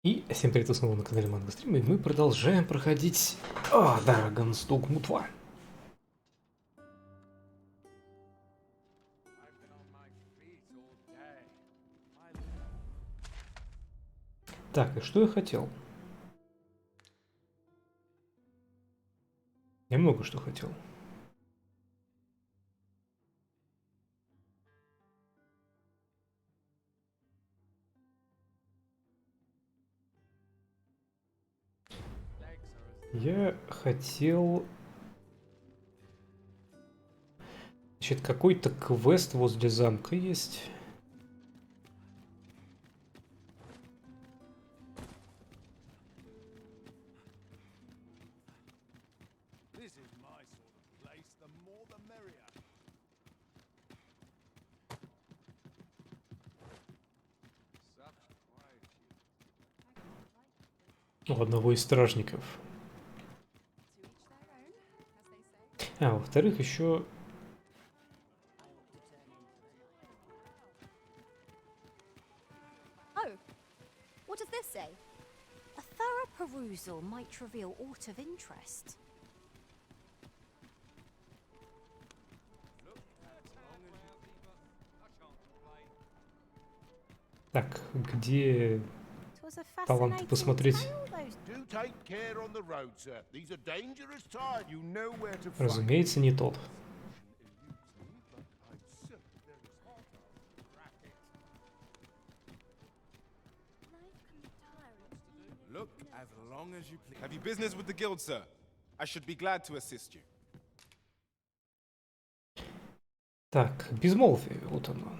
И всем привет, снова на канале Манга Стрим, и мы продолжаем проходить Dragon's Dogma 2. Так, и что я хотел? Я много что хотел. Я хотел... Значит, какой-то квест возле замка есть. У одного из стражников. А, во-вторых, еще... What does this say? A thorough perusal might reveal aught of interest. Так, где таланты посмотреть? Разумеется, не тот. Look, as long as you please. Have you business with the guild, sir? I should be glad to assist you. Так, безмолвие, вот оно.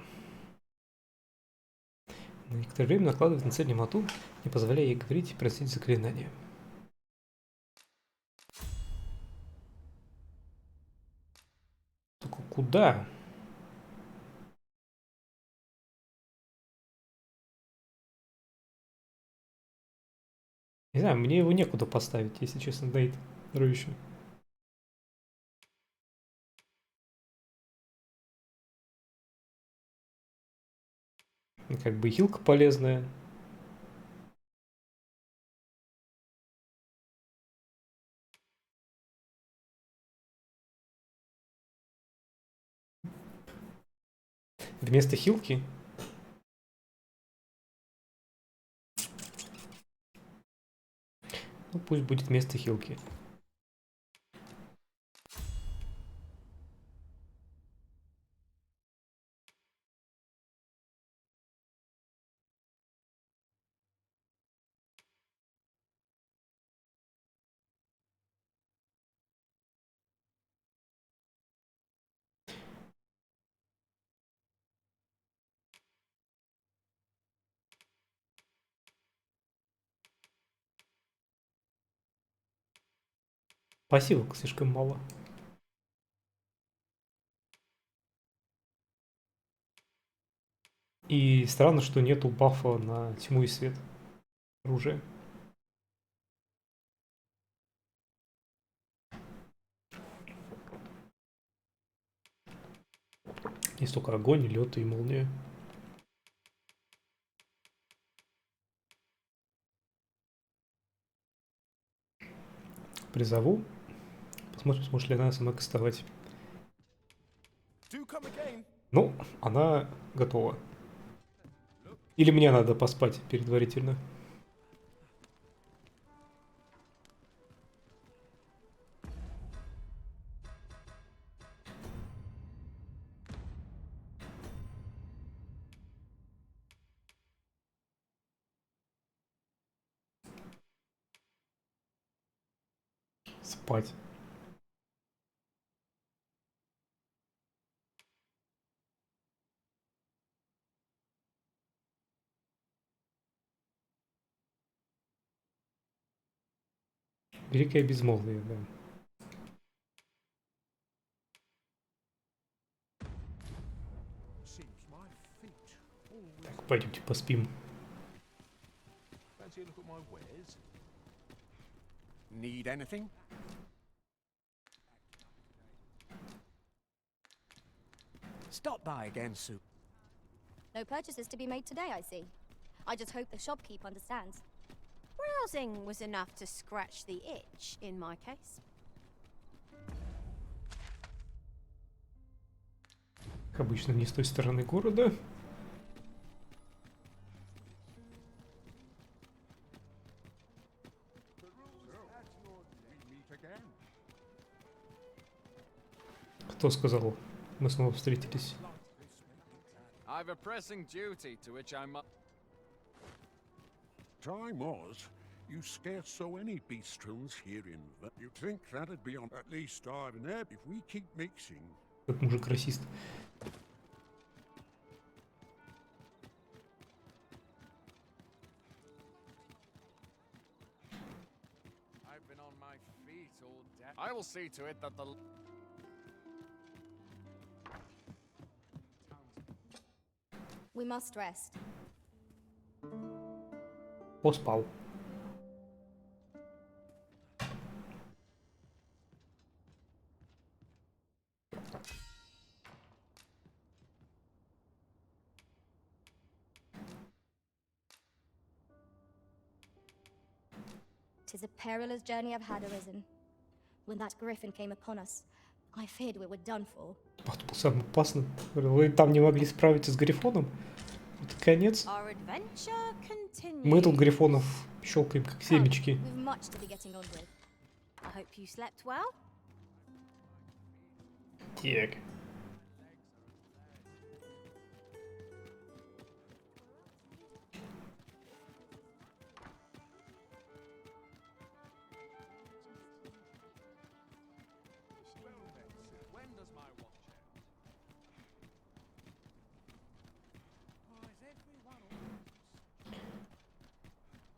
На некоторое время накладывает на цель немоту, не позволяя ей говорить и просить заклинания. Только куда? Не знаю, мне его некуда поставить, если честно, Дейт рыщу. Как бы хилка полезная. Вместо хилки. Ну, пусть будет вместо хилки. Пассивок слишком мало. И странно, что нету бафа на тьму и свет оружия. Есть только огонь, лед и молния. Призову. Посмотрим, сможет ли она сама кастовать. Ну, она готова. Или мне надо поспать предварительно. Спать. Великое безмолвие, да. Так, пойдемте поспим. Need anything? Stop by again, Sue. No purchases to be made today, I see. I just hope the shopkeep understands. Browsing was enough to scratch the itch in my case. Как обычно, не с той стороны города. Кто сказал? Мы снова встретились. I've a pressing duty to which I must. Time was, you scarce saw any beastrons here in. You'd think that'd be on at least starving there if we keep mixing. Как мужик расист. I've been on my feet all day. I will see to it that the. We must rest. Поспал. "'Tis a perilous journey I've had, Arisen. When that griffin came upon us, I feared we were done for. Вот был самым опасным. Вы там не могли справиться с Грифоном? Это конец. Our adventure continues. Мы тут Грифонов щелкаем как семечки. We've much to be getting on with. I hope you slept well. Так. When does my watch end? Why is everyone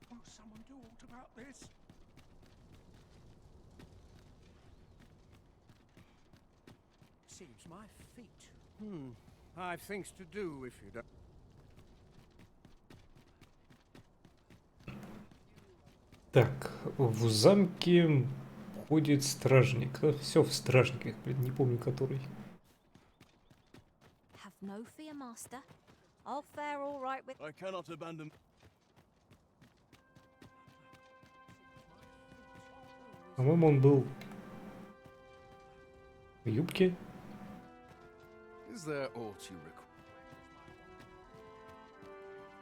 Won't someone do aught about this? Seems my feet. I've things to do if you don't. Так, в замке ходит стражник. Все в стражниках, блин, не помню который. Have no fear, master. I'll fare all right with. I cannot abandon. По-моему, он был в юбке. Is there aught you require?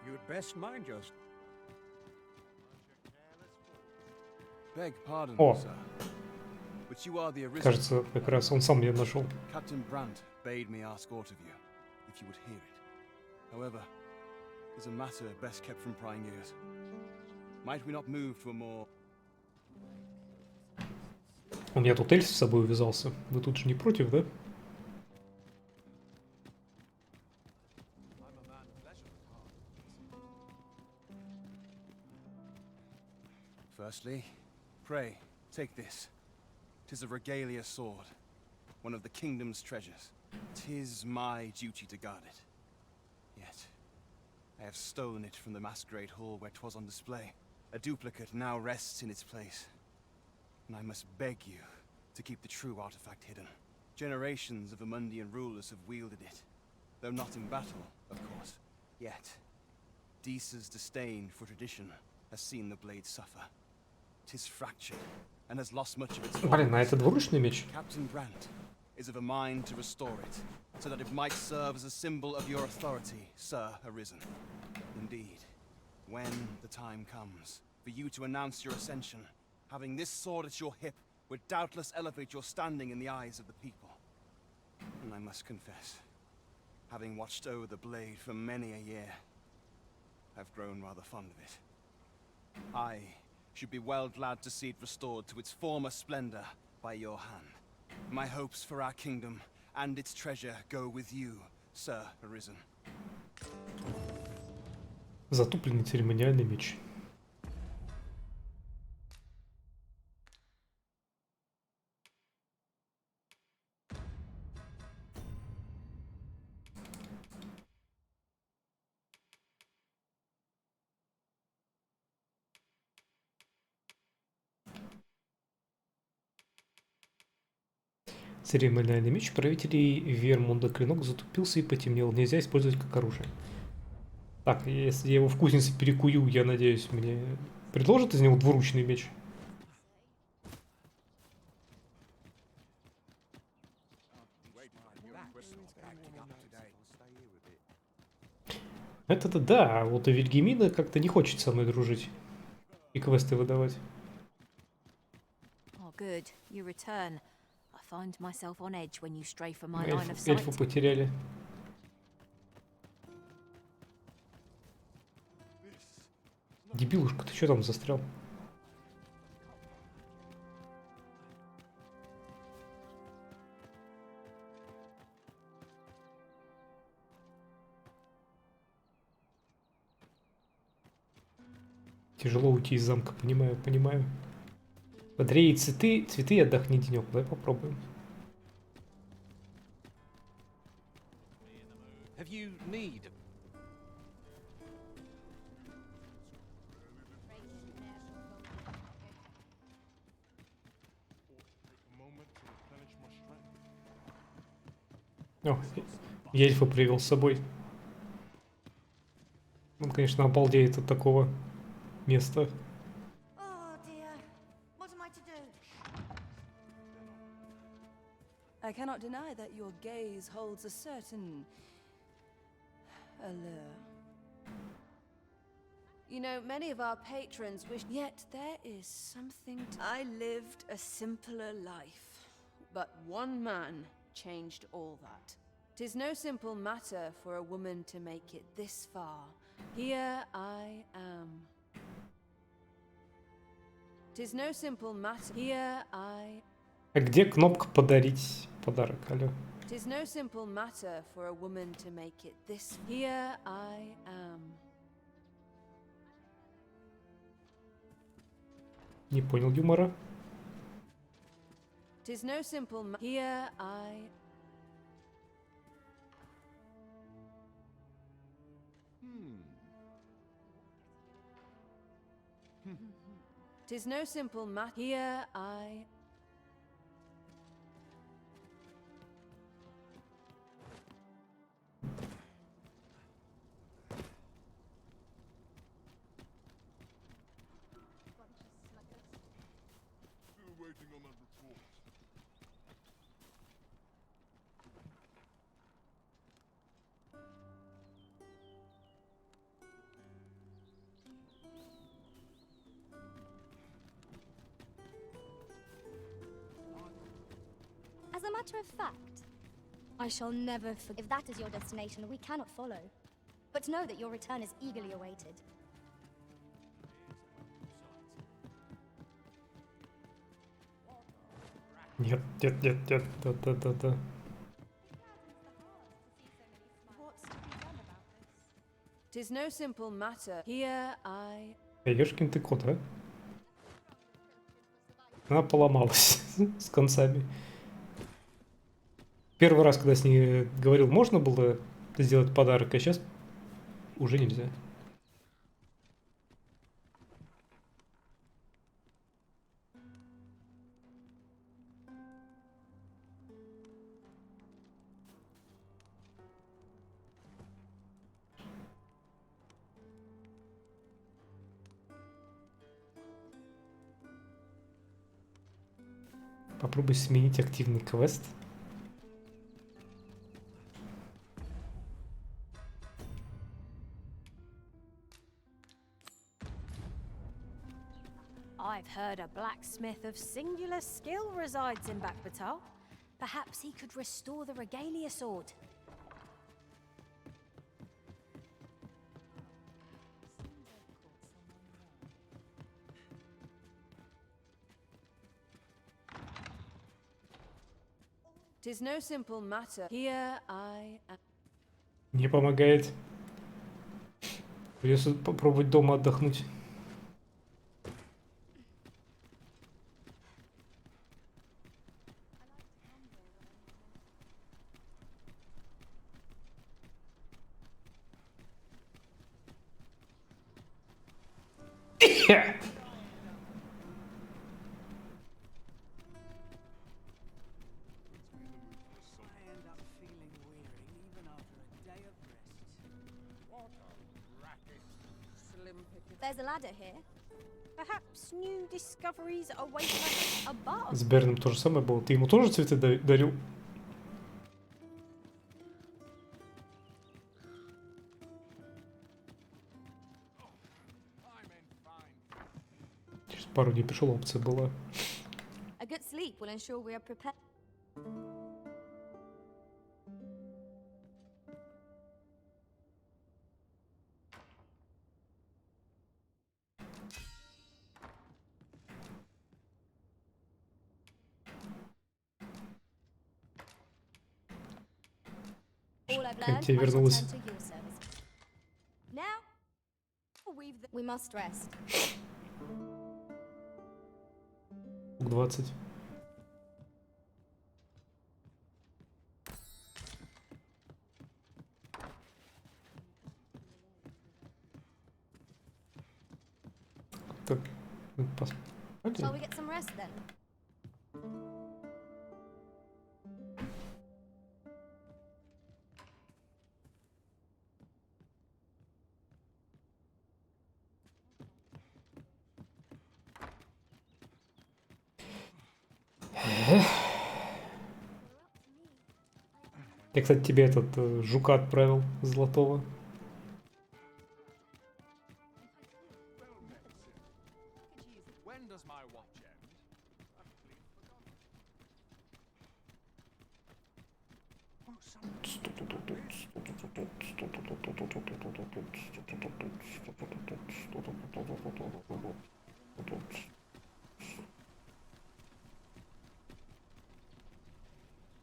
You'd best mind yours. Beg pardon, О. sir. But you are the Arisen. Кажется, как раз он сам меня нашел. Captain Brandt bade me ask aught of you, if you would hear it. However, it's a matter best kept from prying ears. Might we not move to a more... У меня тут эльф с собой увязался. Вы тут же не против, да? I'm a man of leisure at heart. Firstly, pray, take this. 'Tis a regalia sword, one of the kingdom's treasures. 'Tis my duty to guard it. Yet, I have stolen it from the masquerade hall where 'twas on display. A duplicate now rests in its place. And I must beg you to keep the true artifact hidden. Generations of Amundian rulers have wielded it, though not in battle, of course. Yet, Deesa's disdain for tradition has seen the blade suffer. 'Tis fractured and has lost much of its Блин, а force. это двуручный меч? Captain Brandt is of a mind to restore it, so that it might serve as a symbol of your authority, Sir Arisen. Indeed, when the time comes for you to announce your ascension, having this sword at your hip would doubtless elevate your standing in the eyes of the people. And I must confess, having watched over the blade for many a year, I've grown rather fond of it. I should be well glad to see it restored to its former splendor by your hand. My hopes for our kingdom and its treasure go with you, Sir Arisen. Затупленный церемониальный меч. Церемониальный меч правителей Вермунда. Клинок затупился и потемнел. Нельзя использовать как оружие. Так, если я его в кузнице перекую, я надеюсь, мне Предложит из него двуручный меч. Это-то да, а вот у Вильгельмина как-то не хочет со мной дружить и квесты выдавать. Oh, good. You return. I find myself on edge when you stray from my line of sight. Эльфу потеряли. Дебилушка, ты что там застрял? Тяжело уйти из замка, понимаю, понимаю. Бодрее цветы, цветы, отдохни денек. Давай попробуем. Have you need? О, я эльфа привел с собой. Он, конечно, обалдеет от такого места. Oh dear. What am I to do? I cannot deny that your gaze holds a certain allure. You know, many of our patrons wish, yet there is something I lived a simpler life, but one man changed all that. 'Tis no simple matter for a woman to make it this far. Here I am. 'Tis no simple matter. Here I. А где кнопка подарить подарок, алло? 'Tis no simple matter for a woman to make it this. Here I am. Не понял юмора. 'Tis no simple here I. 'Tis no simple here I. As a matter of fact, I shall never forget. If that is your destination, we cannot follow. But know that your return is eagerly awaited. Нет, нет, нет, нет, да. Tis no simple matter. Here I. Ёшкин ты кот, а? Она поломалась с концами. Первый раз, когда с ней говорил, можно было сделать подарок, а сейчас уже нельзя. Попробуй сменить активный квест. I've heard a blacksmith of singular skill resides in Bakbatal. Perhaps he could restore the regalia sword. Tis no simple matter. Here I am. Не помогает. Придется попробовать дома отдохнуть. There's a ladder here. Perhaps new discoveries await us above. С Берном то же самое было. Ты ему тоже цветы дарил? Через пару дней пришел, опция была. A good sleep will ensure we are prepared. All I've Как learned, тебе I shall вернулось? turn to your service. Now, we must rest. Пук 20. Так, Shall we get some rest then? Я, кстати, тебе этот жука отправил золотого. When does my watch end? I've completely forgotten.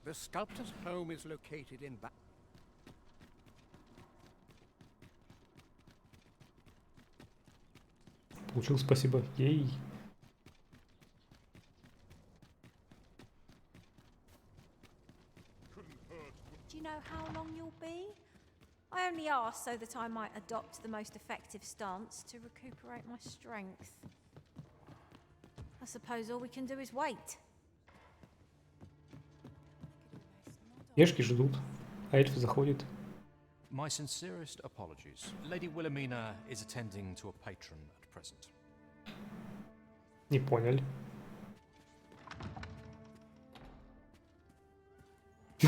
The sculptor's home is located in Получил, спасибо. Ей. Do you know how long you'll be? I only asked so that I might adopt the most effective stance to recuperate my strength. I suppose all we can do is wait. Ешки ждут, а эльф заходит. My sincerest apologies. Lady Wilhelmina is attending to a patron at present. Не поняли.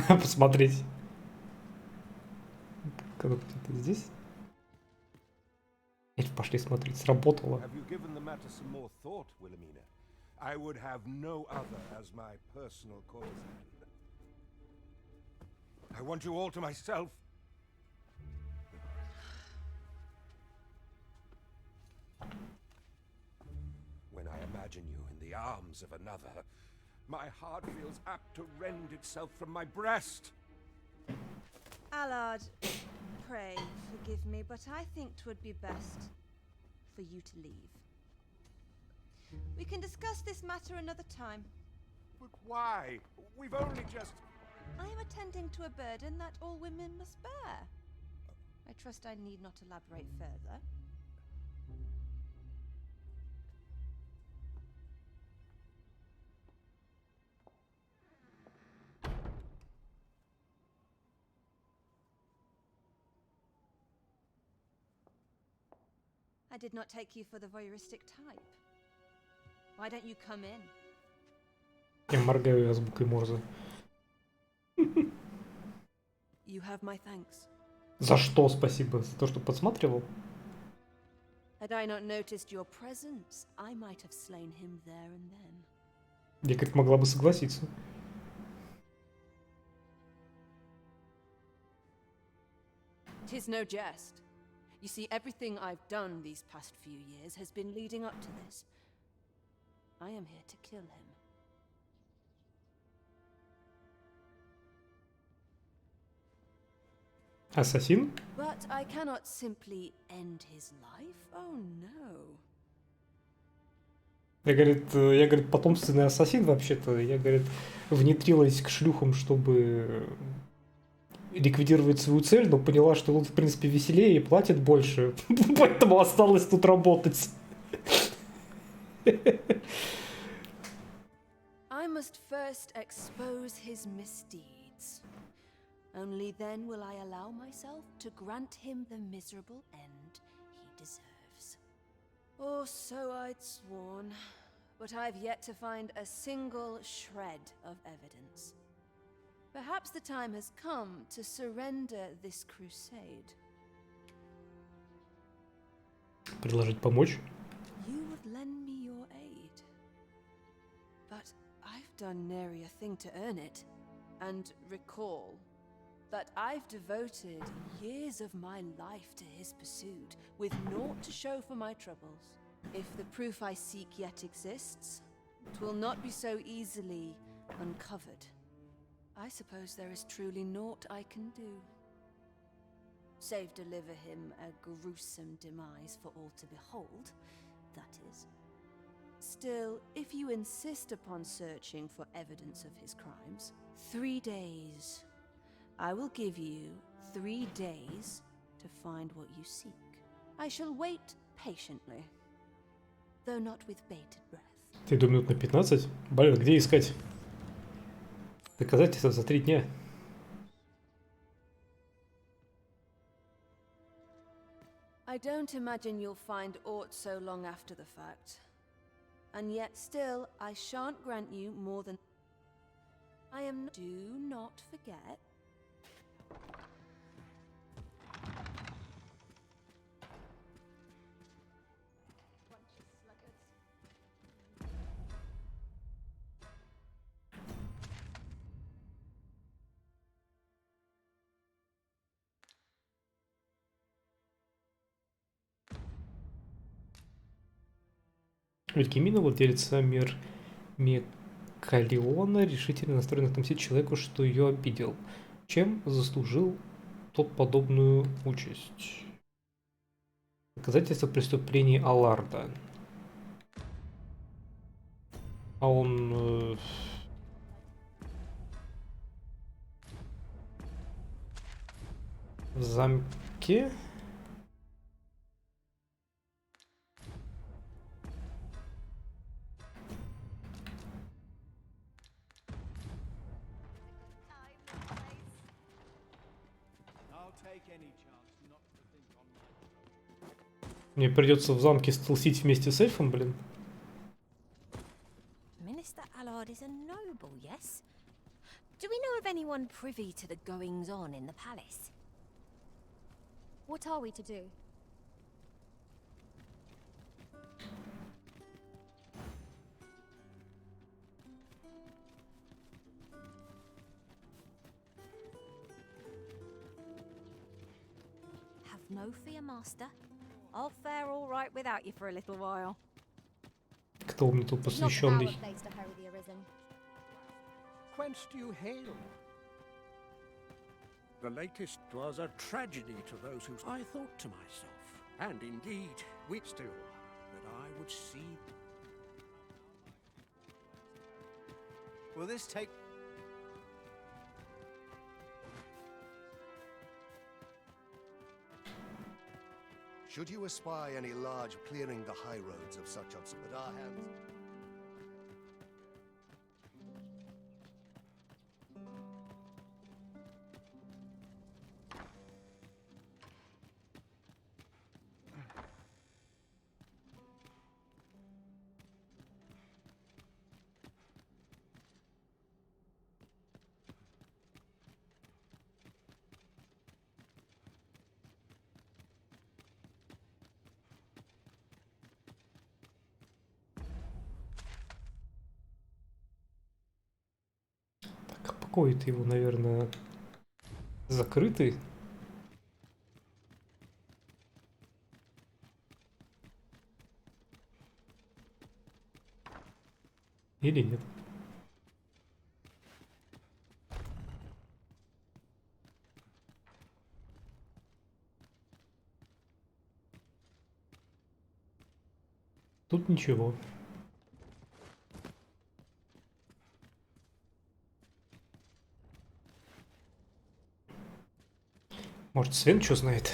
Посмотреть. Когда где-то здесь? Эльф, пошли смотреть, сработало. Have you given the matter some more thought, Wilhelmina? I would have no other as my personal courtesan. I want you all to myself. When I imagine you in the arms of another, my heart feels apt to rend itself from my breast. Allard, pray forgive me, but I think 'twould be best for you to leave. We can discuss this matter another time. But why? We've only just... I am attending to a burden that all women must bear. I trust I need not elaborate further. I did not take you for the voyeuristic type. Why don't you come in? Я моргаю азбукой Морзе. You have my thanks. За что спасибо? За то, что подсматривал? Had I not noticed your presence, I might have slain him there and then. Я как могла бы согласиться. Tis no jest. You see, everything I've done these past few years has been leading up to this. I am here to kill him. Ассасин? But I cannot simply end his life. Oh no. Я, говорит, потомственный ассасин вообще-то. Я, говорит, внедрилась к шлюхам, чтобы ликвидировать свою цель, но поняла, что тут, в принципе, веселее и платит больше. Поэтому осталось тут работать. I must first expose his misdeeds. Only then will I allow myself to grant him the miserable end he deserves. Or so I'd sworn. But I've yet to find a single shred of evidence. Perhaps the time has come to surrender this crusade. Предложить помочь? You would lend me your aid. But I've done nary a thing to earn it. And recall that I've devoted years of my life to his pursuit, with naught to show for my troubles. If the proof I seek yet exists, it will not be so easily uncovered. I suppose there is truly naught I can do. Save deliver him a gruesome demise for all to behold, that is. Still, if you insist upon searching for evidence of his crimes, 3 days. I will give you 3 days to find what you seek. I shall wait patiently, though not with bated breath. Ты 2 минут на 15? Блин, где искать? Доказательства за 3 дня. I don't imagine you'll find aught so long after the fact. And yet still, I shan't grant you more than... I am... Do not forget... Вильгельмина, владелица Мекалиона, решительно настроена отомстить человеку, что ее обидел. Чем заслужил тот подобную участь? Доказательства преступлений Алларда. А он... в замке? Мне придется в замке стелсить вместе с эльфом, блин. Minister Allard is a noble, yes? Do we know of anyone privy to the goings-on in the palace? What are we to do? Have no fear, master. I'll fare all right without you for a little while. Кто у меня тут Not our посвященный? place to hurry the arisen. Whence do you hail? The latest was a tragedy to those who... I thought to myself, and indeed, we still, that I would see... Will this take... Should you espy any large clearing the high roads of such obs, but our hands... Так, покоит его, наверное, закрытый. Или нет? Тут ничего. Может, Свен что знает?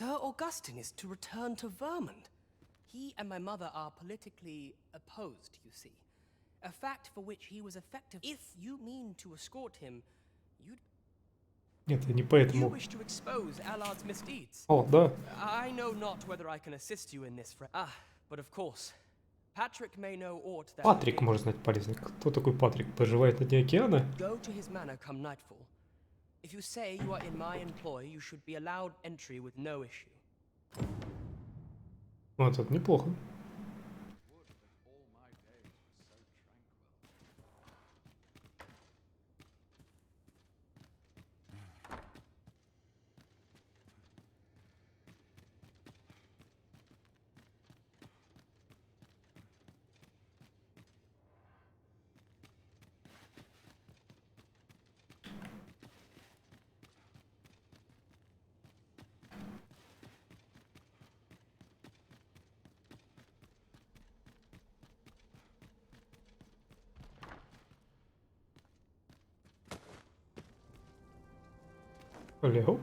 Sir Augustine is to return to Vermont. He and my mother are politically opposed, you see. A fact for which he was effective. If you mean to escort him, you'd... Нет, я не You поэтому. wish to expose Allard's misdeeds. О, да. I know not whether I can assist you in this, but of course, Patrick may know aught that... Патрик, можно знать полезно. Кто такой Патрик? Проживает на дне океана? Go to his manor come nightfall. If you say you are in my employ, you should be allowed entry with no issue. Вот это неплохо. Леоп.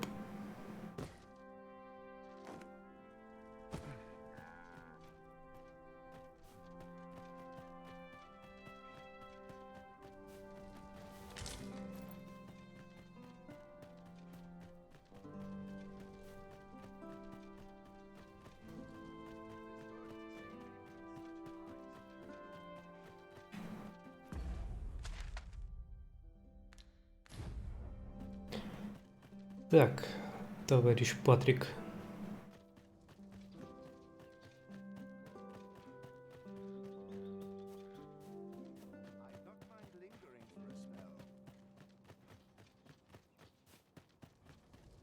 Так, товарищ Патрик. I don't mind lingering for a spell.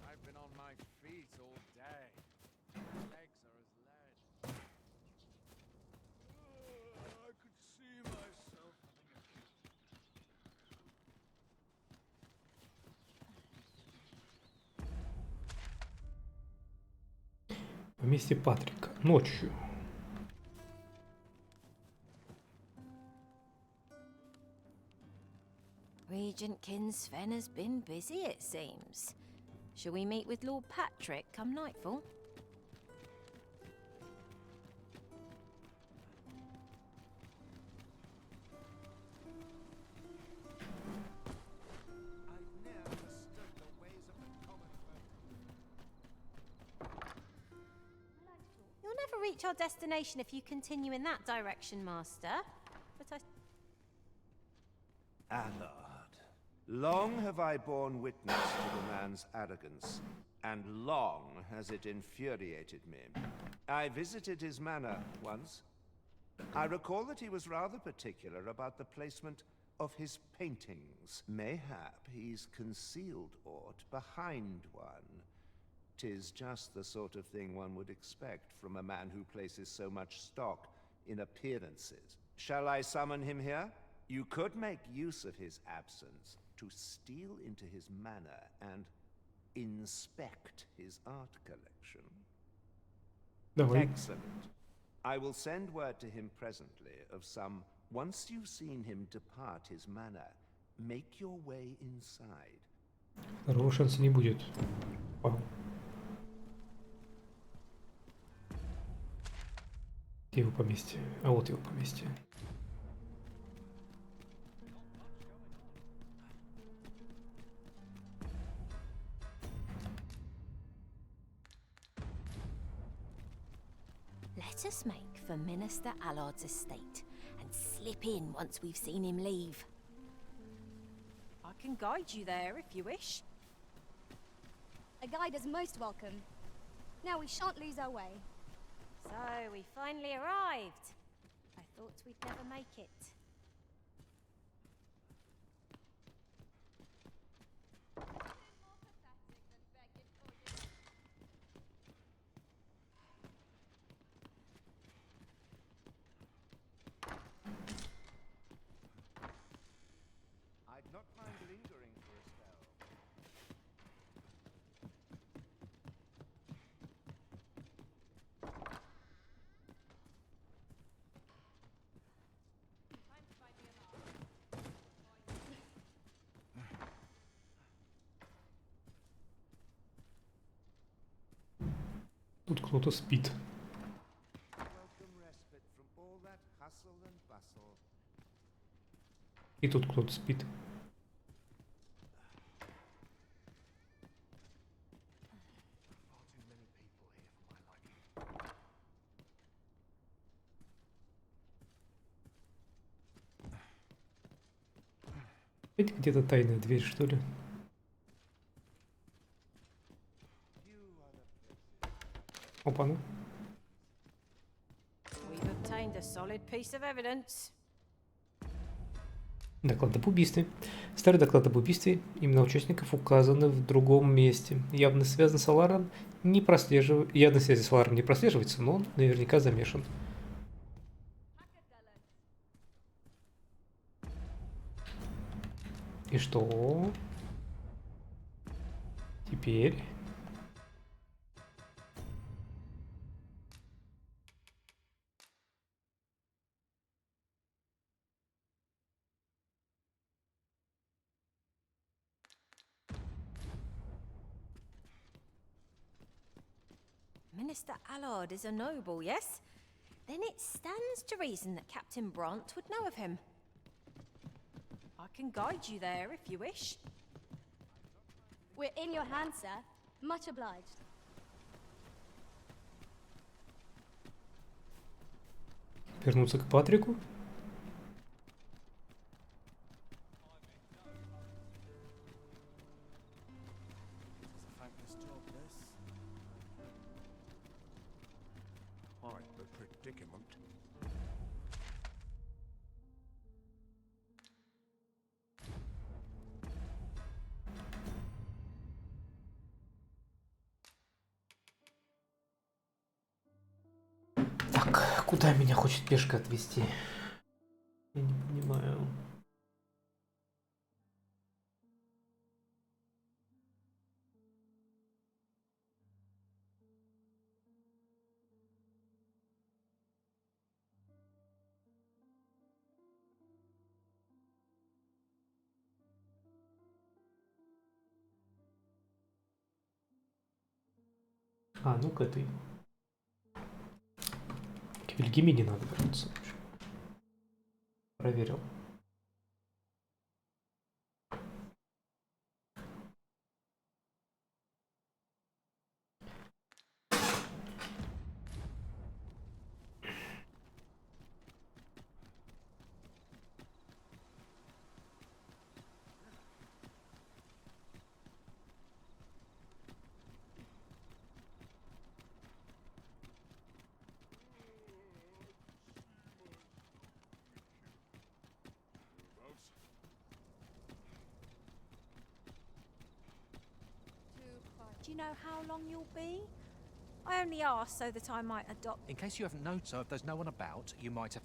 I've been on my feet all day. My legs are as lead. I could see myself Поместье Патрика. Ночью. Regent Kinsfen has been busy, it seems. Shall we meet with Lord Patrick come nightfall? I've never understood the ways of the common folk. You'll never reach our destination if you continue in that direction, Master. But I... Allard, long have I borne witness to the man's arrogance, and long has it infuriated me. I visited his manor once. I recall that he was rather particular about the placement of his paintings. Mayhap he's concealed aught behind one. 'Tis just the sort of thing one would expect from a man who places so much stock in appearances. Shall I summon him here? You could make use of his absence to steal into his manor and inspect his art collection. Давай. Excellent. I will send word to him presently of some. Once you've seen him depart his manor, make your way inside. Второго шанса не будет. Вау. Где его поместье? А вот его поместье. Let us make for Minister Allard's estate and slip in once we've seen him leave. I can guide you there if you wish. A guide is most welcome. Now we shan't lose our way. So, we finally arrived. I thought we'd never make it. I'd not mind lingering for a spell. Тут кто-то спит. И тут кто-то спит. Это где-то тайная дверь, что ли? Опа-ну. We've obtained a solid piece of evidence. Доклад об убийстве. Старый доклад об убийстве. Имена участников указаны в другом месте. Явно связан с Аларом не прослеживается. Явно связи с Аларом не прослеживается, но он наверняка замешан. И что? Теперь... Minister Allard is a noble, yes? Then it stands to reason that Captain Brant would know of him. I can guide you there if you wish. We're in your hands, sir. Much obliged. Вернуться к Патрику. Так, куда меня хочет пешка отвезти? Я не понимаю. А, ну к этой. К Вильгельмине надо вернуться. Проверил. Do you know how long you'll be? I only asked so that I might adopt... In case you haven't known, so if there's no one about, you might have...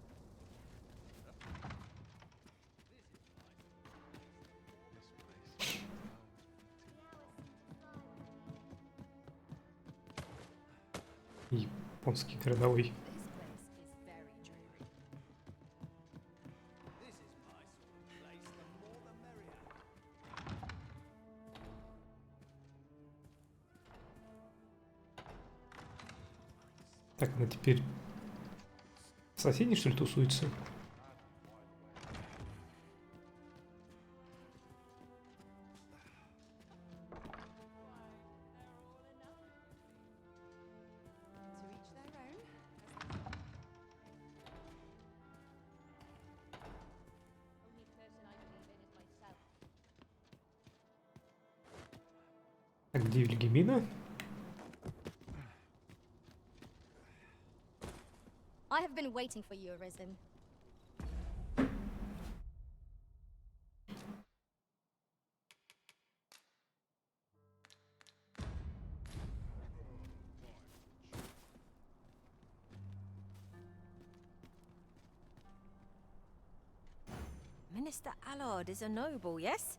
Японский городовой. Так, она теперь в соседней, что ли, тусуется? А где Вильгельмина? I have been waiting for you, Arisen. Minister Allard is a noble, yes?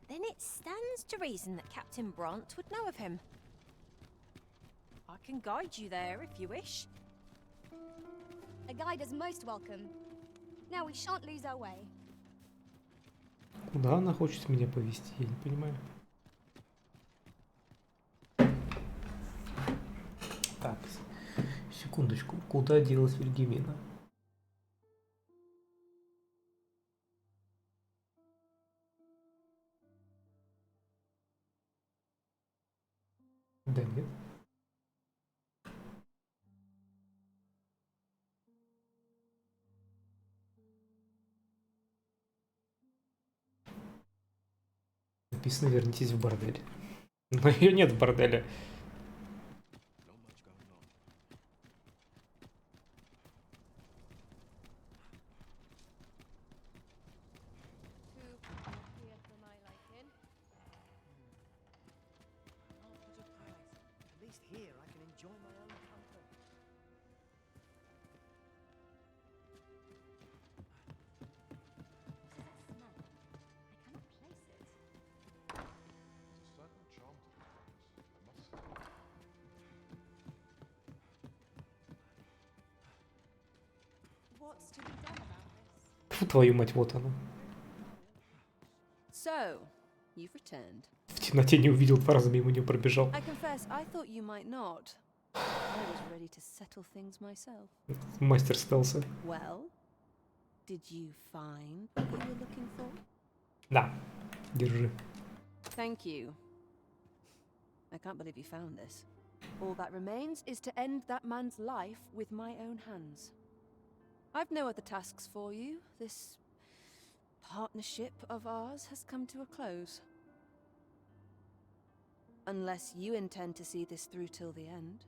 Then it stands to reason that Captain Brant would know of him. I can guide you there if you wish. A guide is most welcome. Now we shan't lose our way. Куда она хочет меня повезти? Я не понимаю. Так, секундочку. Куда делась Вильгельмина? Да нет. Написано «Вернитесь в бордель». Но ее нет в борделе. Фу, твою мать, вот она. So, you've returned. В темноте не увидел, 2 раза мимо нее пробежал. I confess, I thought you might not. I was ready to settle things myself. Мастер стелса. Well, did you find what you were looking for? Да, держи. Thank you. I can't believe you found this. All that remains is to end that man's life with my own hands. I've no other tasks for you. This partnership of ours has come to a close. Unless you intend to see this through till the end.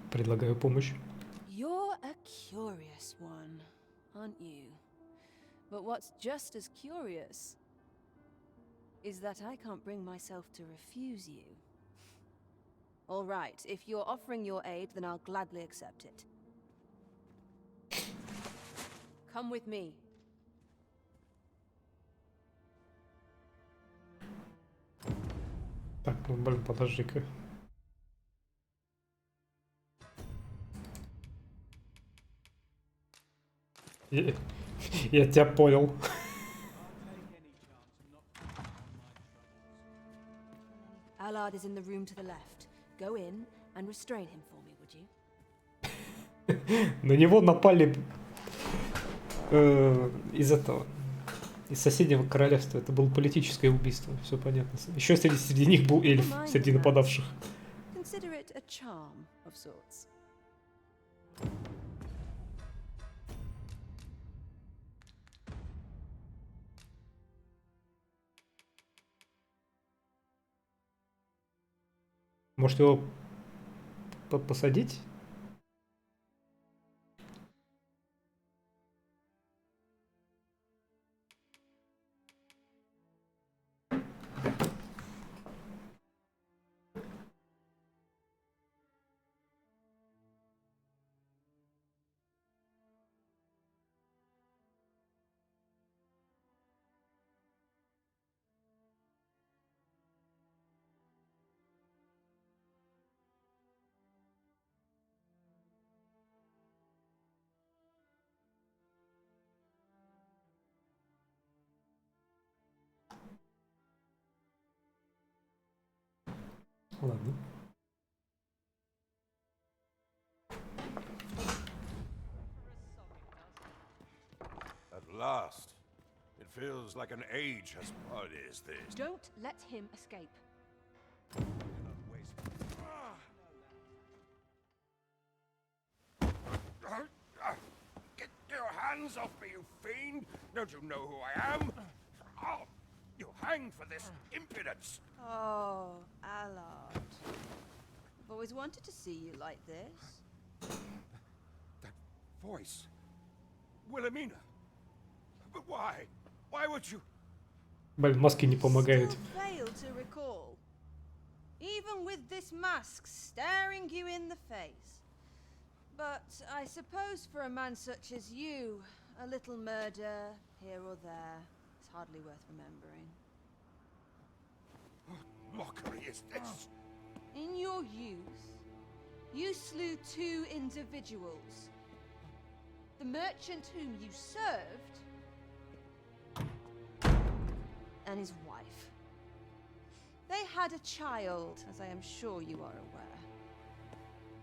Предлагаю помощь. You're a curious one, aren't you? But what's just as curious is that I can't bring myself to refuse you. All right, if you're offering your aid, then I'll gladly accept it. Come with me. Так, ну, блин, подожди-ка. Я тебя понял. Allard is in the room to the left. Go in and restrain him for me, would you? На него напали из этого, из соседнего королевства. Это было политическое убийство, все понятно. Еще среди них был эльф, среди нападавших. Consider it a charm of sorts. Может его посадить? Ладно. At last. It feels like an age has... What is this? Don't let him escape. Get your hands off me, you fiend! Don't you know who I am? Oh, you hang for this impudence! Oh, Allard. I've always wanted to see you like this. That voice. Wilhelmina. But why? Why would you... Блин, маски не помогают. Still fail to recall. Even with this mask staring you in the face. But I suppose for a man such as you, a little murder here or there is hardly worth remembering. What mockery is this? In your youth, you slew 2 individuals. The merchant whom you served, and his wife. They had a child, as I am sure you are aware.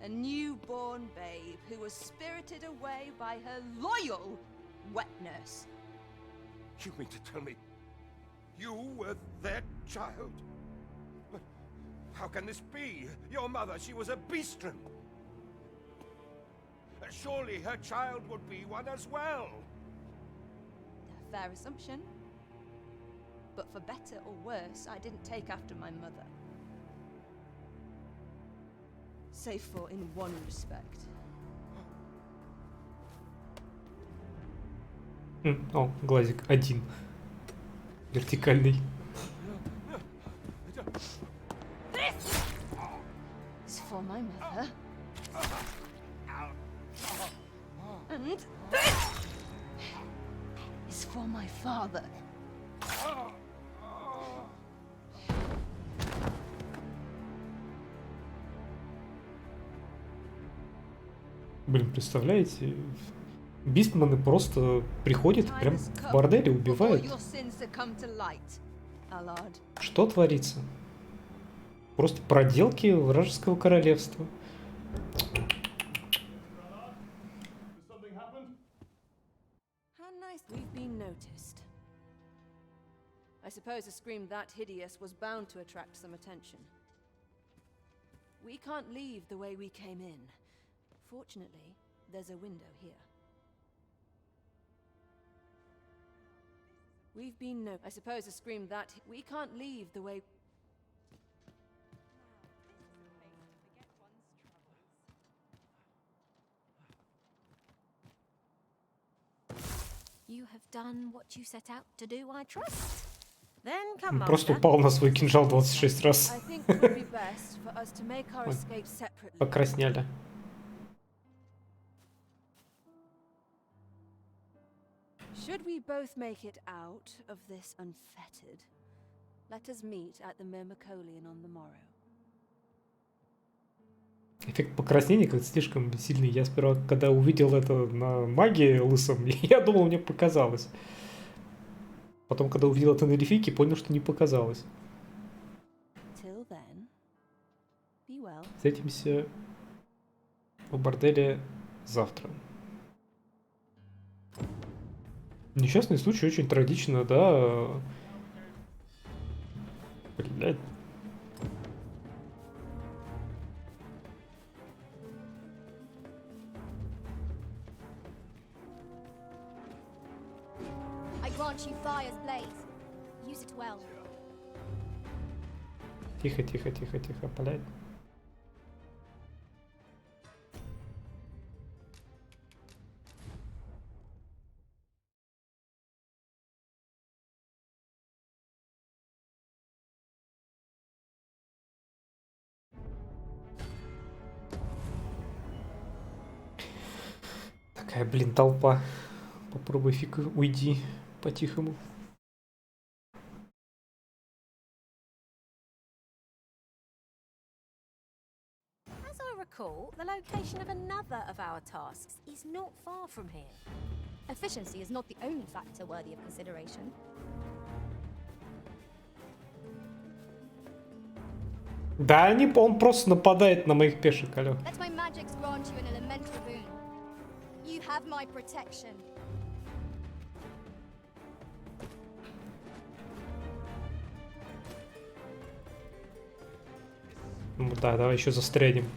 A newborn babe who was spirited away by her loyal wet nurse. You mean to tell me you were their child? But how can this be? Your mother, she was a beastren. Surely her child would be one as well. A fair assumption. But for better or worse, I didn't take after my mother. Save for in one respect. О, глазик один. Вертикальный. This is for my mother. And this is for my father. Блин, представляете? Бистманы просто приходят прям в борделе, убивают. Что творится? Просто проделки вражеского королевства. We've been noticed. I suppose a scream that hideous was bound to attract some attention. We can't leave the way we came in. Fortunately, there's a window here. We've been I suppose a scream that we can't leave the way. You have done what you set out to do, I trust. Then come on. Просто упал на свой кинжал 26 раз. I think it would be best for us to make our escape separately. Покрасняли. Should we both make it out of this unfettered, let us meet at the Myrmacolian on the morrow. Эффект покраснения как-то слишком сильный. Я сперва, когда увидел это на маге лысом, я думал, мне показалось. Потом, когда увидел это на эльфийке, понял, что не показалось. Встретимся в борделе завтра. Несчастный случай очень трагично, да. Блядь. Тихо, тихо, тихо, тихо, блядь. Такая, блин, толпа. Попробуй фиг уйди по-тихому. As I recall, the location of another of our tasks is not far from here. Efficiency is not the only factor worthy of consideration. Да, он просто нападает на моих пешек, алё. Let my magics grant you an elemental boon. You have my protection. Ну да, давай еще застрянем.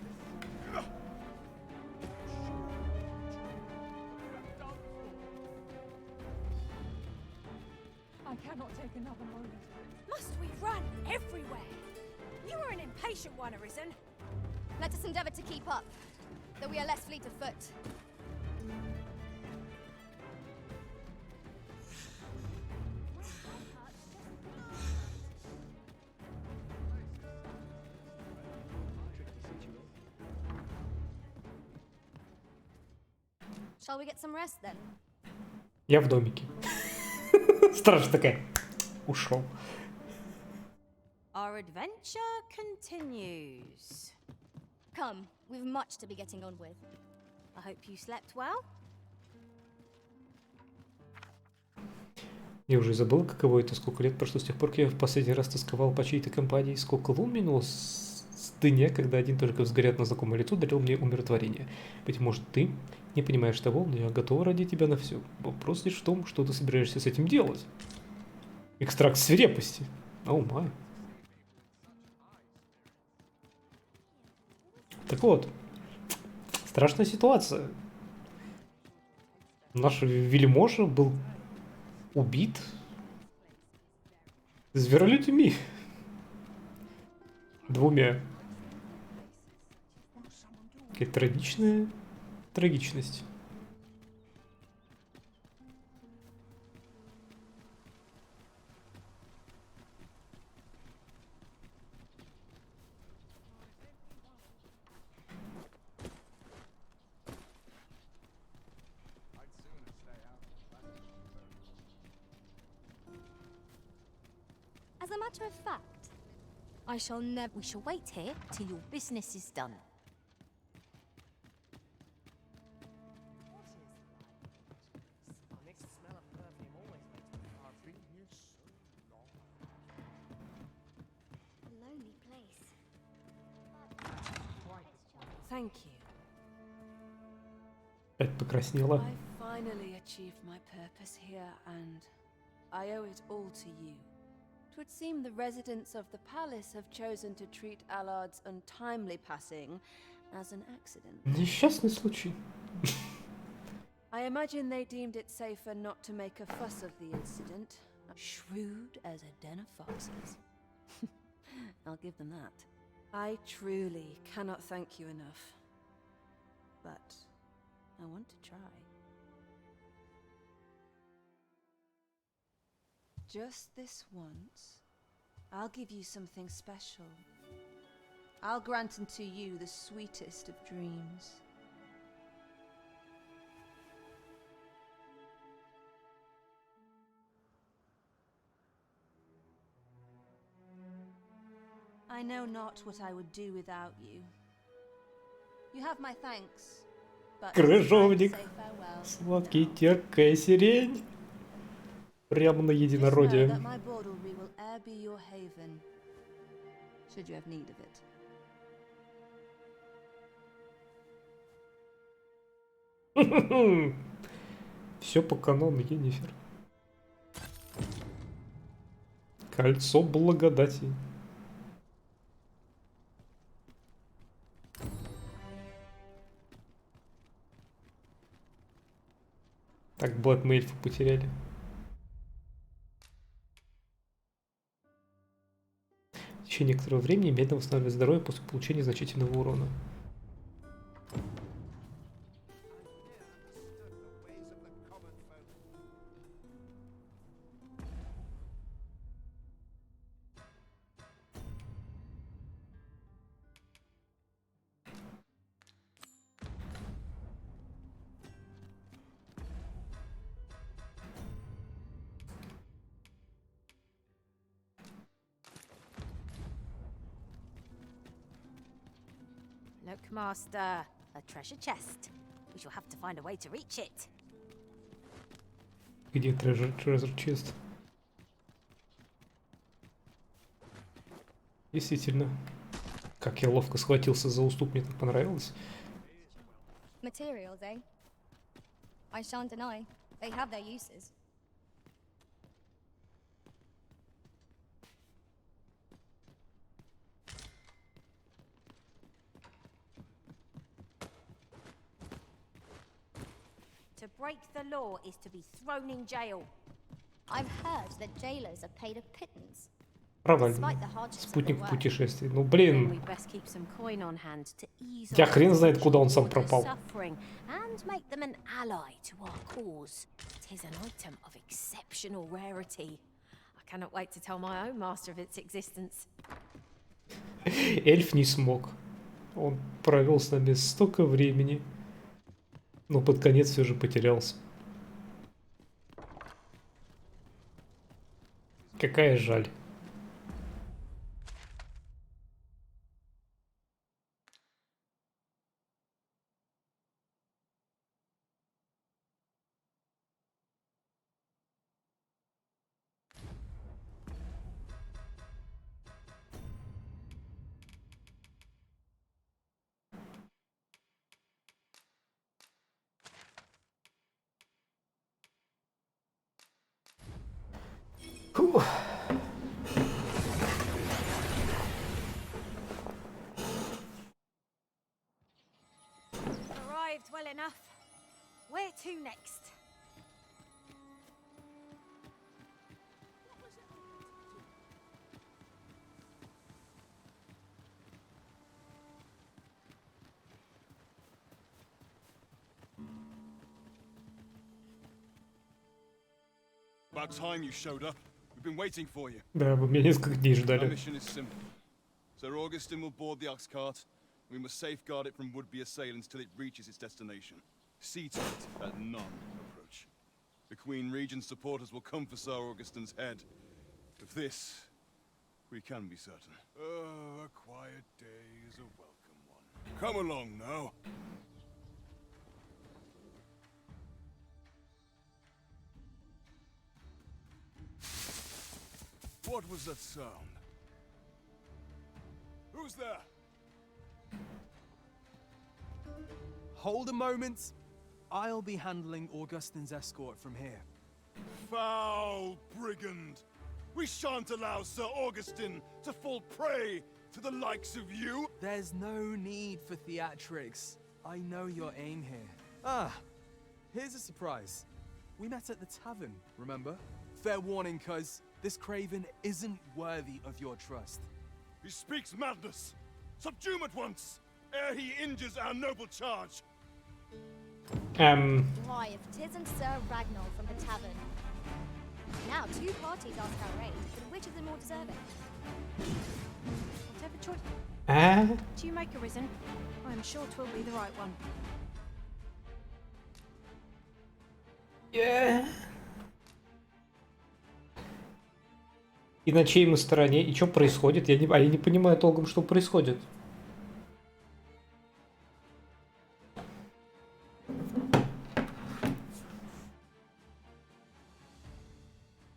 I cannot take another moment. Must we run everywhere? You are an impatient one, Arisen. Let us endeavor to keep up, though we are less fleet of foot. Shall we get some rest then? Я в домике. Стража такая. Ушел. Our adventure continues. Come, we've much to be getting on with. I hope you slept well. Я уже забыл, каково это, сколько лет прошло с тех пор, как я в последний раз тосковал по чьей-то компании, сколько лун минуло с дня, когда один только взгляд на знакомое лицо дарил мне умиротворение. Быть может, ты не понимаешь того, но я готов ради тебя на все. Вопрос лишь в том, что ты собираешься с этим делать. Экстракт свирепости. Оу май. Так вот, страшная ситуация. Наш вельможа был убит зверолюдьми. Двумя. Какая трагичная трагичность. As a matter of fact, I shall never. We shall wait here till your business is done. A lonely place. Thank you. Опять покраснела. I finally achieved my purpose here, and I owe it all to you. It would seem the residents of the palace have chosen to treat Allard's untimely passing as an accident. Несчастный случай. I imagine they deemed it safer not to make a fuss of the incident. Shrewd as a den of foxes. I'll give them that. I truly cannot thank you enough. But I want to try. Just this once, I'll give you something special. I'll grant unto you the sweetest of dreams. I know not what I would do without you. You have my thanks, but Крыжовник. say farewell. Сладкий, терпкая сирень. Прямо на Just know единородие. that my bordalry will e'er be your haven, should you have need of it. Все по канону, Йеннифер. Кольцо благодати. Так, Блэк мы эльфа потеряли. В течение некоторого времени медленно восстанавливает здоровье после получения значительного урона. Look, Master, a treasure chest. We shall have to find a way to reach it. Где treasure chest? Действительно. Как я ловко схватился за уступ, мне так понравилось. Materials, eh? I shan't deny. They have their uses. To break the law is to be thrown in jail. I've heard that jailers are paid a pittance. Правильно. Despite the hardships of the Спутник work. путешествий. Ну Then блин. we'd best keep some coin on hand to ease Я our хрен знает, куда он сам borders' пропал. suffering and make them an ally to our cause. It is an item of exceptional rarity. I cannot wait to tell my own master of its existence. Эльф не смог. Он провел с нами столько времени. Но под конец все же потерялся. Какая жаль. arrived well enough. Where to next? About time you showed up. We've been waiting for you. Да, вы меня несколько дней Our ждали. mission is simple. Sir Augustin will board the ox cart. We must safeguard it from would-be assailants till it reaches its destination. See to it that none approach. The Queen Regent's supporters will come for Sir Augustin's head. Of this, we can be certain. Oh, a quiet day is a welcome one. Come along now. What was that sound? Who's there? Hold a moment. I'll be handling Augustin's escort from here. Foul brigand! We shan't allow Sir Augustin to fall prey to the likes of you! There's no need for theatrics. I know your aim here. Ah, here's a surprise. We met at the tavern, remember? Fair warning, cuz this craven isn't worthy of your trust. He speaks madness! Subdue him at once, ere he injures our noble charge! Why, if 'tisn't Sir Ragnar from the tavern. Now, two parties ask our aid, but which is the more deserving? Whatever choice А? do you make, Arisen? I'm sure 'twill be the right one. И на чьей мы стороне? И что происходит? Я не понимаю толком, что происходит.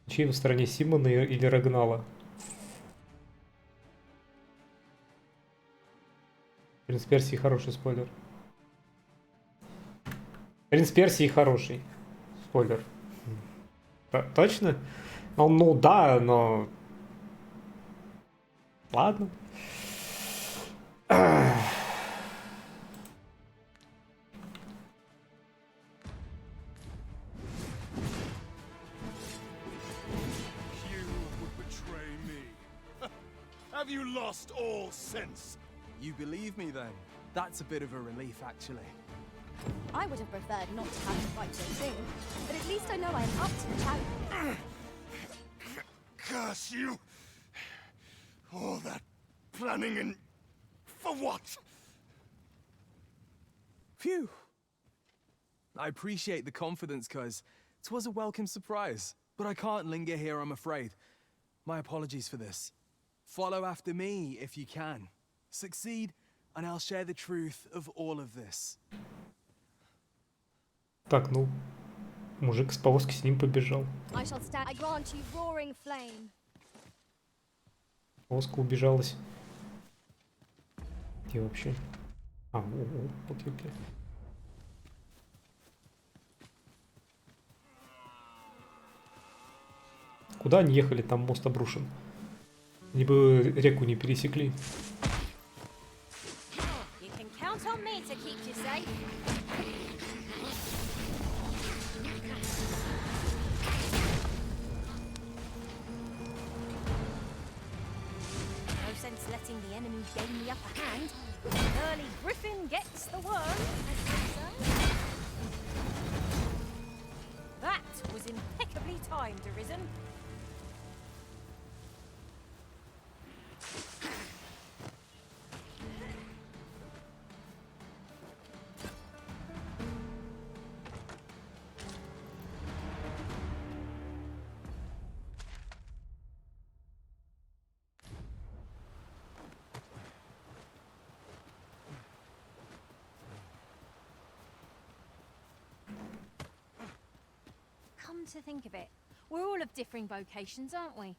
На чьей мы стороне? Симона или Рагнала? Принц Персии хороший спойлер. Принц Персии хороший спойлер. Точно? Ну да, но... Ладно. Have you lost all sense? You believe me then? That's a bit of a relief, actually. I would have preferred not to have to fight so soon, but at least I know I am up to the challenge. Curse you! All that planning and... for what? Phew. I appreciate the confidence, cuz 'twas a welcome surprise, but I can't linger here, I'm afraid. My apologies for this. Follow after me if you can. Succeed, and I'll share the truth of all of this. Так, ну, мужик с повозки с ним побежал. I shall stand. I grant you roaring flame. Повозка убежалась. Где вообще? Окей. Куда они ехали? Там мост обрушен. Они бы реку не пересекли. You can count on me to keep you safe. No sense letting the enemy gain the upper hand. Early Griffin gets the worm. That was impeccably timed, Arisen. Come to think of it, we're all of differing vocations, aren't we?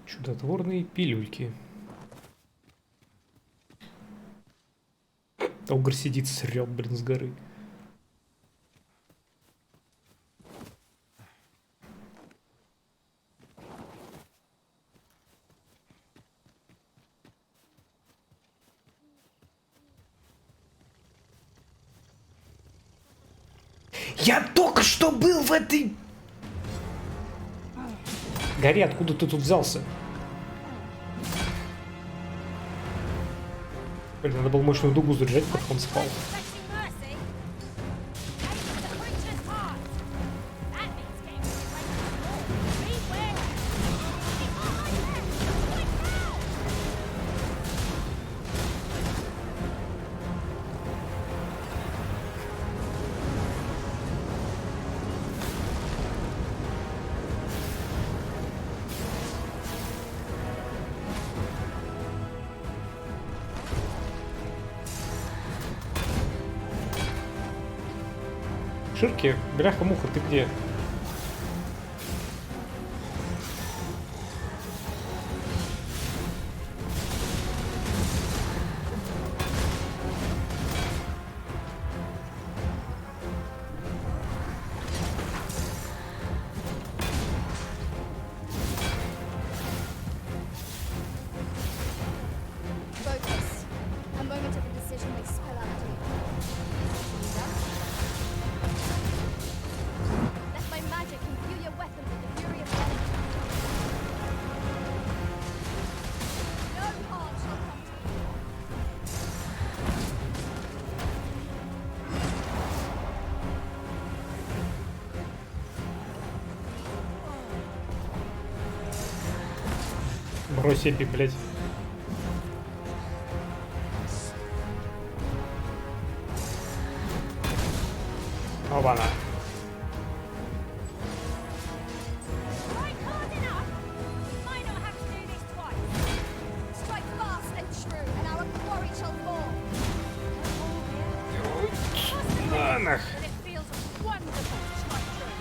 Чудотворные пилюльки. Огр сидит, срёт, блин, с горы. Я только что был в этой... Гори, откуда ты тут взялся? Блин, надо было мощную дугу заряжать, пока он спал. Ширки, бляха-муха, ты где? Focus. A moment of indecision may spill out deep. Let my magic imbue your weapon with the fury of energy. No harm shall come to you. Брось эпик, блядь. Опа-на. Strike fast and true, and our quarry shall fall. На нах. But it feels wonderful to strike true.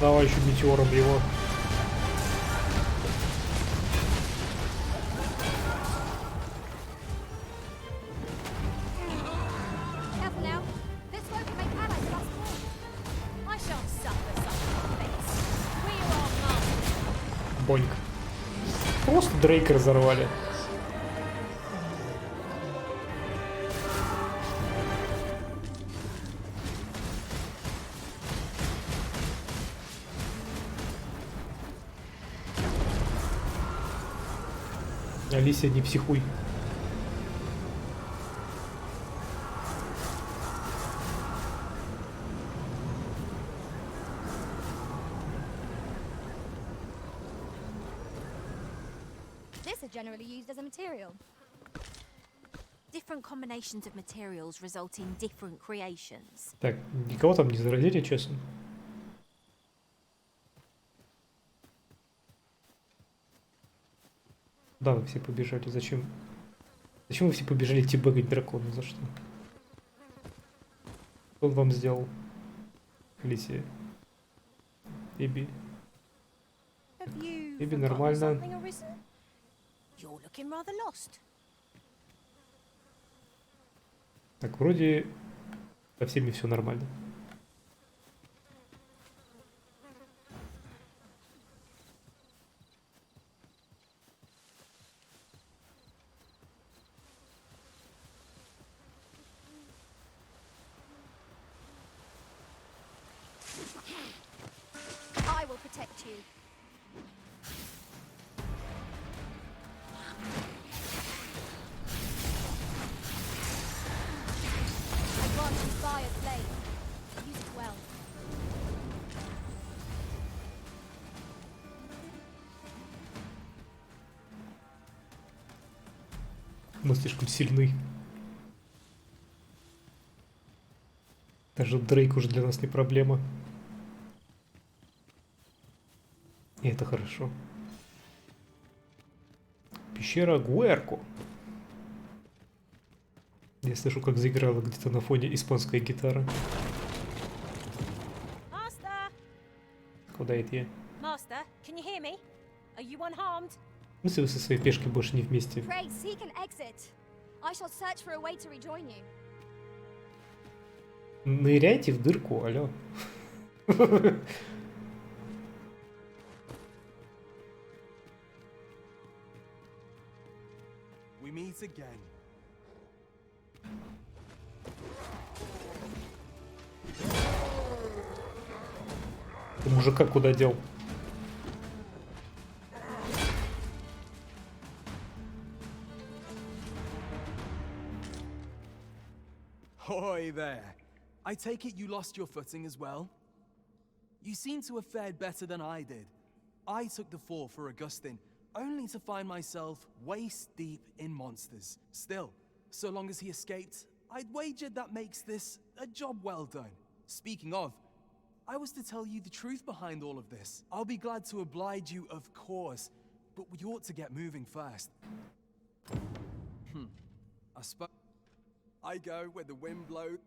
Давай еще метеором его. Careful now. This won't make allies of us more. I shan't suffer such defeats. We are our masters. Боньк. Просто Дрейка разорвали. Алисия, не психуй. This is generally used as a material. Different combinations of materials result in different creations. Так, никого там не заразили, честно. Да, вы все побежали. Зачем? Зачем вы все побежали тибэгать дракона? За что? Что он вам сделал? Алисия. Эбби. Have you Эбби, forgotten нормально. something arisen? You're looking rather lost. Так, вроде со всеми все нормально. I will protect you. I grant you fire flame. Use it well. Мы слишком сильны. Даже Дрейк уже для нас не проблема. И это хорошо. Пещера Гуэрко. Я слышу, как заиграла где-то на фоне испанская гитара. Master! Куда это я? Master, can you hear me? Are you unharmed? В смысле вы со своей пешкой больше не вместе? Pray seek an exit. I shall search for a way to rejoin you. Ныряйте в дырку, алло. We meet again. Ты мужика куда дел? Hoy there. I take it you lost your footing as well? You seem to have fared better than I did. I took the fall for Augustine, only to find myself waist deep in monsters. Still, so long as he escaped, I'd wagered that makes this a job well done. Speaking of, I was to tell you the truth behind all of this. I'll be glad to oblige you, of course, but we ought to get moving first. I go where the wind blows.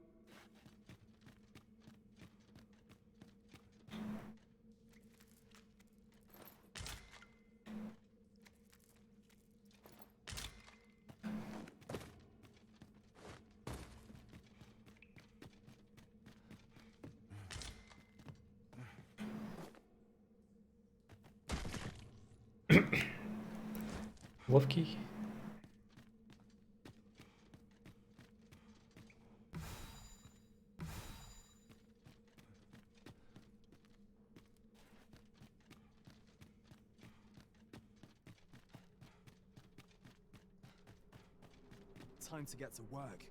Ловкий. Time to get to work.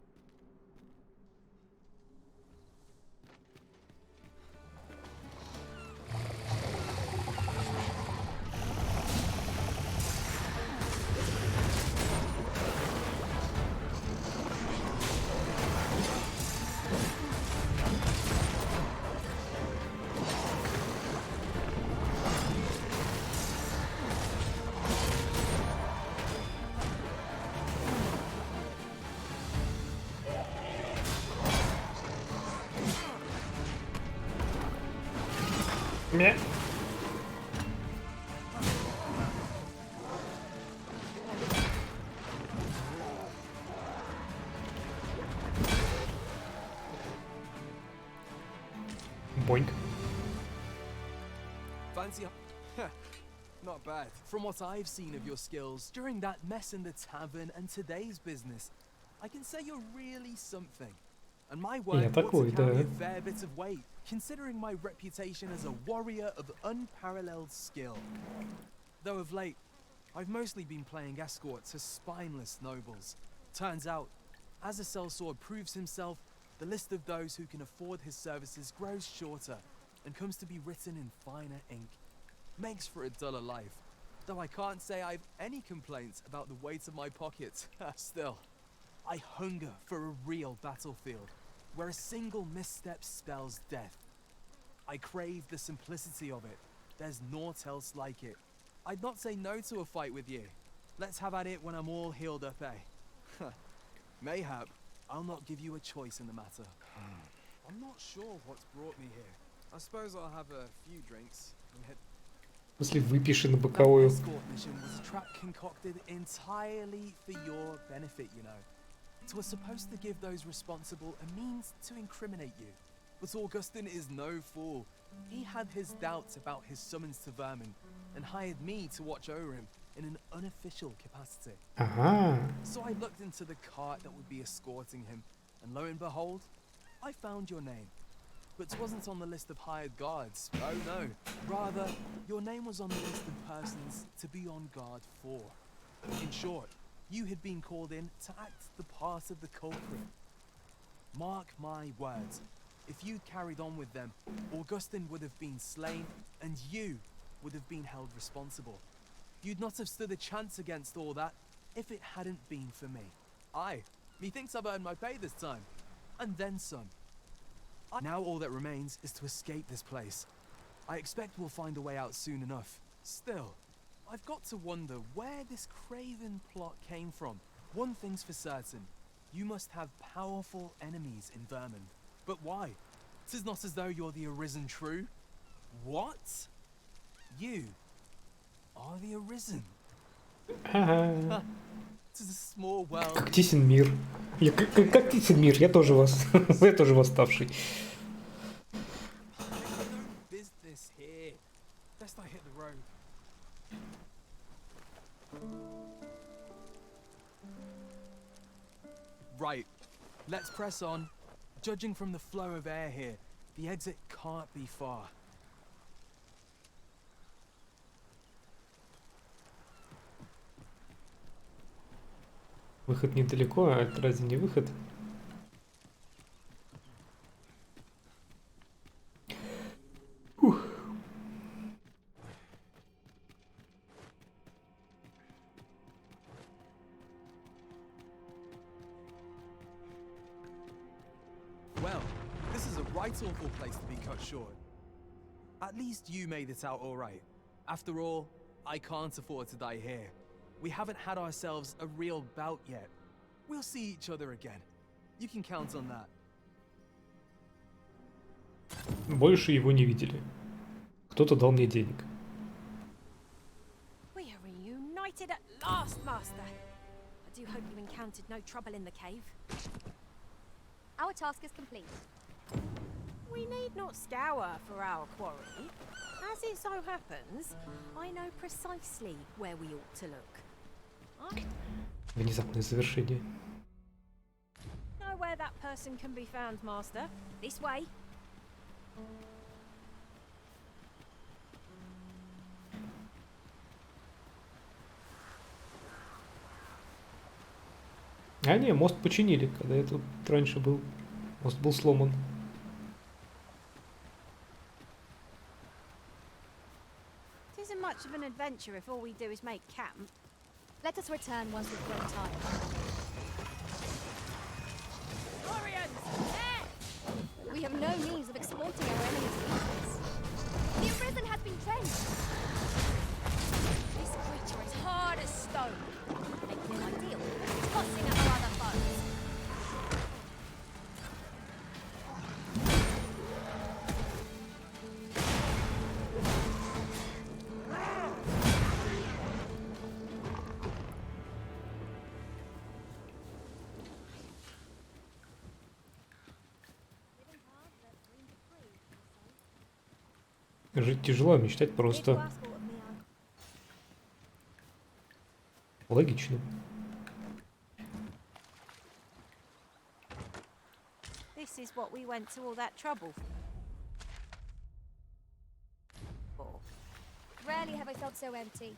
Мя. Boink. Fancy? Not bad. From what I've seen of your skills during that mess in the tavern and today's business, I can say you're really something. And my word ought to carry a fair bit of weight, considering my reputation as a warrior of unparalleled skill. Though of late, I've mostly been playing escort to spineless nobles. Turns out, as a sellsword proves himself, the list of those who can afford his services grows shorter and comes to be written in finer ink. Makes for a duller life, though I can't say I've any complaints about the weight of my pockets. Still, I hunger for a real battlefield, where a single misstep spells death. I crave the simplicity of it. There's naught else like it. I'd not say no to a fight with you. Let's have at it when I'm all healed up, eh? Mayhap, I'll not give you a choice in the matter. I'm not sure what's brought me here. I suppose I'll have a few drinks and head. Если выпиши на боковую. That escort mission was a trap concocted entirely for your benefit, you know. It was supposed to give those responsible a means to incriminate you. But Augustine is no fool. He had his doubts about his summons to Vermin, and hired me to watch over him in an unofficial capacity. So I looked into the cart that would be escorting him, and lo and behold, I found your name. But it wasn't on the list of hired guards. Oh no. Rather, your name was on the list of persons to be on guard for. In short, you had been called in to act the part of the culprit. Mark my words, if you'd carried on with them, Augustine would have been slain, and you would have been held responsible. You'd not have stood a chance against all that if it hadn't been for me. Aye, methinks I've earned my pay this time, and then some. Now all that remains is to escape this place. I expect we'll find a way out soon enough. Still, I've got to wonder where this craven plot came from. One thing's for certain. You must have powerful enemies in Vermin. But why? 'Tis not as though you're the Arisen true. What? You are the Arisen. 'Tis a small world. Как тесен мир. Как тесен мир, я тоже я тоже восставший. Business here. Best I hit the road. Right. Let's press on. Judging from the flow of air here, the exit can't be far. Выход недалеко, а это разве не выход? Ух. Well, this is a right awful place to be cut short. At least you made it out all right. After all, I can't afford to die here. We haven't had ourselves a real bout yet. We'll see each other again. You can count on that. Больше его не видели. Кто-то дал мне денег. We are reunited at last, Master. I do hope you encountered no trouble in the cave. Our task is complete. We need not scour for our quarry. As it so happens, I know precisely where we ought to look. Внезапное завершение. Know where that person can be found, Master. This way. А не, мост починили, когда я тут раньше был. Мост был сломан. It isn't much of an adventure if all we do is make camp. Let us return once we've grown tired. Orions! There! We have no means of exploiting our enemy's weakness. The Arisen has been drenched. This creature is hard as stone. Making it ideal for tossing at our other foes. Жить тяжело, а мечтать просто. Логично. This is what we went to all that trouble for. Rarely have I felt so empty.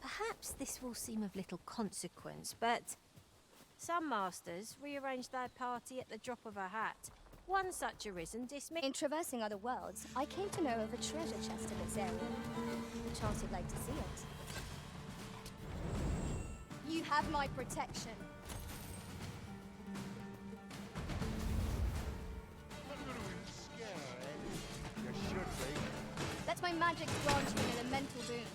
Perhaps this will seem of little consequence, but some masters rearrange their party at the drop of a hat. One such Arisen dismissed. In traversing other worlds, I came to know of a treasure chest in this area. Perchance you'd like to see it. You have my protection. Let my magic grant you an elemental boon.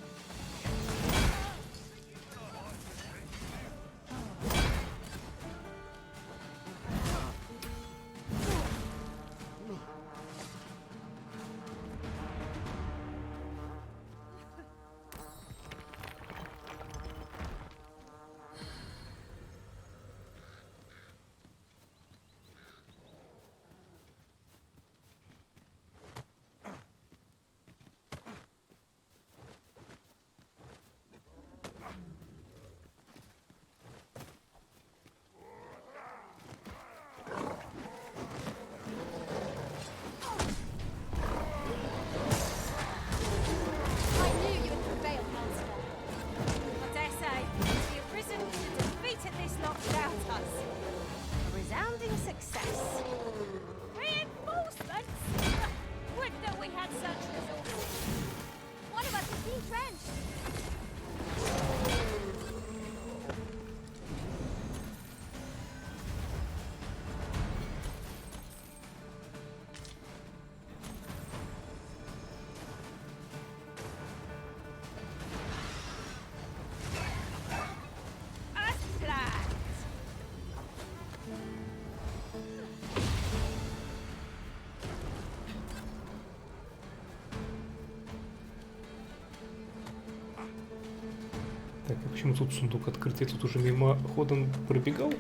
Почему тут сундук открытый? Тут уже мимоходом пробегал?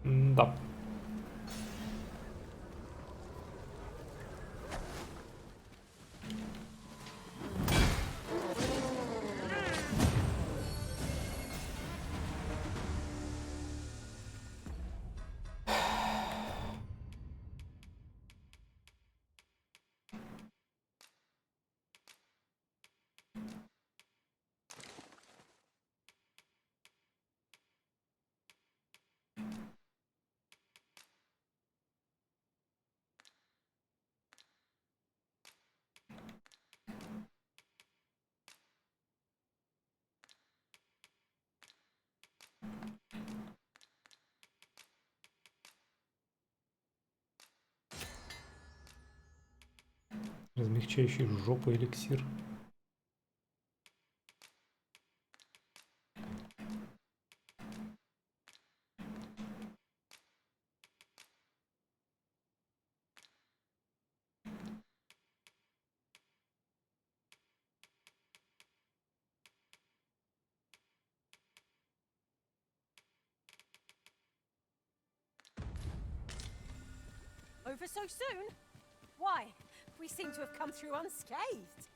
Да. Размягчающий жопу эликсир. Over so soon? Why? We seem to have come through unscathed.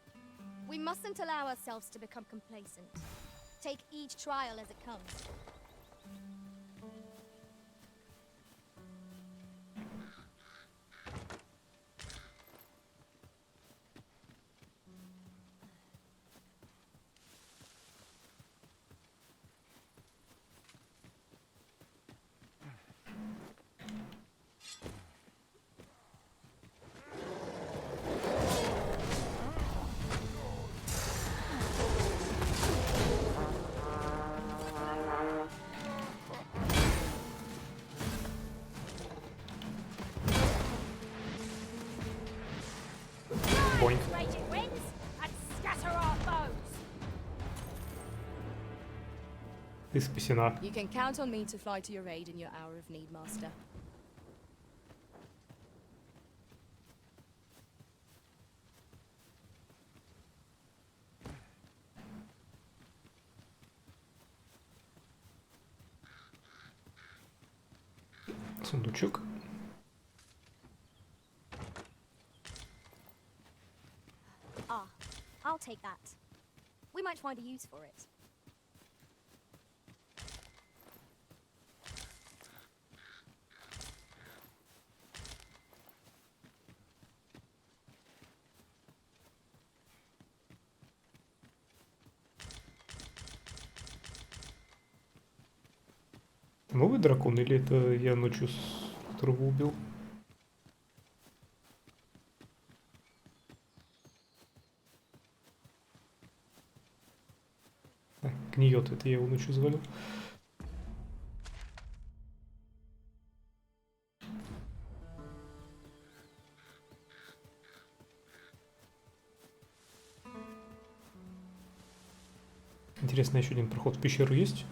We mustn't allow ourselves to become complacent. Take each trial as it comes. Raging winds and scatter our foes. Ты спасена. You can count on me to fly to your aid in your hour of need, Master. Сундучок. Ah, I'll take that. We might find a use for it. Новый дракон или это я ночью которого убил? Гниет, это я его ночью завалил. Интересно, еще один проход в пещеру есть?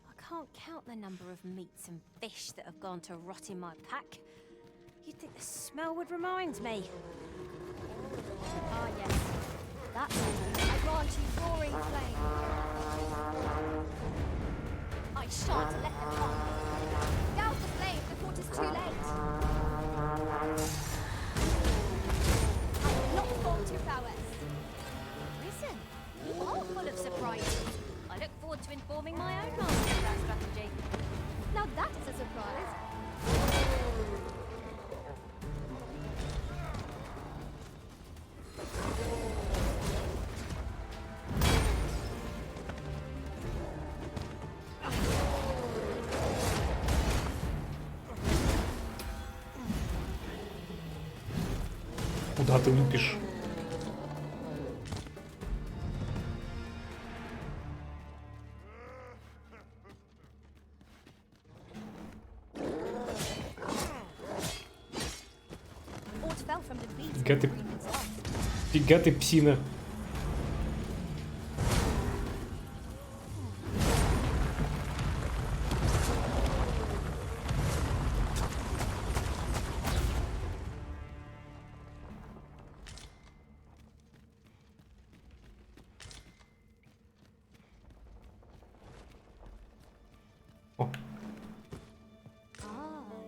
I can't count the number of meats and fish that have gone to rot in my pack. You'd think the smell would remind me. Ah, yes. That's it. I grant you roaring flame. I shan't let them on. Douse the flame before it is too late. I will not fault your prowess. Listen, you are full of surprises. I look forward to informing my own master of that strategy. Now that is a surprise. Куда ты лупишь? Фига ты псина.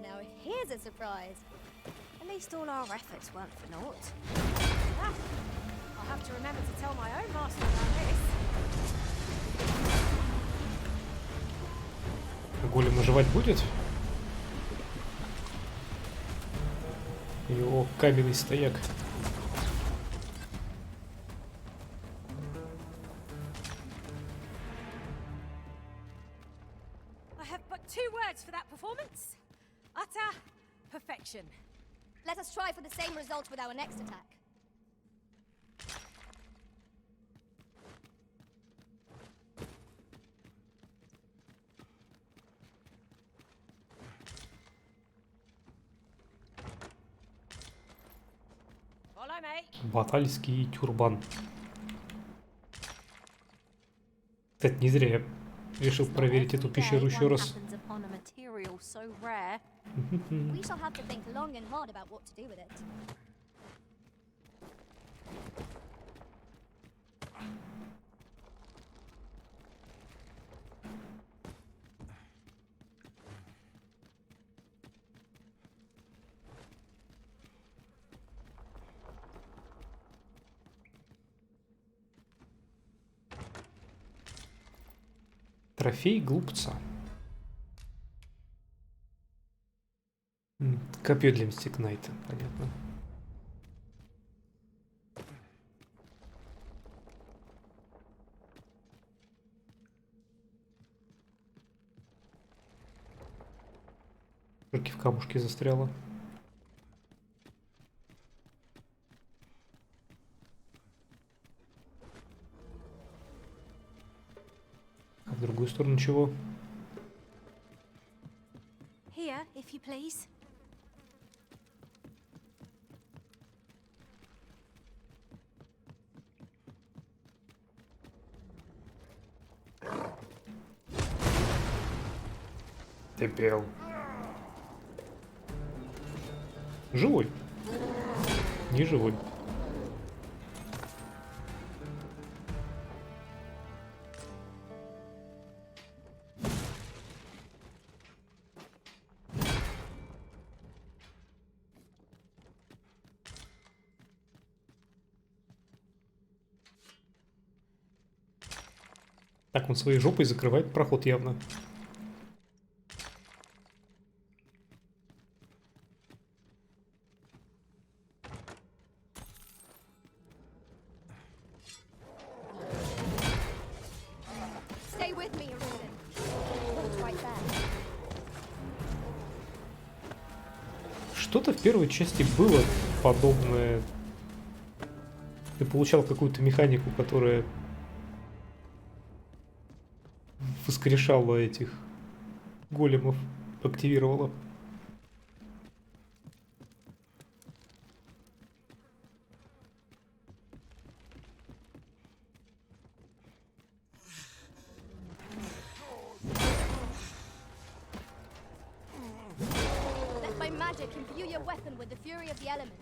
Now here's a surprise. At least all our efforts weren't for naught. Ah, I'll have to remember to tell my own master about this. Голем оживать будет? Его каменный стояк. I have but 2 words for that performance. Utter perfection. Let us try for the same result with our next attack. Follow me. Батальский тюрбан. Кстати, не зря я решил проверить эту пещеру еще раз. We shall have to think long and hard about what to do with it. Трофей глупца. Копье для Мстикнайта, понятно. Руки в камушке застряла. А в другую сторону чего? Here, if you please. Ты пел. Живой. Не живой. Так, он своей жопой закрывает проход явно. Что-то в первой части было подобное. Ты получал какую-то механику, которая воскрешала этих големов, активировала. Let my magic imbue your weapon with the fury of the elements.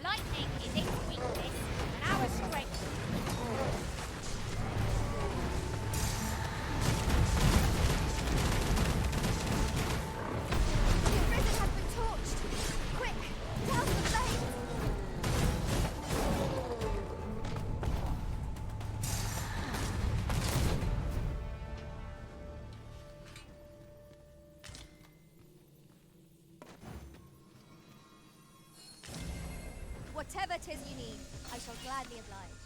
Lightning is its weakness, and our strength. The prison has been torched. Quick, down the flames. Whatever 'tis you need, I shall gladly oblige.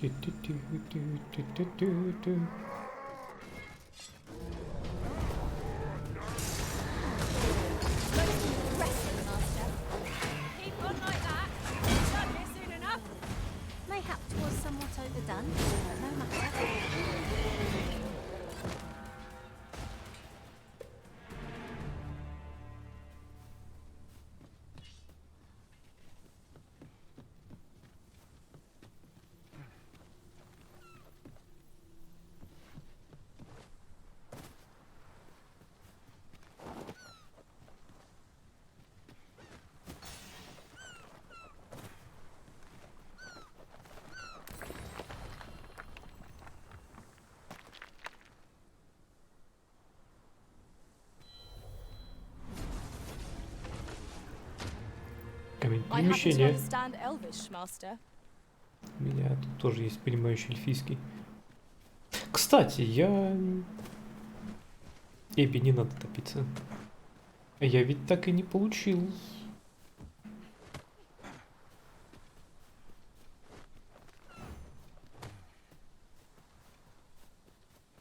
Keep on like that. Done here soon enough. Mayhap 'twas somewhat overdone, but no matter. Камень I happen to перемещения. understand Elvish, Master. У меня тут тоже есть понимающий эльфийский. Кстати, Эбби, не надо топиться. Я ведь так и не получил.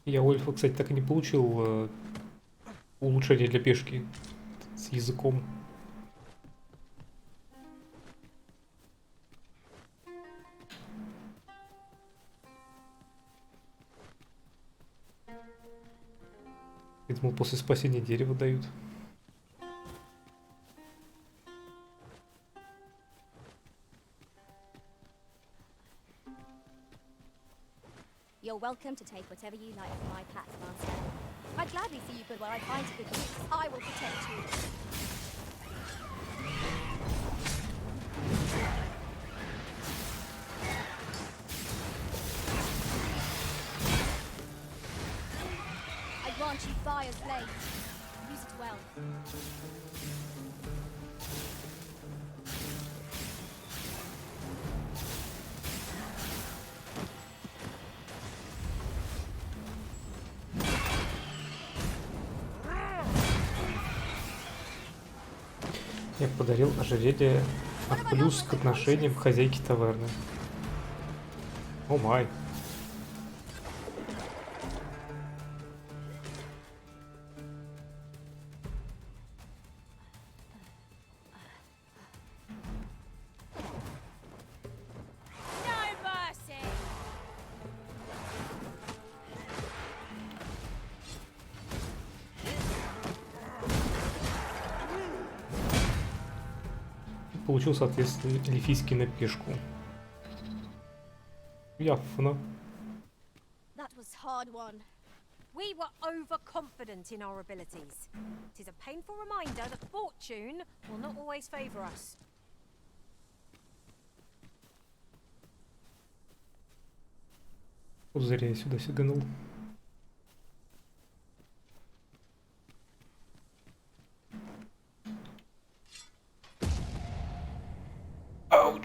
Я у эльфа, кстати, так и не получил улучшение для пешки с языком. Я думал, после спасения дерева дают. You're welcome to take whatever you like from my path, Master. I'd gladly see you put where I find good use. I will protect you. I grant you fire's blade. Use it well. Я подарил ожерелье от плюс к отношениям хозяйки таверны. О май. No mercy. Получил, соответственно, эльфийский на пешку. Ясно. That was hard won. We were overconfident in our abilities. It is a painful reminder that fortune will not always favour us. Вот зря я сюда сиганул.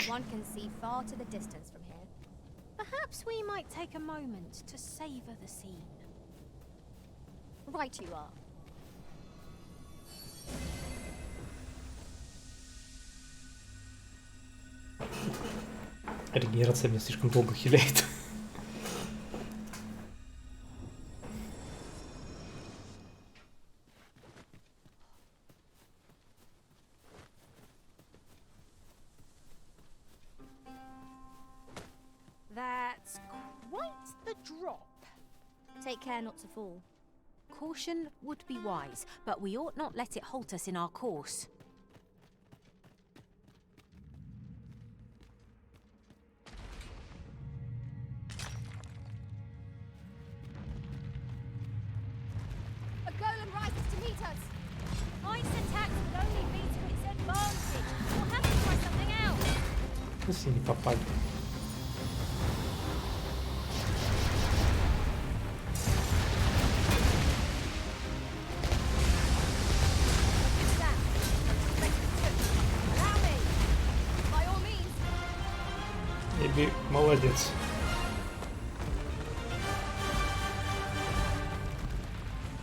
One can see far to the distance from here. Perhaps we might take a moment to savour the scene. Right you are. Регенерация меня слишком долго хиляет. That's quite the drop. Take care not to fall. Caution would be wise, but we ought not let it halt us in our course. A golem rises to meet us. Ice attacks would only be to its advantage. We'll have to try something else. Если не попали. Эбби, молодец.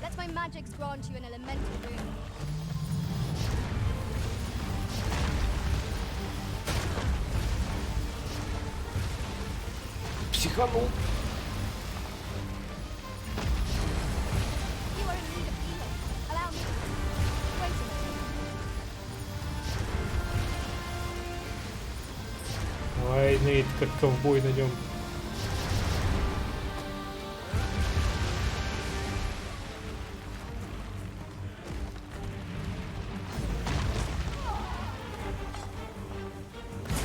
Let my magics grant you an elemental boon. психанул. You are in need of healing. Allow me. Wait a minute. Ай, Нейт, как ковбой на нем.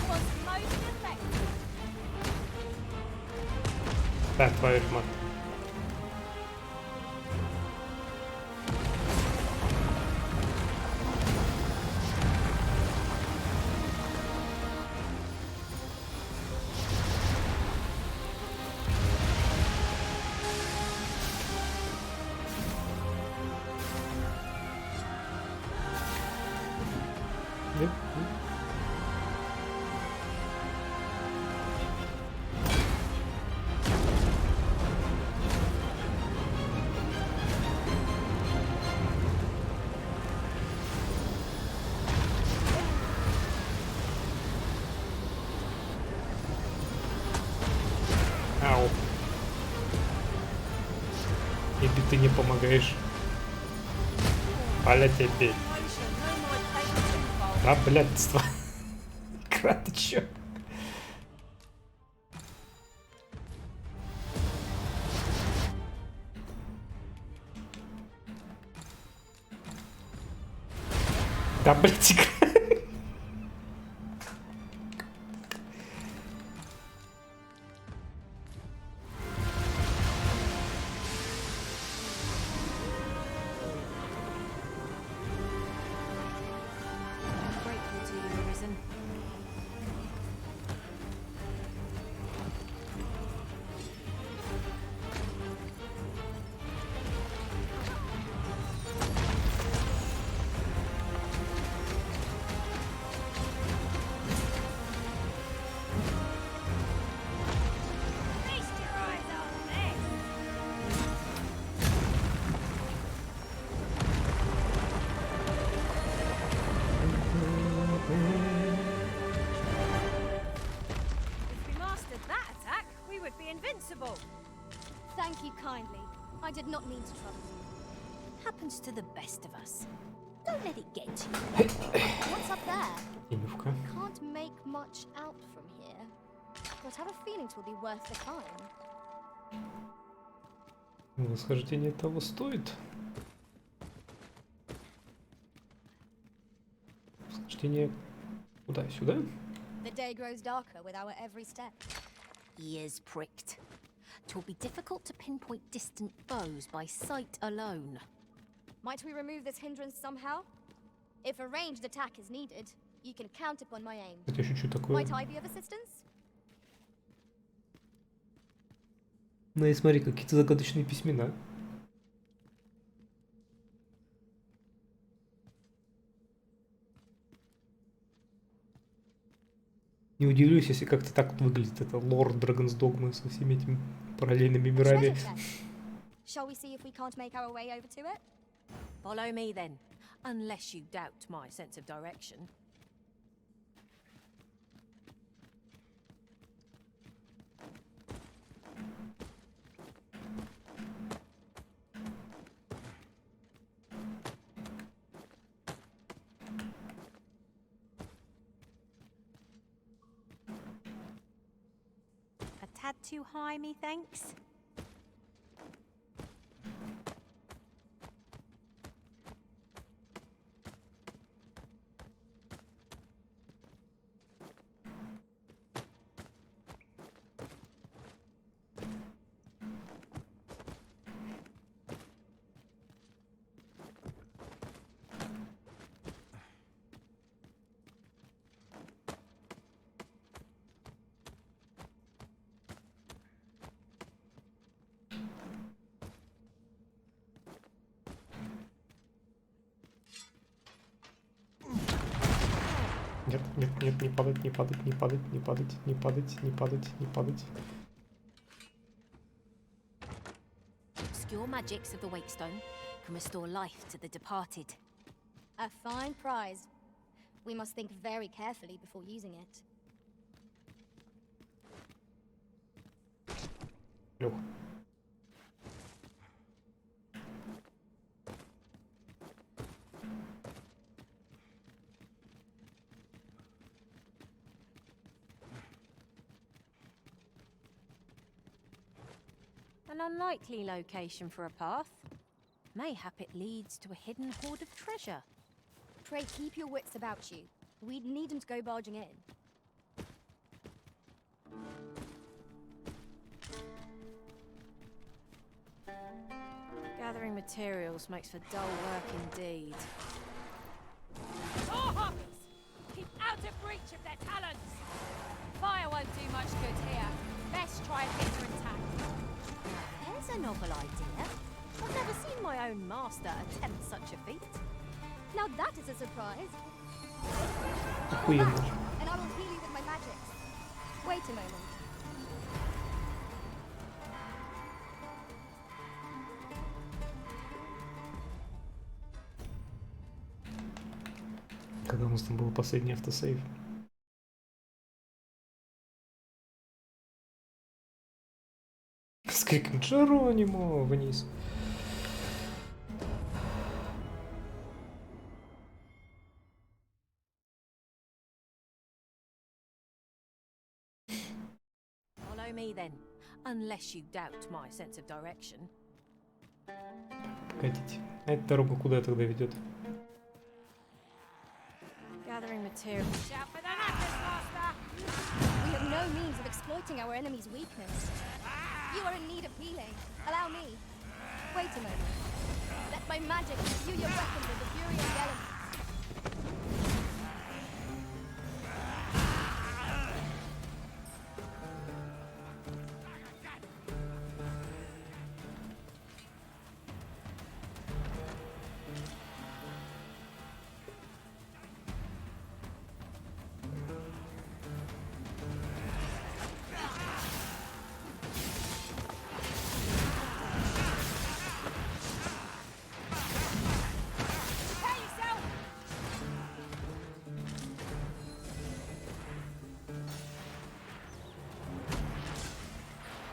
Was most effective. Так, твою мать. Ау. Иби, ты не помогаешь. Аля тебе. А, блядство. Игра, ты чё? Да, блядь, игра. Grateful to you, Arisen. Feast your eyes on this. If we mastered that attack, we would be invincible. Thank you kindly. I did not mean to trouble you. Happens to the best of us. Don't let it get to you. What's up there? Инюшка. Can't make much out from here, but have a feeling it will be worth the climb. Восхождение того стоит. Восхождение куда? Сюда? The day grows darker with our every step. Ears pricked. 'Twill be difficult to pinpoint distant foes by sight alone. Might we remove this hindrance somehow? If a ranged attack is needed, you can count upon my aim. Это еще что такое? Might I be of assistance? Ну и смотри, какие-то загадочные письмена. Не удивлюсь, если как-то так вот выглядит это лор Dragon's Dogma со всеми этими параллельными мирами. Treasure chest. Shall we see if we can't make our way over to it? Follow me then, unless you doubt my sense of direction. A tad too high, methinks. Нет, нет, нет, не падать, не падать, не падать, не падать, не падать, не падать, не падать. Obscure magics of the Wakestone can restore life to the departed. A fine prize. We must think very carefully before using it. Лёх. An unlikely location for a path. Mayhap it leads to a hidden hoard of treasure. Pray keep your wits about you. We needn't go barging in. Gathering materials makes for dull work indeed. Keep out of reach of their talons! Fire won't do much good here. Best try and get her intact. There's a novel idea. I've never seen my own master attempt such a feat. Now that is a surprise. Охуенно. And I will heal you with my magic. Wait a moment. Когда у нас там был последний автосейв? С криком Джеронимо вниз. Follow me then, unless you doubt my sense of direction. Погодите. А эта дорога куда тогда ведет? Gathering materials. Shout for the knackers, master! We have no means of exploiting our enemy's weakness. You are in need of healing. Allow me. Wait a moment. Let my magic imbue your weapon with the fury of the elements.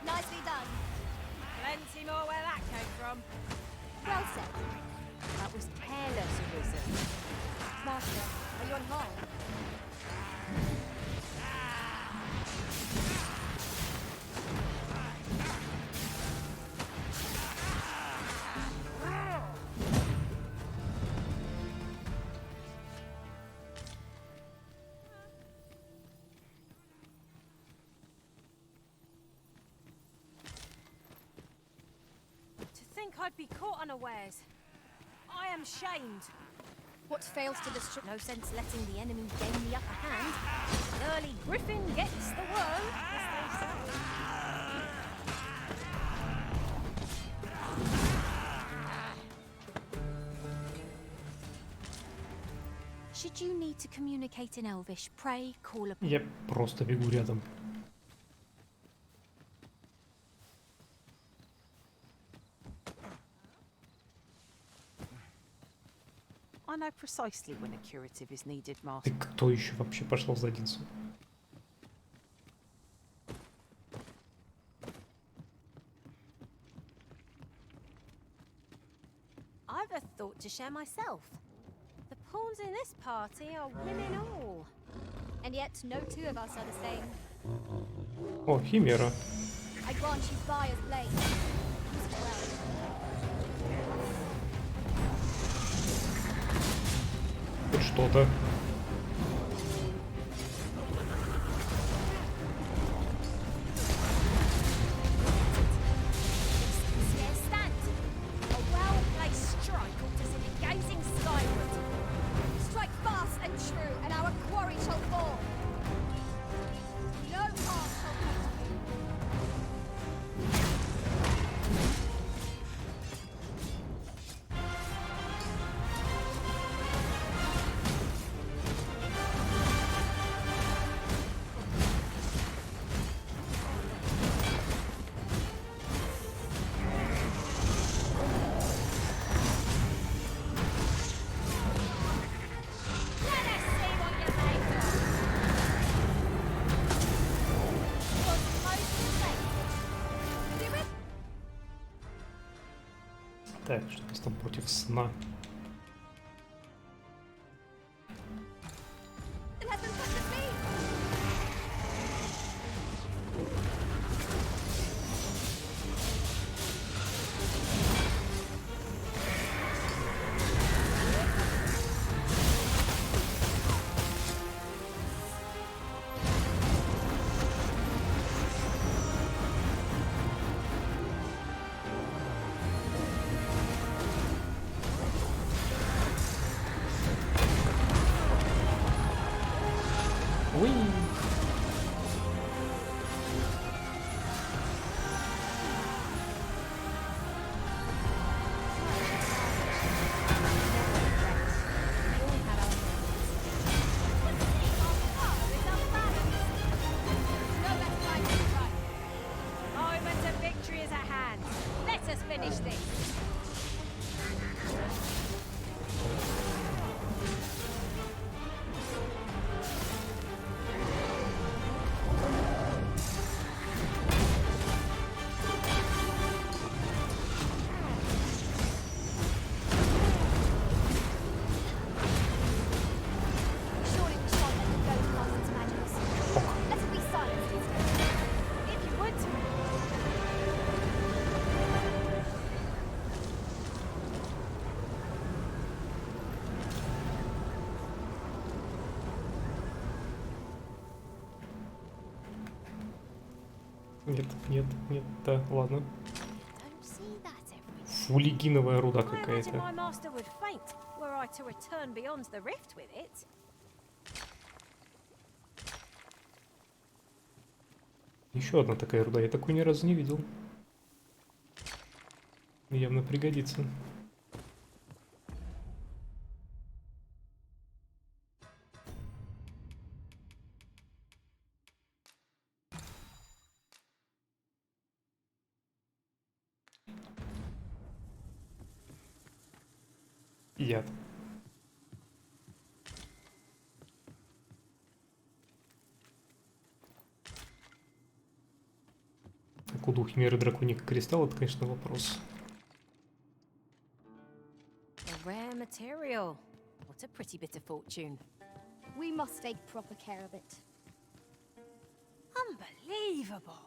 Nicely done. Plenty more where that came from. Well said. That was careless, Arisen. Master, are you unharmed? To think I'd be caught unawares. I am shamed. What fails to destroy... No sense letting the enemy gain the upper hand. The early griffin gets the worm, as they say. Should you need to communicate in Elvish, pray call upon... Я просто бегу рядом. I know precisely when a curative is needed, Ты Master. кто еще вообще пошел в задницу? I've a thought to share myself. The pawns in this party are women all. And yet, no two of us are the same. О, Химера. I grant you fire's blade. Use it well. Хоть что-то. Stand! A well-placed strike ought to send it gazing skyward. Strike fast and true, and our quarry shall fall. No harm shall come to you. Так, что у нас там против сна? Уи! Moment of victory is at hand. Let us finish this. Surely we shan't let them go to Martin's magics. Let it be silenced instead. If you would. Нет, нет, нет, да, ладно. Don't see that every Фулигиновая руда I imagine какая-то. my master would faint were I to return beyond the rift with it. Еще одна такая руда, я такую ни разу не видел. Явно пригодится. Яд. Откуда у Химеры драконик кристалл, это, конечно, вопрос. A rare material. What a pretty bit of fortune. We must take proper care of it. Unbelievable.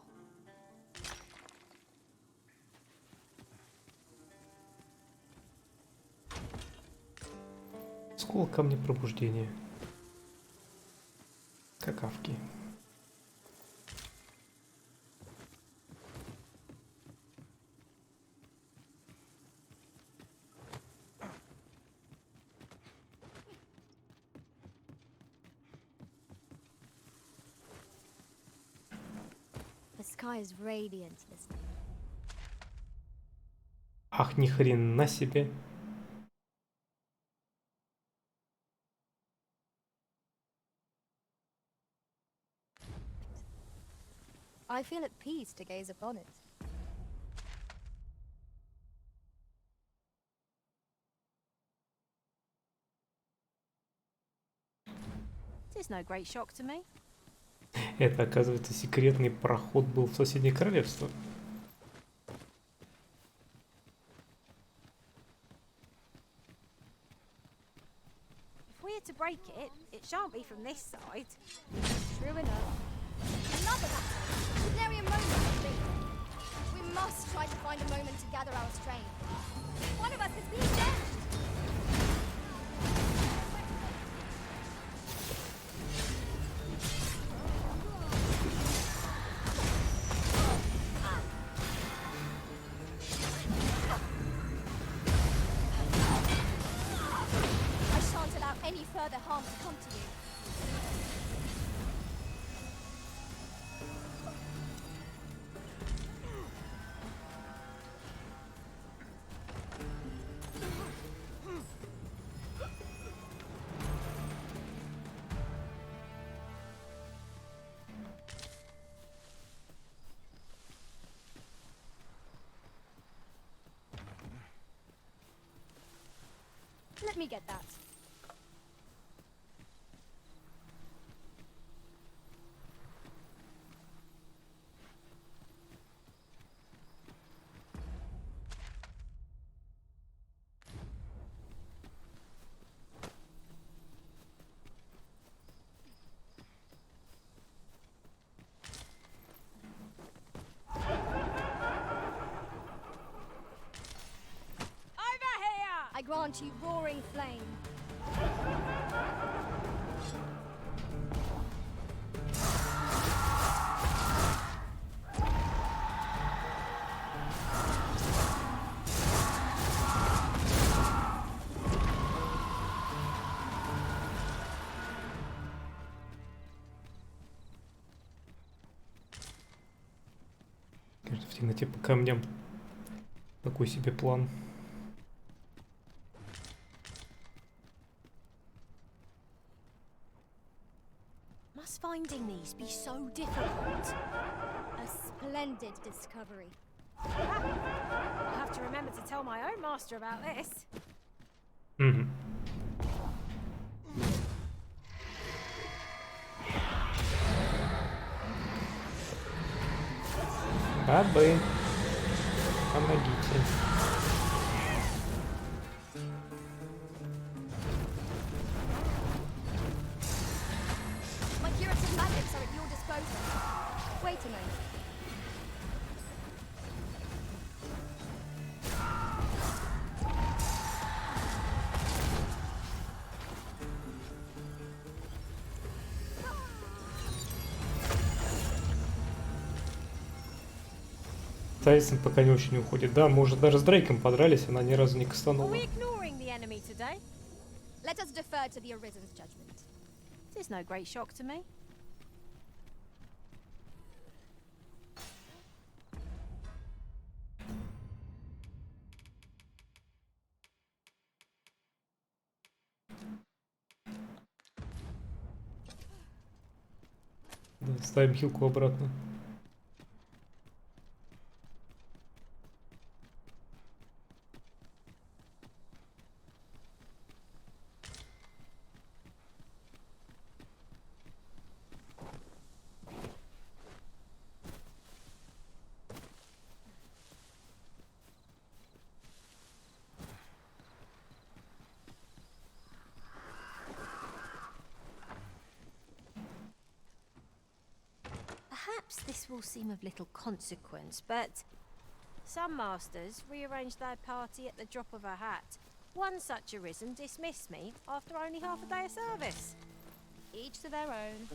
Скол камня пробуждения. Какавки. The sky is radiant this day. Ах, ни хрена себе. I feel at peace to gaze upon it. It's no great shock to me. Это, оказывается, секретный проход был в соседнее королевство. If we're to break it, it shan't be from this side. True enough. Another battle! Ordinary moment of me. We must try to find a moment to gather our strength. One of us is being dashed! I shan't allow any further harm to come to you. Let me get that. grant you roaring flame. Кажется, в темноте по камням. Такой себе план. Must finding these be so difficult? A splendid discovery. I'll have to remember to tell my own master about this. Угу. Бабы, помогите. My curative magics are at your disposal. Wait a moment. Тайсон пока не очень уходит. Да, мы уже даже с Дрейком подрались, она ни разу не Are кастанула. we ignoring the enemy today? Let us defer to the Arisen's judgment. It is no great shock to me. Да, ставим хилку обратно. Perhaps this will seem of little consequence, but some masters rearrange their party at the drop of a hat. One such Arisen dismissed me after only half a day of service. Each to their own.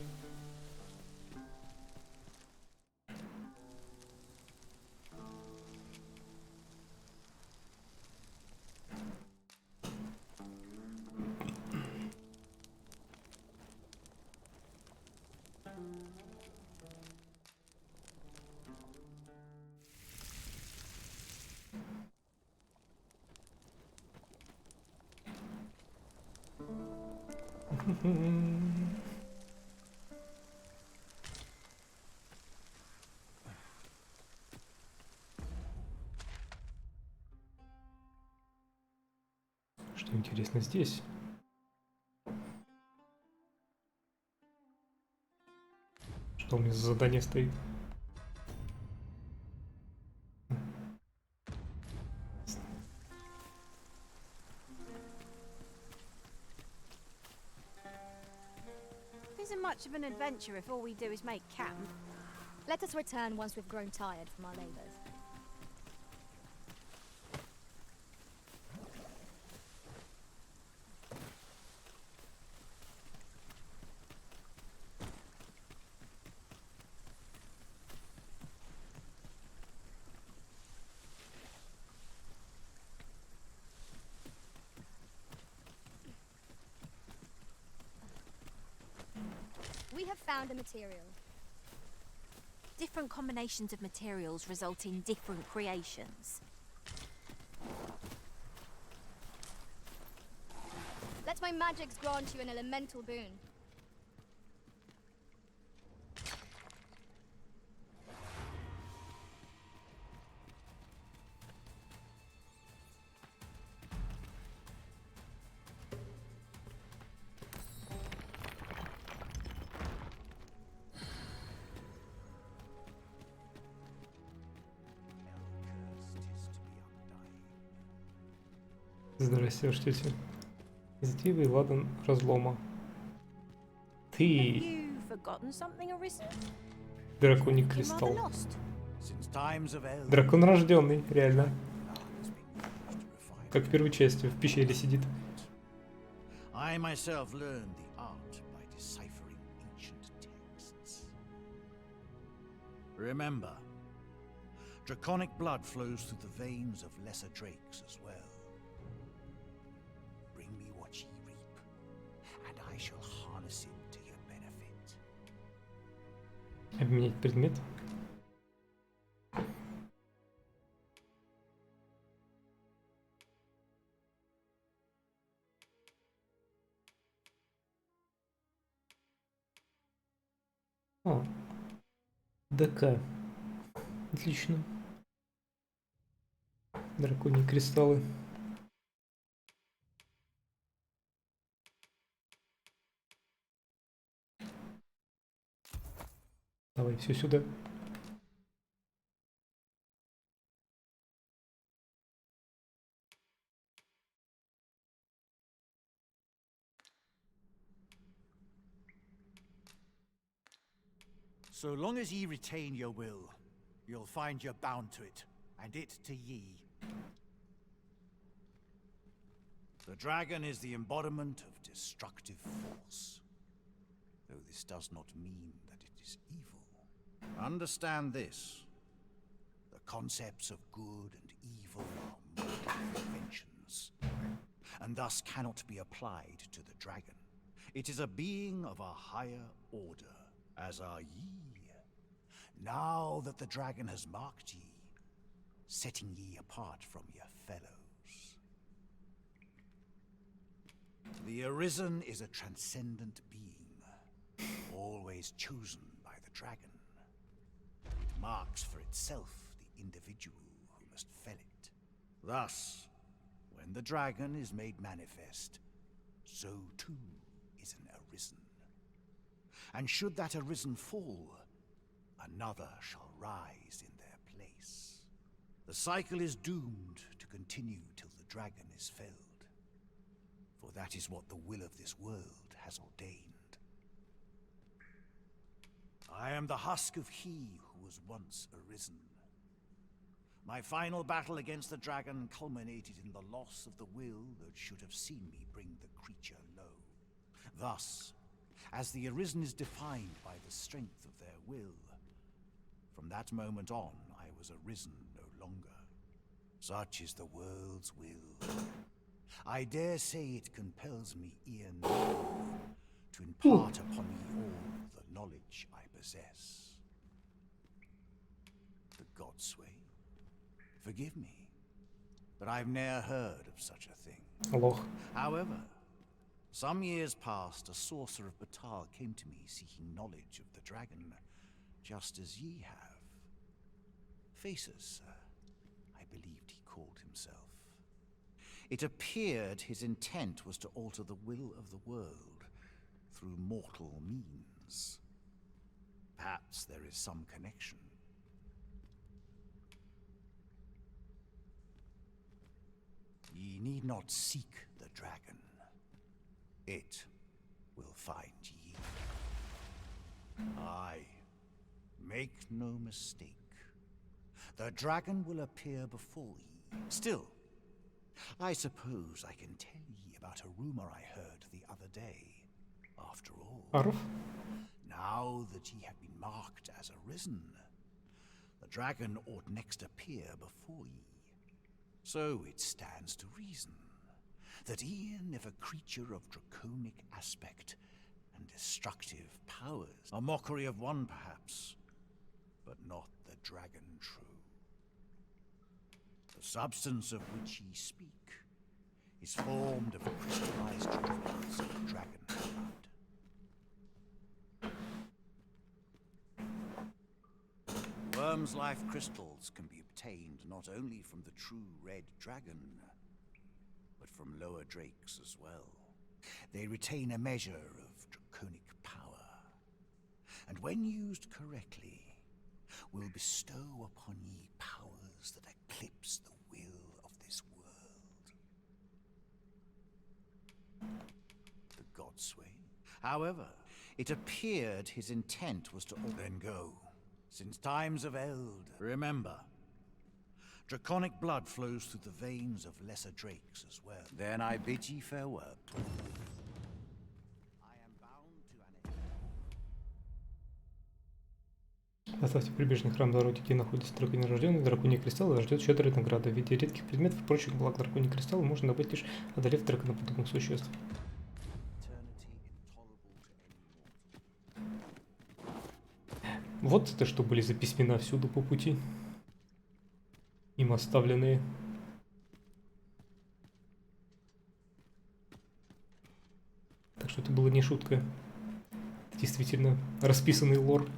Что интересно здесь? Что у меня за задание стоит? Isn't much of an adventure if all we do is make camp. Let us return once we've grown tired from our labors. We have found a material. Different combinations of materials result in different creations. Let my magics grant you an elemental boon. Здрасте, ждете. Позитивный ладан разлома. Ты. You forgotten something, Arisen? Драконий Looking rather кристалл. lost. Since times of eld, Дракон рожденный, реально. has been used to refine как в первой части, в пещере сидит. I myself learned the art by deciphering ancient texts. Remember, draconic blood flows through the veins of lesser drakes as well. Bring me what ye reap, and I shall harness it to your benefit. Обменять предмет. О, ДК. Отлично. Драконьи кристаллы. Давай все сюда. So long as ye retain your will, you'll find you're bound to it, and it to ye. The dragon is the embodiment of destructive force, though this does not mean that it is evil. Understand this. The concepts of good and evil are mortal inventions, and thus cannot be applied to the dragon. It is a being of a higher order, as are ye. Now that the dragon has marked ye, setting ye apart from your fellows. The Arisen is a transcendent being, always chosen by the dragon. It marks for itself the individual who must fell it. Thus, when the dragon is made manifest, so too is an Arisen. And should that Arisen fall, another shall rise in their place. The cycle is doomed to continue till the dragon is felled. For that is what the will of this world has ordained. I am the husk of he who was once Arisen. My final battle against the dragon culminated in the loss of the will that should have seen me bring the creature low. Thus, as the Arisen is defined by the strength of their will, from that moment on, I was Arisen no longer. Such is the world's will. I dare say it compels me e'en now to impart upon ye all the knowledge I possess. The Godsway, forgive me, but I've ne'er heard of such a thing. Лох. However, some years past, a sorcerer of Batal came to me seeking knowledge of the dragon, just as ye have. Faces, I believed he called himself. It appeared his intent was to alter the will of the world through mortal means. Perhaps there is some connection. Ye need not seek the dragon. It will find ye. Aye, make no mistake. The dragon will appear before ye. Still, I suppose I can tell ye about a rumor I heard the other day. After all, now that ye have been marked as Arisen, the dragon ought next appear before ye. So it stands to reason that e'en if a creature of draconic aspect and destructive powers, a mockery of one perhaps, but not the dragon true. The substance of which ye speak is formed of crystallized droplets of dragon blood. Worm's life crystals can be obtained not only from the true red dragon, but from lower drakes as well. They retain a measure of draconic power, and when used correctly, will bestow upon ye powers that eclipse the will of this world. The Godsway. However, it appeared his intent was to then go. Since times of eld, remember, Draconic blood flows through the veins of lesser drakes as well. Then I bid ye farewell. Оставьте прибежный храм дороги, где находится драконерожденный, драконий кристалл, и ждет щедрая награда. В виде редких предметов и прочих благ драконий кристалл можно добыть лишь одолев драконоподобных существ. Вот это что были за письмена всюду по пути. Им оставленные. Так что это было не шутка. Это действительно расписанный лор.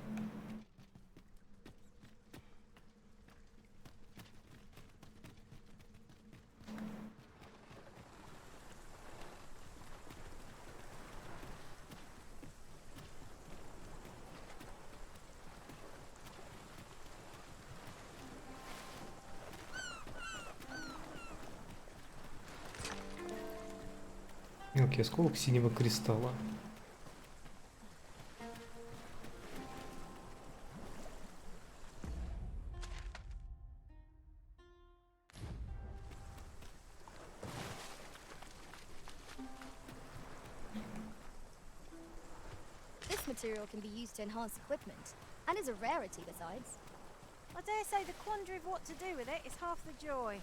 Мелкий осколок синего кристалла. This material can be used to enhance equipment, and is a rarity besides. I dare say the quandary of what to do with it is half the joy.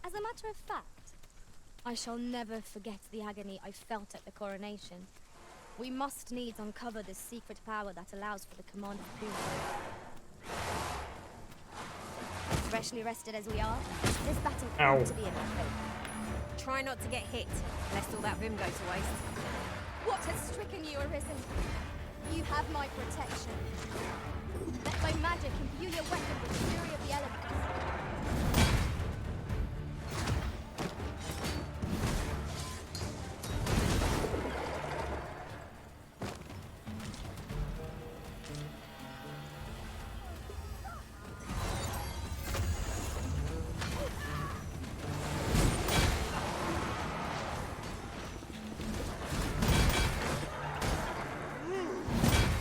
As a matter of fact, I shall never forget the agony I felt at the coronation. We must needs uncover this secret power that allows for the command of Puma. Freshly rested as we are, this battle ought to be in our favor. Try not to get hit, lest all that vim go to waste. What has stricken you, Arisen? You have my protection. Let my magic imbue your weapon with the fury of the elements.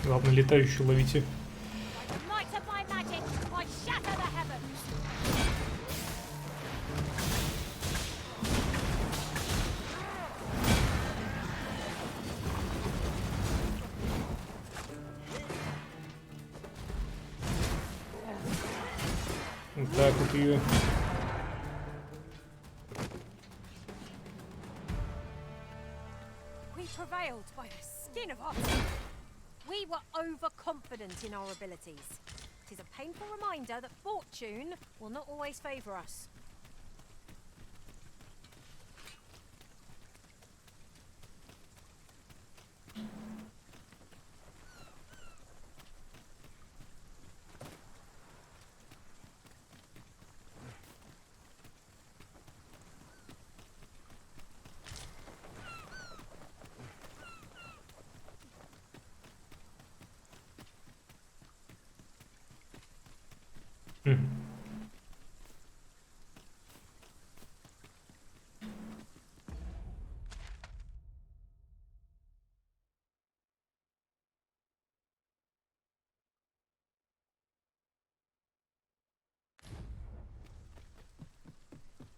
Главное, летающую ловите. Вот так вот ее. We prevailed by the skin of our teeth. We were overconfident in our abilities. It is a painful reminder that fortune will not always favour us.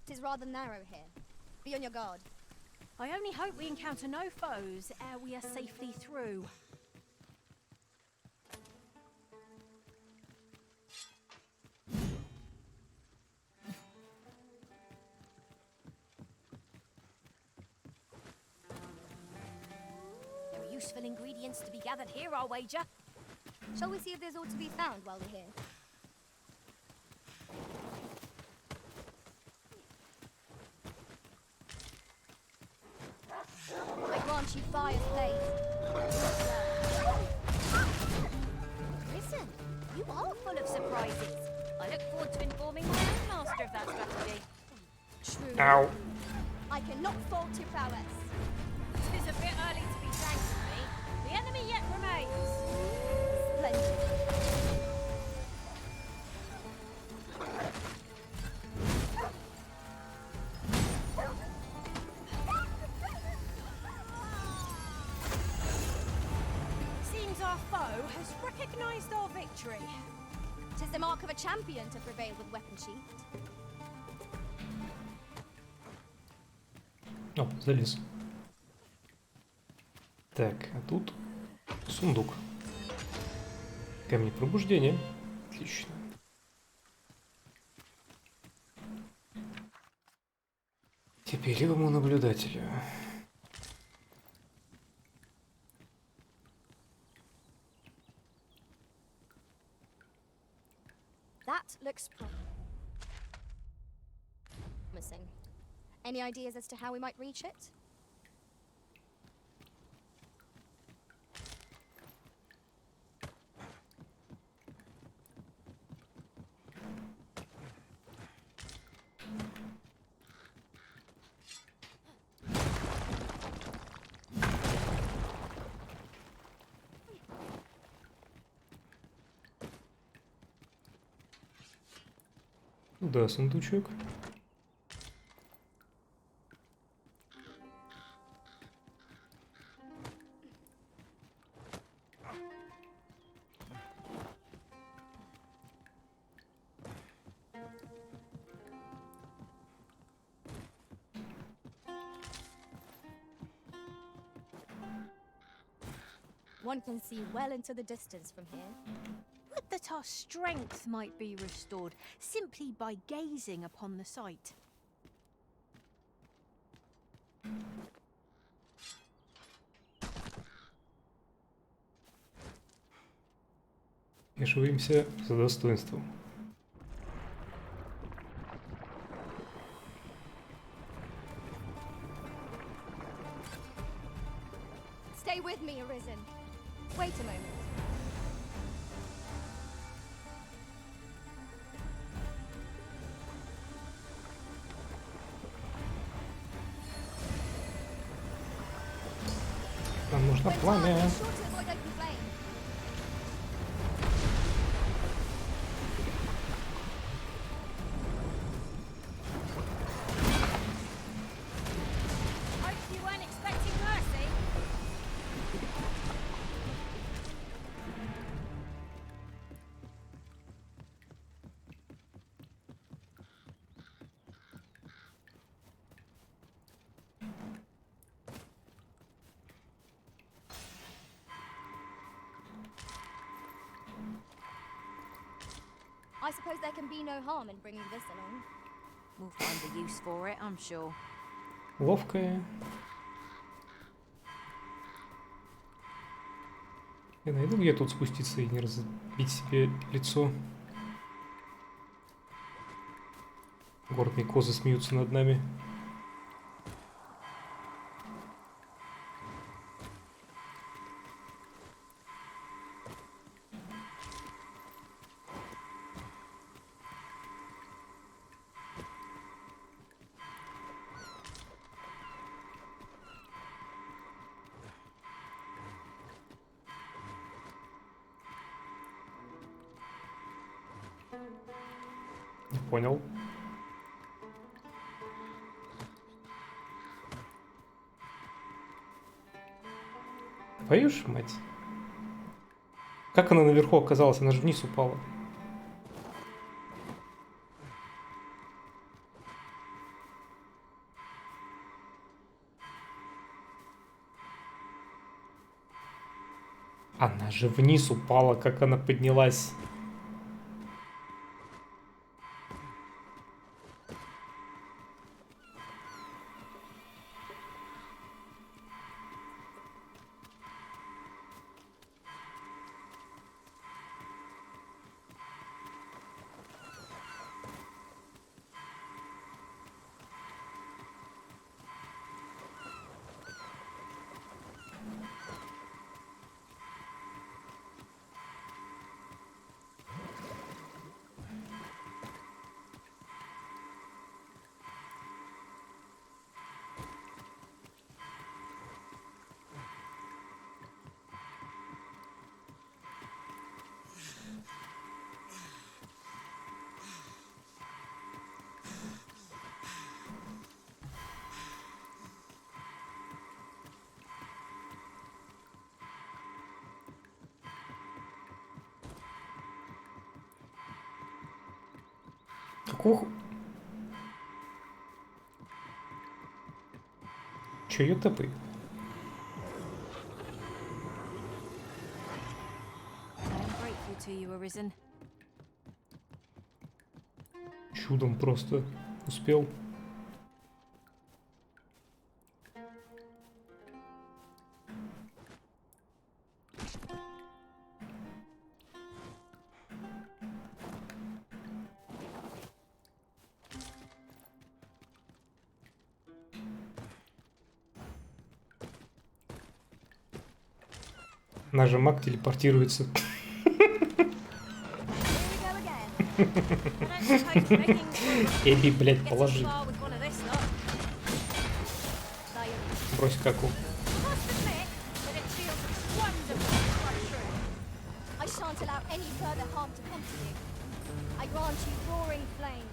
It is rather narrow here. Be on your guard. I only hope we encounter no foes ere we are safely through. There are useful ingredients to be gathered here, I'll wager. Shall we see if there's aught to be found while we're here? I grant you fire's place. Listen, you are full of surprises. I look forward to informing my own master of that strategy. True. Ow. I cannot fault your prowess. It is a bit early to be thanking me. The enemy yet remains. Splendid. Seems our foe has recognized our victory. 'Tis the mark of a champion to prevail with weapon sheathed. О, залез. Так, а тут сундук. Камни пробуждения. Отлично. Терпеливому наблюдателю. That looks promising. Any ideas as to how we might reach it? Да, сундучок. One can see well into the distance from here. Would that our strength might be restored simply by gazing upon the sight. Вмешиваемся за достоинством. Stay with me, Arisen. Wait a moment. Нам нужно пламя. Hope you weren't expecting mercy. I suppose there can be no harm in bringing this along. We'll find a use for it, I'm sure. Ловкая. Я найду, где тут спуститься и не разбить себе лицо. Горные козы смеются над нами. Не понял. Твою ж мать. Как она наверху оказалась? Она же вниз упала. Она же вниз упала, как она поднялась. Какого... Че ее тэпай? Чудом просто успел. Нажимак телепортируется. Эбби, блядь, положи. Брось каку. I shan't allow any further harm to come to you. I grant you roaring flame.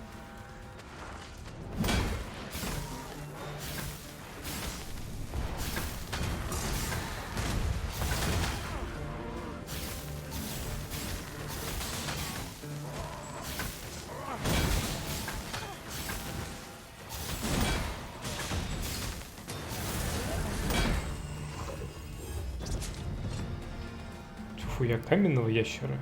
Фу, я каменного ящера.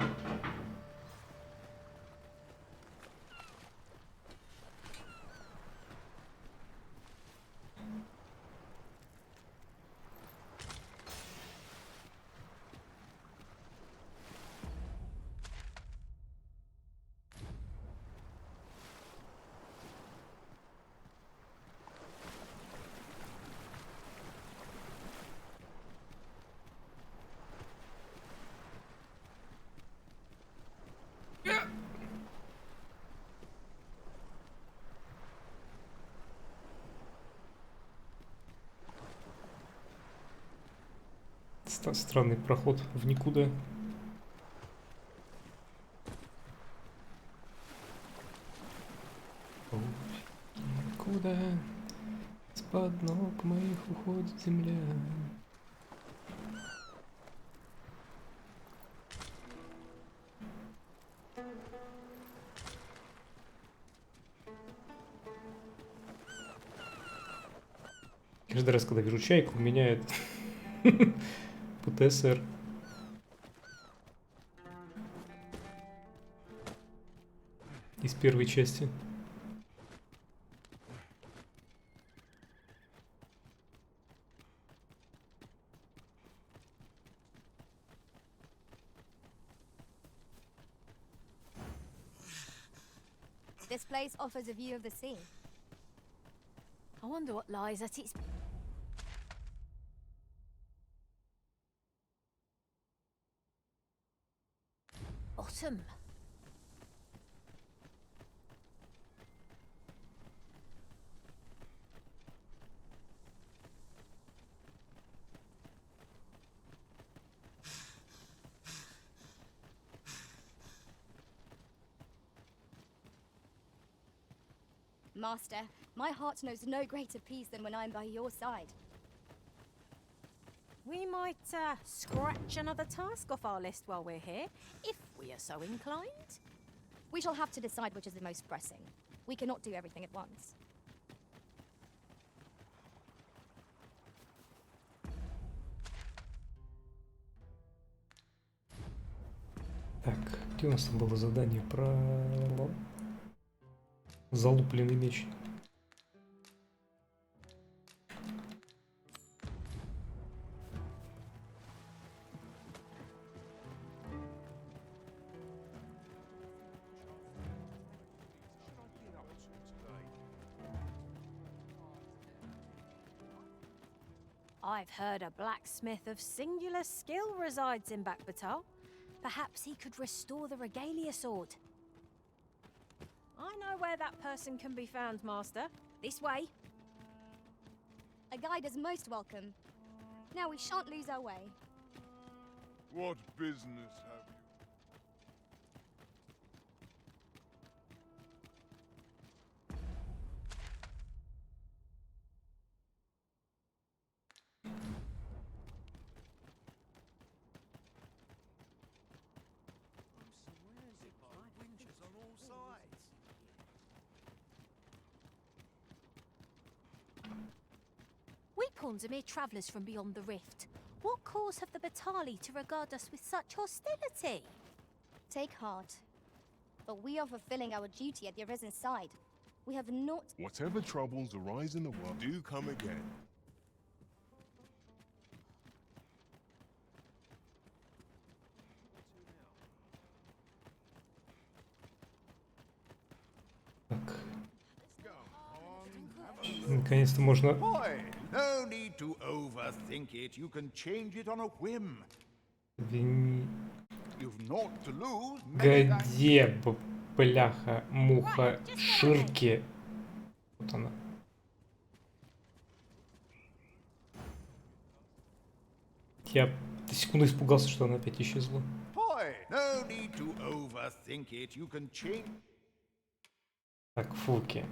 Странный проход в никуда. Куда с-под ног моих уходит земля? Каждый раз, когда вижу чайку, меняет ПТСР. Из первой части. This place offers a view of the sea. I wonder what lies at its... bottom. Master, my heart knows no greater peace than when I'm by your side. We might scratch another task off our list while we're here, if we are so inclined. We shall have to decide which is the most pressing. We cannot do everything at once. Так, где у нас там было задание про залупленный меч? I've heard a blacksmith of singular skill resides in Bakbatal. Perhaps he could restore the regalia sword. I know where that person can be found, Master. This way. A guide is most welcome. Now we shan't lose our way. What business have you? unicorns are mere travellers from beyond the rift. What cause have the Batali to regard us with such hostility? Take heart. But we are fulfilling our duty at the Arisen's side. We have not... Whatever troubles arise in the world do come again. Наконец-то можно... Boy, no need to overthink it. You can change it on a whim. You've naught to lose. Где, бляха, муха, ширки? Вот она. Я до секунды испугался, что она опять исчезла. Boy, no need to overthink it. You can change... Так, фуки.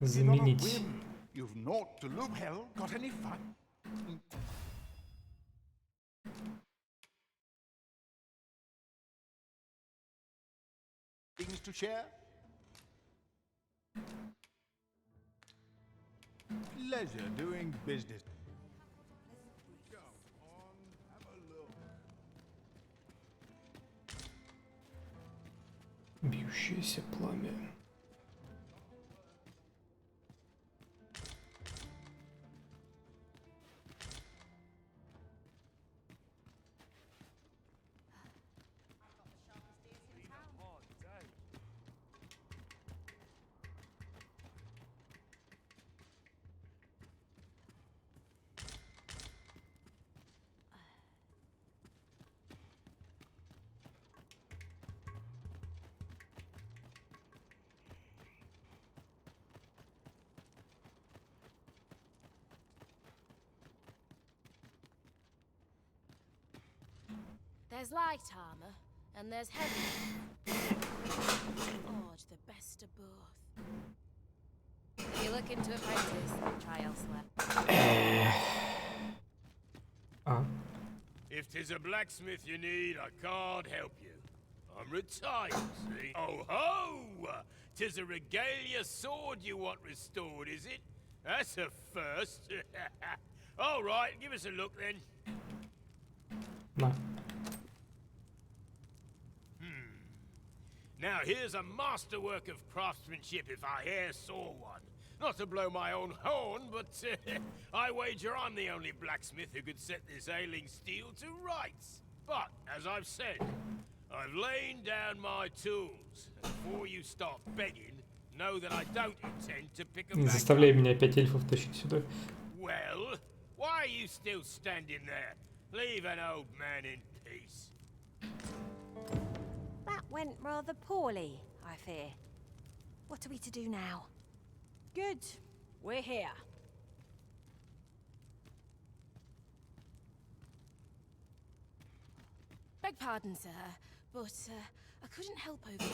Заменить. You've naught to look. Hell, got any fun? Things to share? Pleasure doing business. Бьющееся пламя. There's light armor, and there's heavy. Forge the best of both. If you're looking to apprentice, try elsewhere. If 'tis a blacksmith you need, I can't help you. I'm retired, see? Oh ho! 'Tis a regalia sword you want restored, is it? That's a first. All right, give us a look then. No. Now here's a masterwork of craftsmanship if I e'er saw one. Not to blow my own horn, but I wager I'm the only blacksmith who could set this ailing steel to rights. But, as I've said, I've lain down my tools. Before you start begging, know that I don't intend to pick them Не back заставляй up. меня опять эльфов тащить сюда. Well, why are you still standing there? Leave an old man in peace. That went rather poorly, I fear. What are we to do now? Good. We're here. Beg pardon, sir, but I couldn't help over.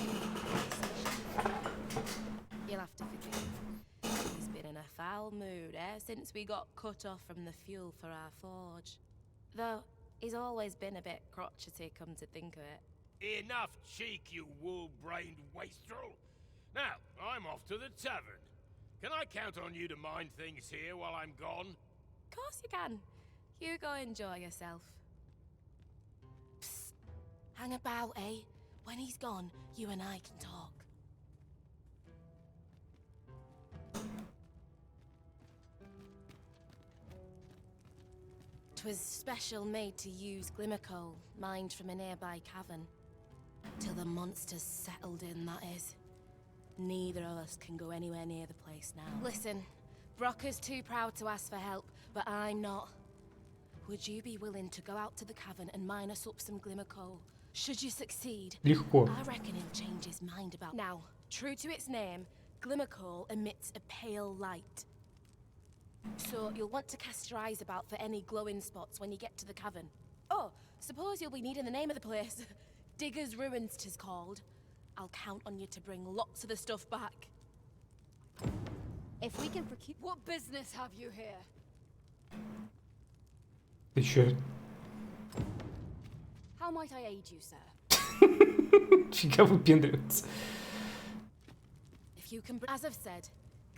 You'll have to forgive. He's been in a foul mood ever since we got cut off from the fuel for our forge. Though he's always been a bit crotchety, come to think of it. Enough cheek, you wool-brained wastrel. Now, I'm off to the tavern. Can I count on you to mind things here while I'm gone? Of course you can. You go enjoy yourself. Psst. Hang about, eh? When he's gone, you and I can talk. 'Twas special made to use glimmer coal, mined from a nearby cavern. Till the monsters settled in, that is. Neither of us can go anywhere near the place now. Listen, Brocker's too proud to ask for help, but I'm not. Would you be willing to go out to the cavern and mine us up some glimmer coal? Should you succeed, Легко. I reckon he'll change his mind about... Now, true to its name, glimmer coal emits a pale light. So you'll want to cast your eyes about for any glowing spots when you get to the cavern. Oh, suppose you'll be needing the name of the place. Digger's Ruins 'tis called. I'll count on you to bring lots of the stuff back. If we can procure... What business have you here? Ты чё? How might I aid you, sir? Фига выпендривается. If you can, as I've said,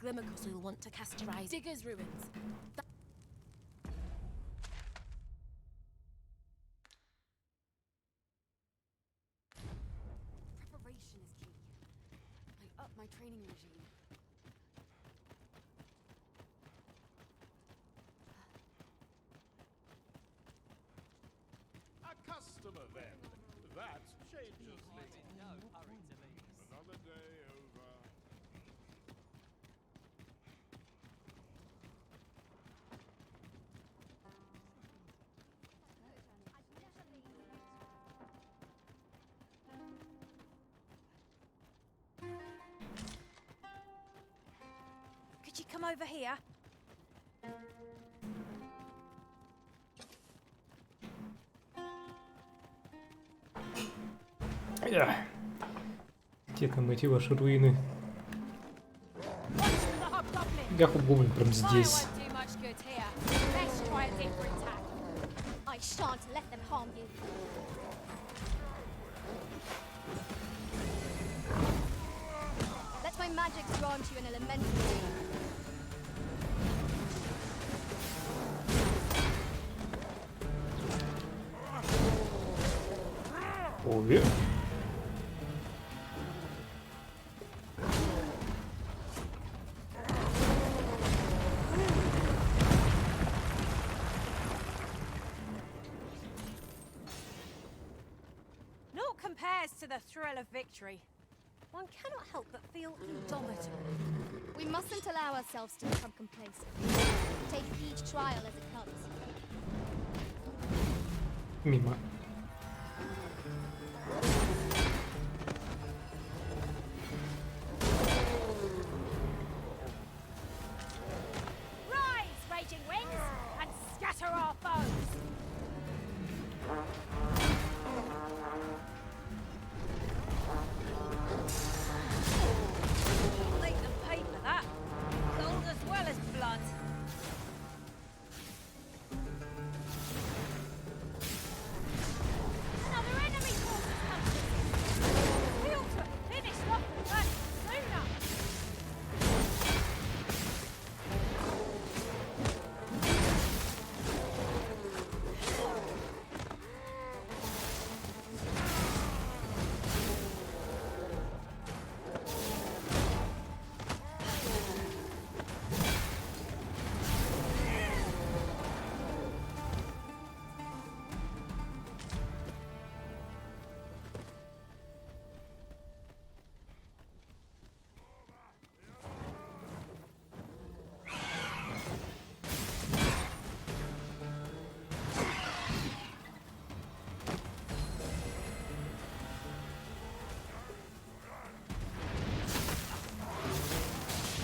Glimmercus will want to castorize Digger's ruins. Preparation is key. I up my training regime. A customer then. That changes things. No hurry to leave. Another day over. Could you come over here? Где там эти ваши руины? Ях, гоблин прям здесь. I shan't let them harm you. Let my magic grant you an elemental aid. Ой. Naught compares to the thrill of victory. One cannot help but feel indomitable. We mustn't allow ourselves to become complacent. Take each trial as it comes. Мимо. Rise, raging winds, and scatter our foes! Make them pay for that. Gold as well as blood. Another enemy force has come to us! We ought to have finished off the run sooner!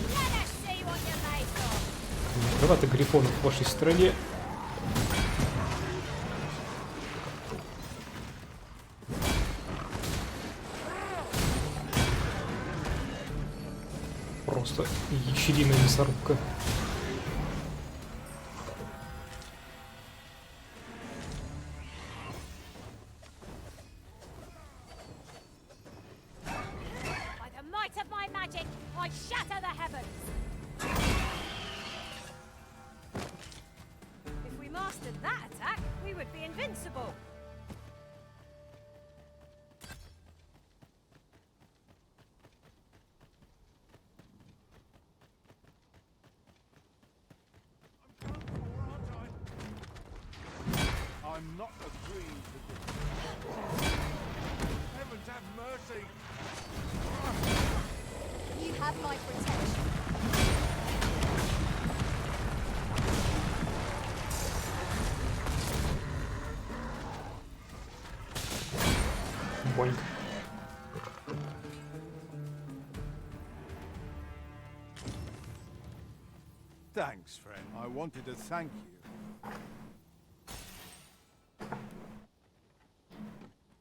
Let us see what you're made of. Многовато грифонов в вашей стране. Просто ящерина мясорубка. By the might of my magic, I shatter the heavens! If we mastered that attack, we would be invincible. I'm not agreeing to this. Heavens have mercy! You have my protection. Boink. Thanks, friend. I wanted to thank you.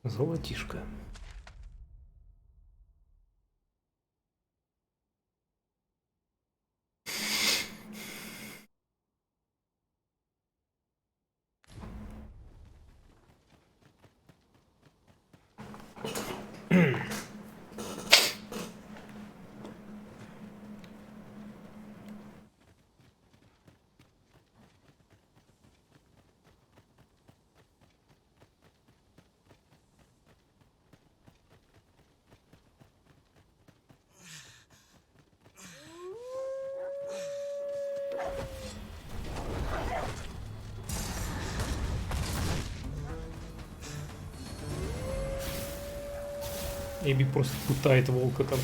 Золотишко. Эбби просто пытает волка там.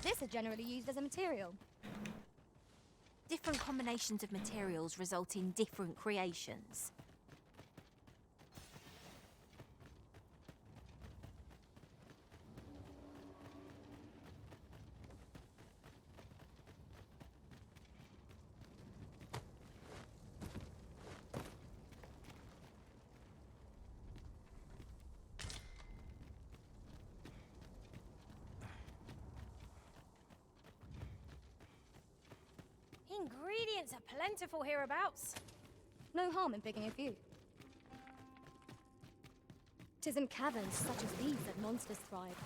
This is generally used as a material. Different combinations of materials result in different creations. Ingredients are plentiful hereabouts. No harm in picking a few. 'Tis in caverns such as these that monsters thrive.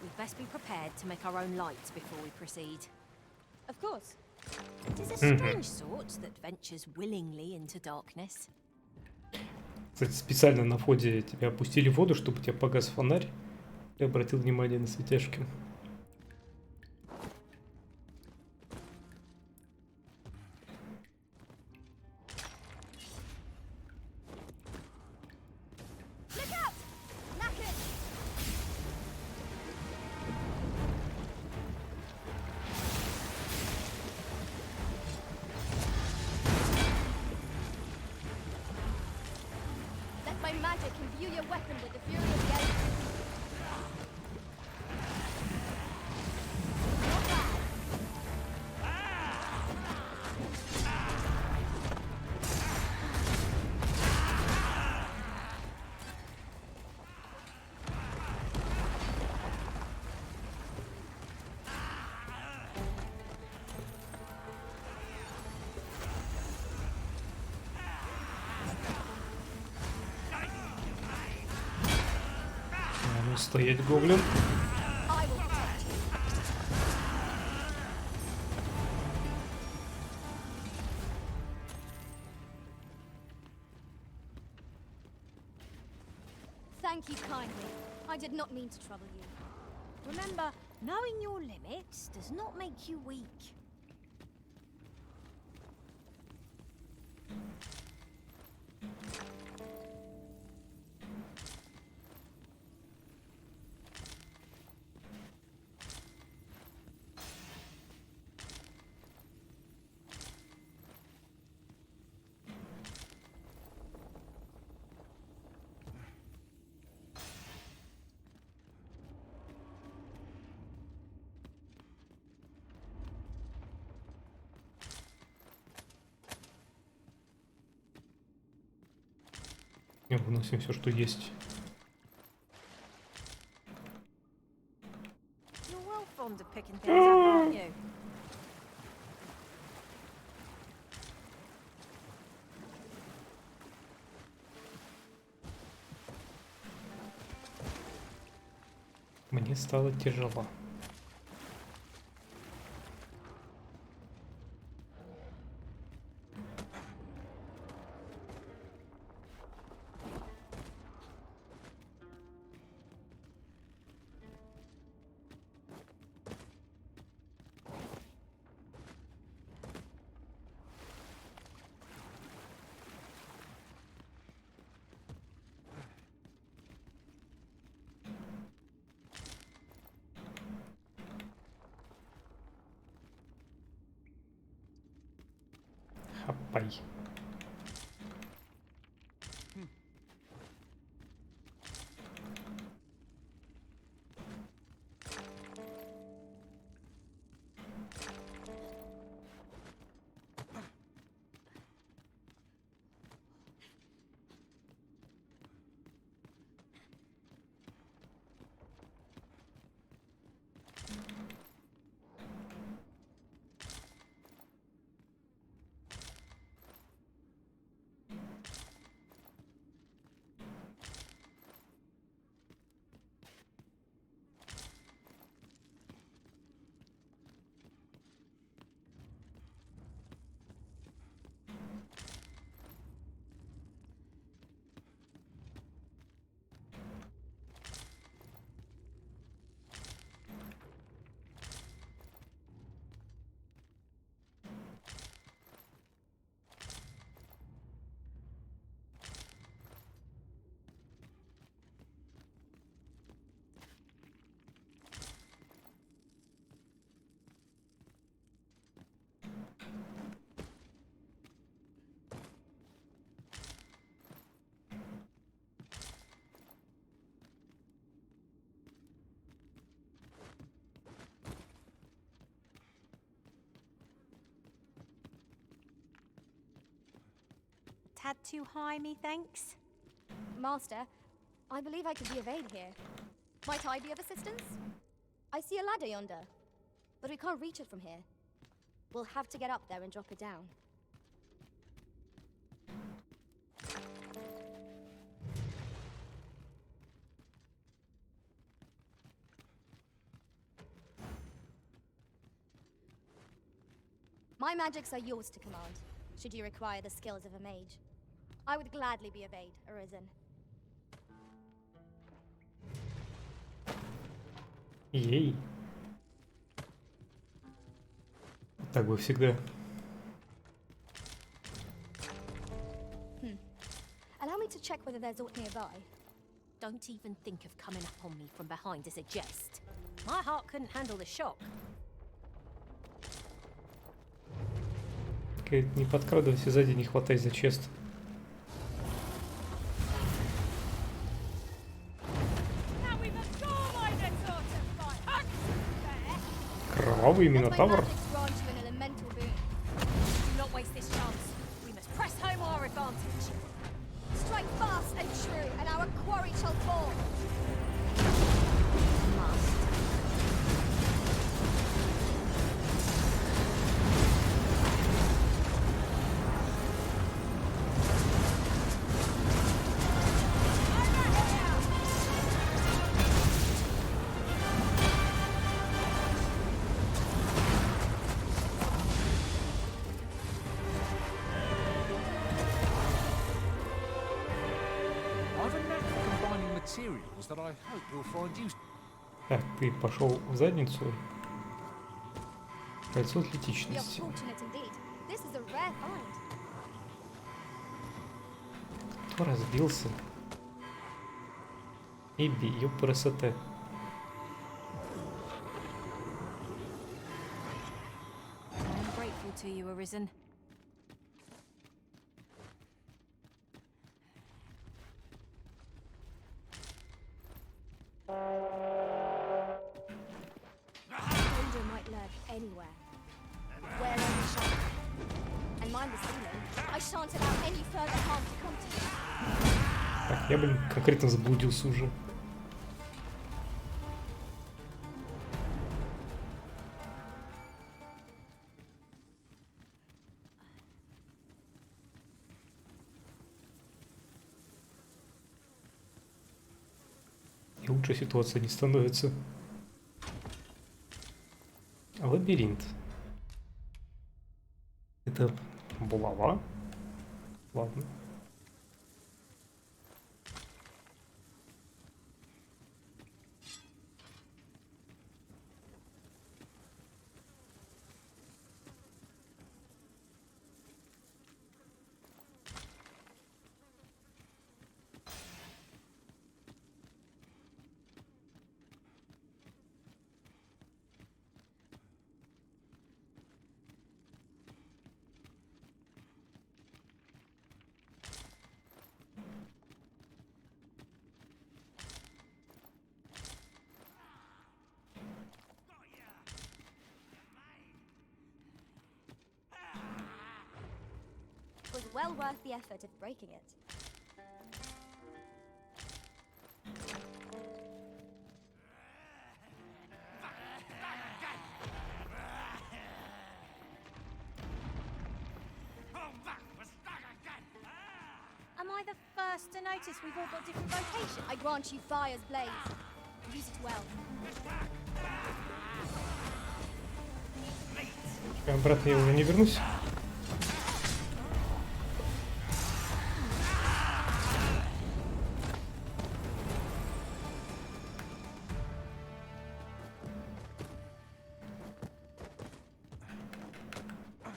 We'd best be prepared to make our own lights before we proceed. Of course. It is a strange sort that ventures willingly into darkness. Кстати, специально на входе тебя опустили в воду, чтобы у тебя погас фонарь. Ты обратил внимание на светяшки. Let my magic imbue your weapon with the fury of the elements. Not bad. Стоять, гоблин. I will protect you. Thank you kindly. I did not mean to trouble you. Remember, knowing your limits does not make you weak. Выносим все, что есть. You're well fond of picking things up, aren't you? Мне стало тяжело. Хапай. tad too high, methinks? Master, I believe I could be of aid here. Might I be of assistance? I see a ladder yonder, but we can't reach it from here. We'll have to get up there and drop it down. My magics are yours to command, should you require the skills of a mage. I would gladly be of aid, Arisen. Ей. Так бы всегда. Allow me to check whether there's aught nearby. Don't even think of coming up on me from behind as a jest. My heart couldn't handle the shock. Не подкрадывайся сзади, не хватай за чест. Кровавый минотавр. Strike fast and true, and our quarry shall fall. That I hope you'll find use. Так, ты пошел в задницу. Кольцо атлетичности. Кто разбился? Эбби, упоротая. I'm grateful to you, Arisen. Danger might lurk anywhere. Wherever we shall. And mind the ceiling. I shan't allow any further harm to come to you. Так, я, блин, конкретно заблудился уже. И лучше ситуация не становится. Лабиринт. Это булава? Ладно. Was well worth the effort of breaking it. Am I the first to notice we've all got different vocations? I grant you fire's blaze. Use it well. Обратно я уже не вернусь.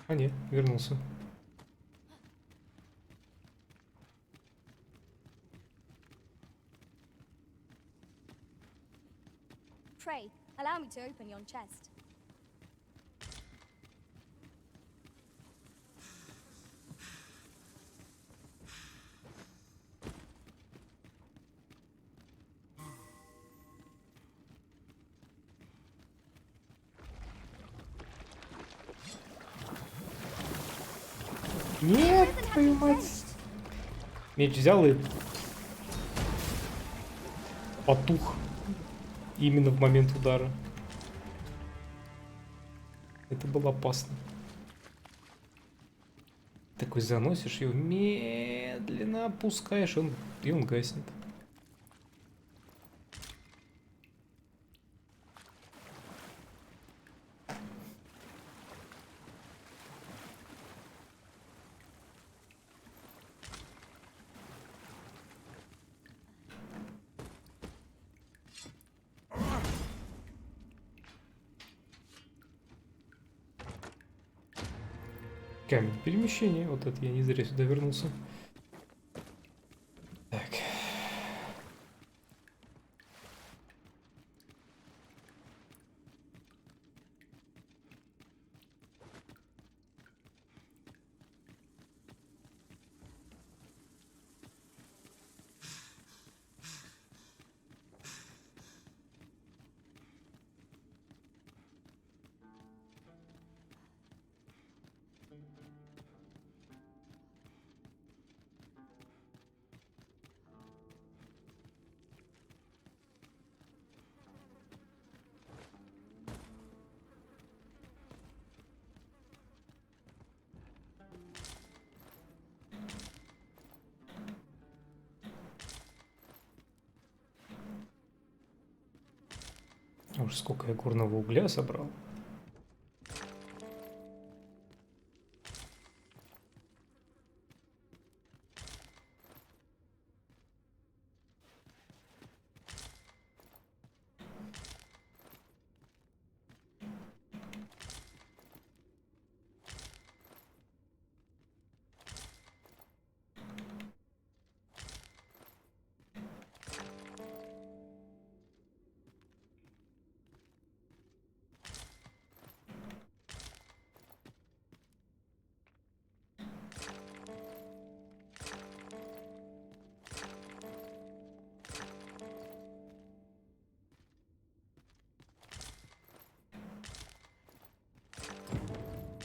А нет, вернулся. Pray, allow me to open yon chest. Нет, твою мать. Меч взял и потух именно в момент удара. Это было опасно. Такой заносишь его, медленно опускаешь, и он гаснет. Камень перемещения. Вот это я не зря сюда вернулся. Так. Уж сколько я горного угля собрал.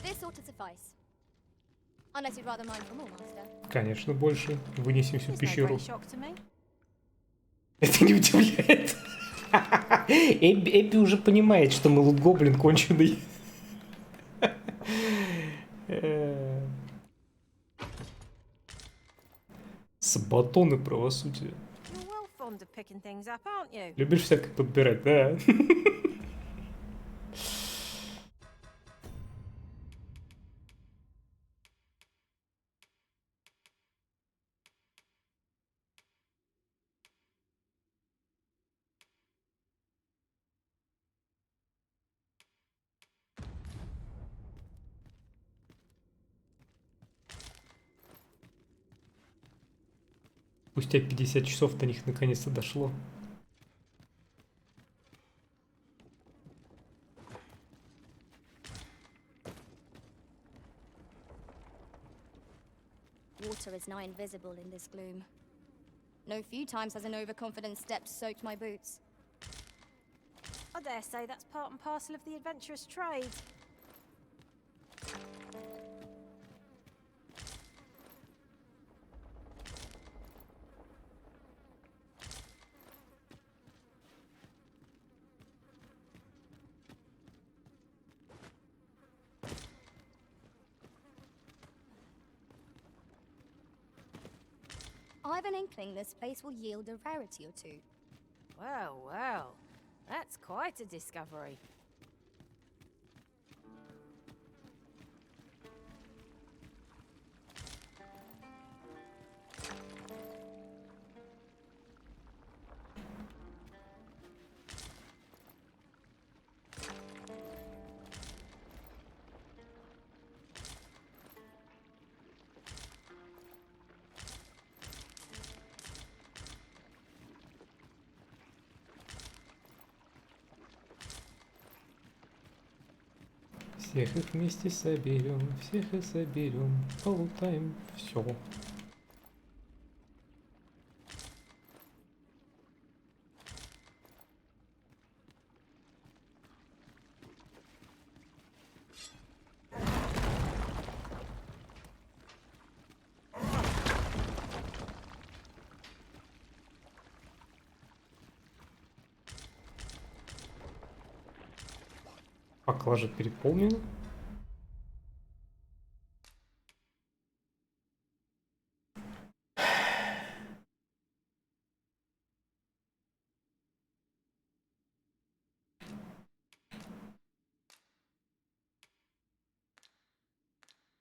This ought to suffice. Unless you'd rather mine for more, master. Конечно, больше. Вынесем всю It's no пещеру. great shock to me. Это не удивляет. Эбби уже понимает, что мы лут-гоблин конченый. Сабатоны правосудия. You're well fond of picking things up, aren't you? Любишь всякое подбирать, да? Спустя 50 часов до них наконец-то дошло. Water is nigh invisible in this gloom. No few times has an overconfident step soaked my boots. I dare say that's part and parcel of the adventurous trade. I've an inkling this place will yield a rarity or two. Well, well, that's quite a discovery. Всех их вместе соберем, всех их соберем, полутаем все. Поклажа переполнена.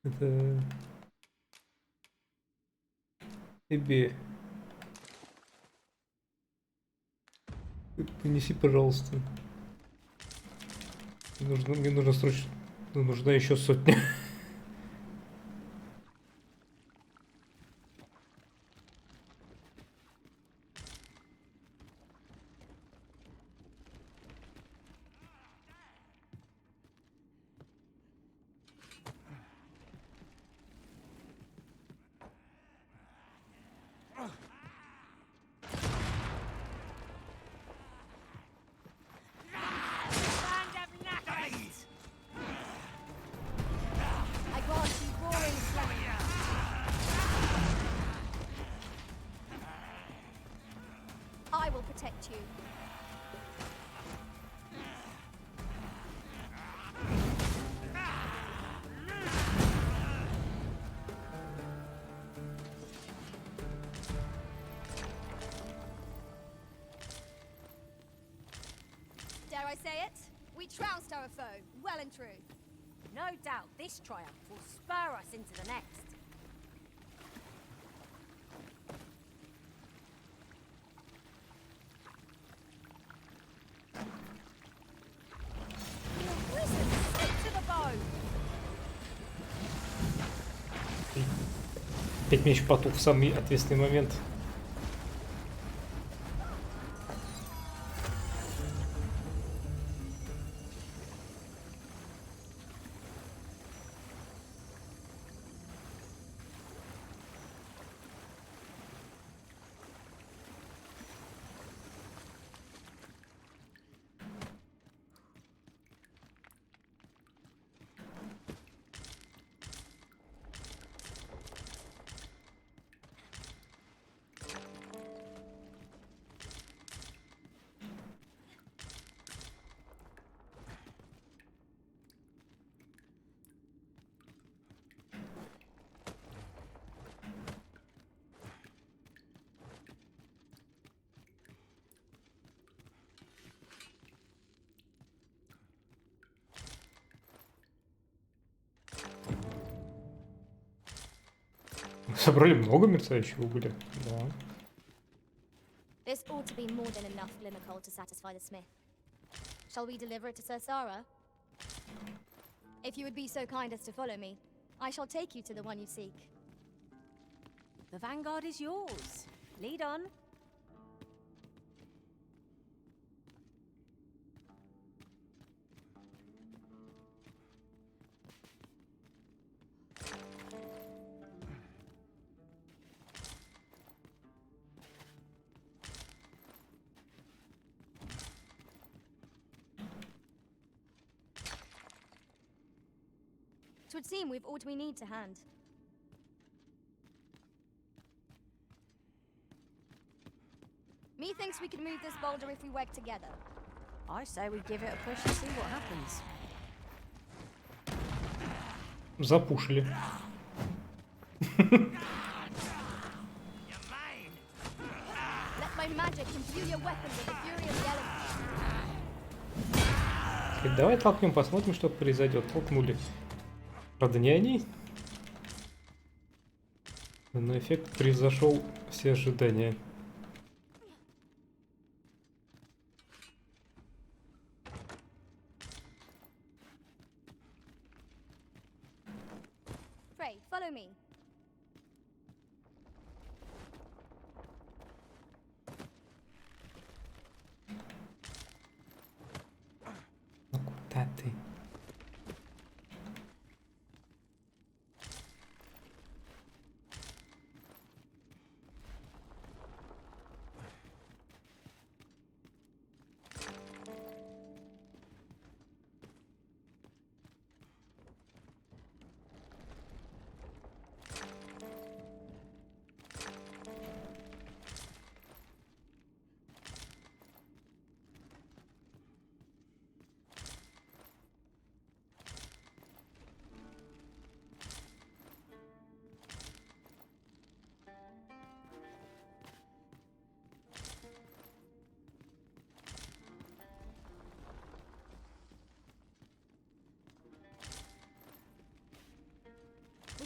Это... Тебе. Принеси, пожалуйста. Мне нужно срочно... Нужна еще сотня. I will protect you. Dare I say it? We trounced our foe, well and true. No doubt this triumph will spur us into the next. Опять меч потух в самый ответственный момент. Собрали много мерцающего угля. Да. This ought to be more than enough glimmer coal to satisfy the smith. Shall we deliver it to Sir Sara? If you would be so kind as to follow me, I shall take you to the one you seek. The vanguard is yours. Lead on. It would seem we've all we need to hand. Methinks we can move this boulder if we work together. I say we give it a push and see what happens. Запушили. Let my magic imbue your weapon with the fury of the elements. Давай толкнем, посмотрим, что произойдет. Толкнули. Правда, не они. Но эффект превзошел все ожидания. Pray, follow me. Ну куда ты?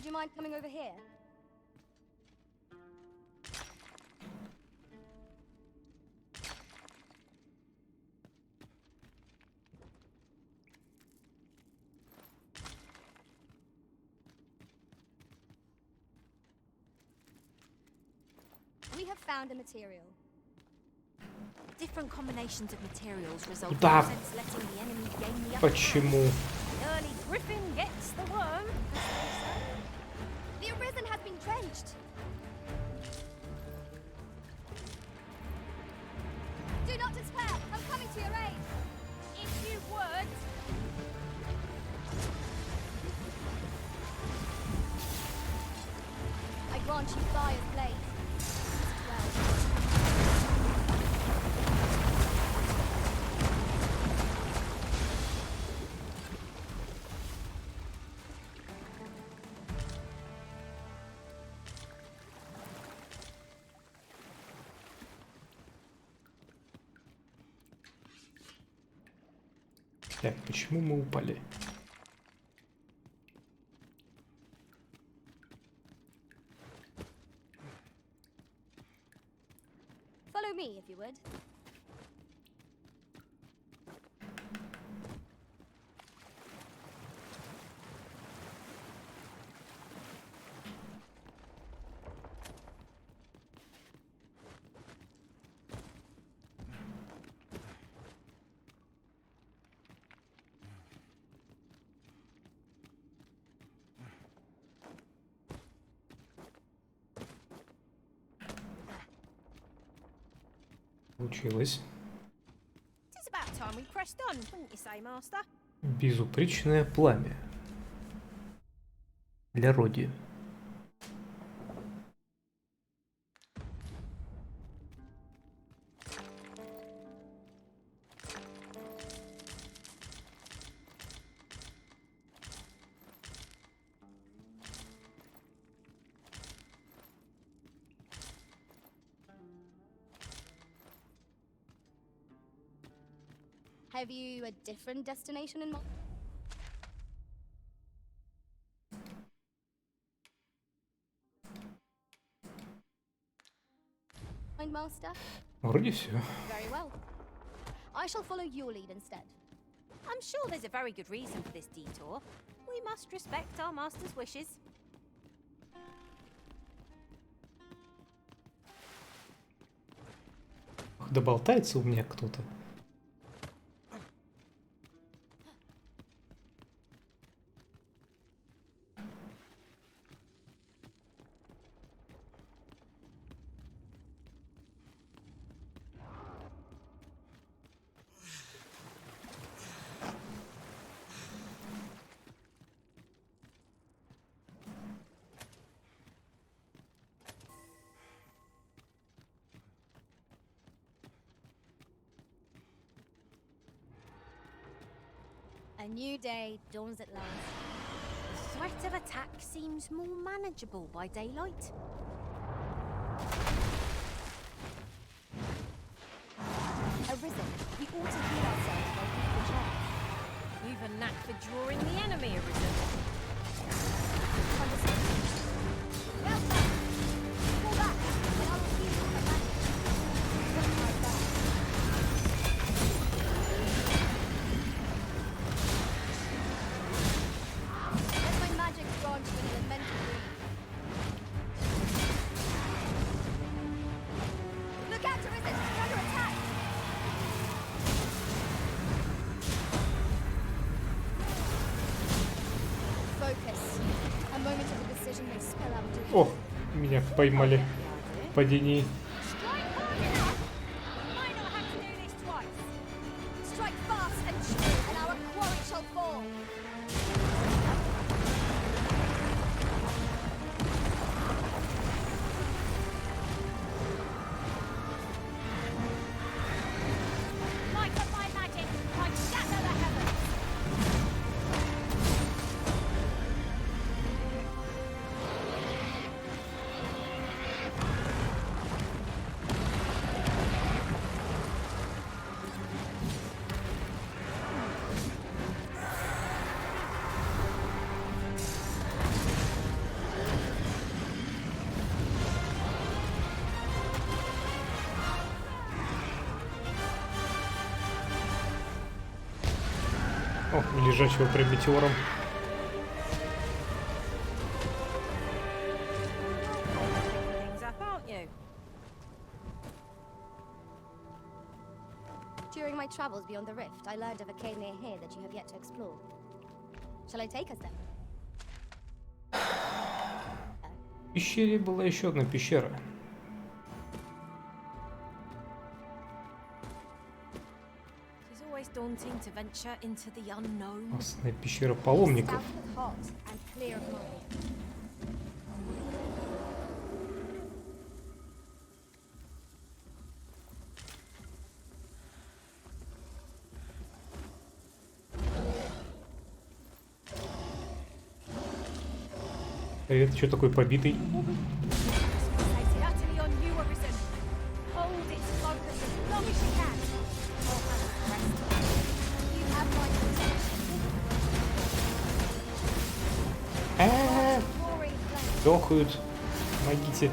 you mind coming over here? We have found a material. Different combinations of materials result in Да. sense letting the enemy gain the upper Почему? hand. The early griffin gets the worm. The Arisen has been drenched. Do not despair. I'm coming to your aid. If you would. I grant you fire's blaze. Так, почему мы упали? Follow me, if you would. Получилось. It's about time we pressed on, wouldn't you say, Master? Безупречное пламя. Для Роди. Have you a different destination in mind? Master? Вроде все. Very well. I shall follow your lead instead. I'm sure there's a very good reason for this detour. We must respect our master's wishes. Да болтается у меня кто-то. A new day dawns at last. The threat of attack seems more manageable by daylight. Arisen, we ought to heal ourselves while we the chance. You've a knack for drawing the enemy, Arisen. Understood. Well done. Pull back, and I will heal you at magic. Look like that. Let my magic grant you an elemental breeze. Look out, Arisen! You're under attack! Focus. A moment of indecision may spell out doom. О, меня поймали в падении. Strike hard enough! We might not have to do this twice. Strike fast and true, and our quarry shall fall. Light of my magic, I shatter the heavens. О, лежачего прям метеором. Things up, aren't you? During my travels beyond the rift, I learned of a cave near here that you have yet to explore. Shall I take us there? В пещере была еще одна пещера. It's always daunting to venture into the unknown. Опасная пещера паломников. South with hot and clear of mind. А это что такой побитый? Concentrated utterly on you, Arisen. Hold its focus as long as you can. Or handle the rest. You have my protection. Дохают. Помогите.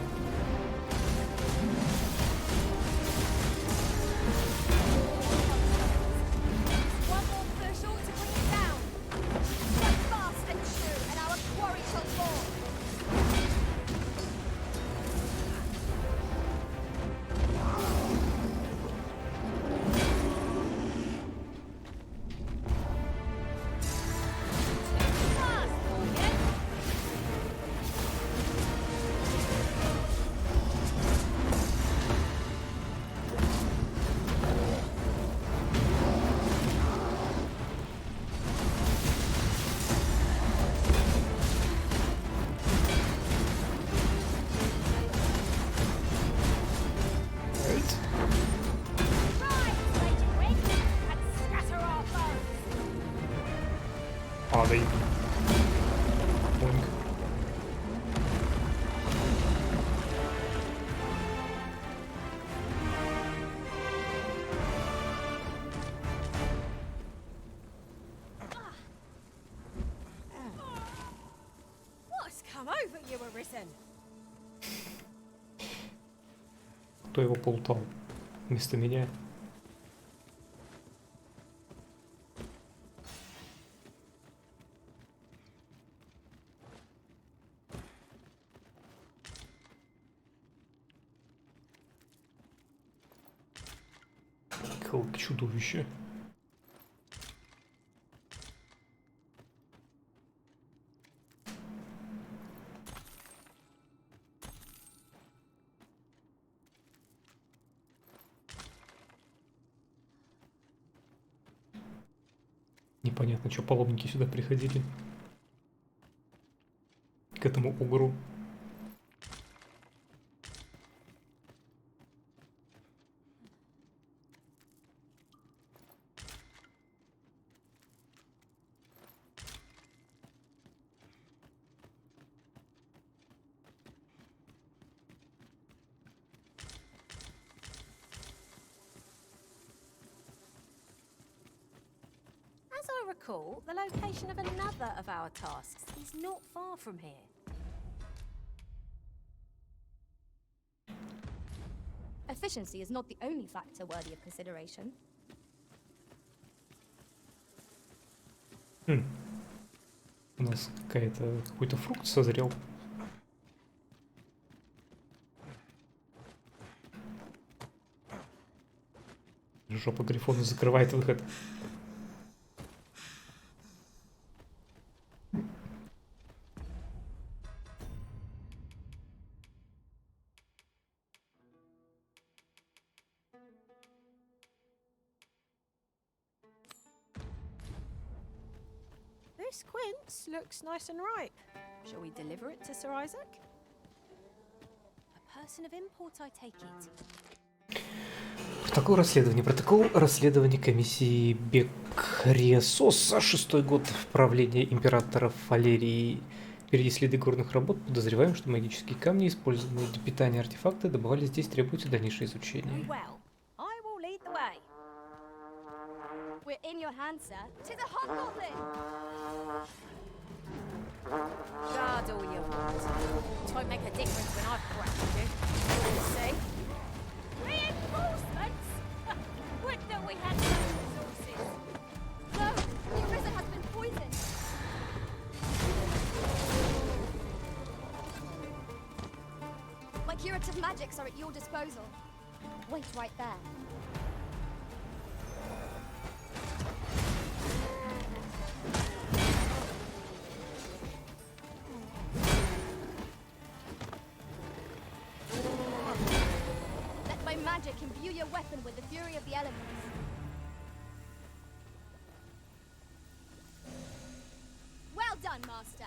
One more push ought to bring it down. Stand fast and true, and our quarry shall fall. Падай. Бонг. What's come over you, Arisen? Кто его полутал вместо меня? Как чудовище. Непонятно, что паломники сюда приходили. К этому угру. As I recall, the location of another of our tasks is not far from here. Efficiency is not the only factor worthy of consideration. У нас какой-то фрукт созрел. Жопа Грифона закрывает выход. This quince looks nice and ripe. Shall we deliver it to Sir Isaac? A person of import, I take it. Протокол расследования комиссии Бекресоса, 6-й год правления императора Фалерии. Впереди следы горных работ. Подозреваем, что магические камни, используемые для питания артефакта, добывались здесь, требуется дальнейшее изучение. Well, I will lead the way. We're in your hands, sir. To the hobgoblin! Guard all you want. It won't make a difference when I've corrected you. You'll see. Reinforcements? Would that we had those resources. No, the Arisen has curative magics are at your disposal. Wait right there. Let my magic imbue your weapon with the fury of the elements. Well done, Master.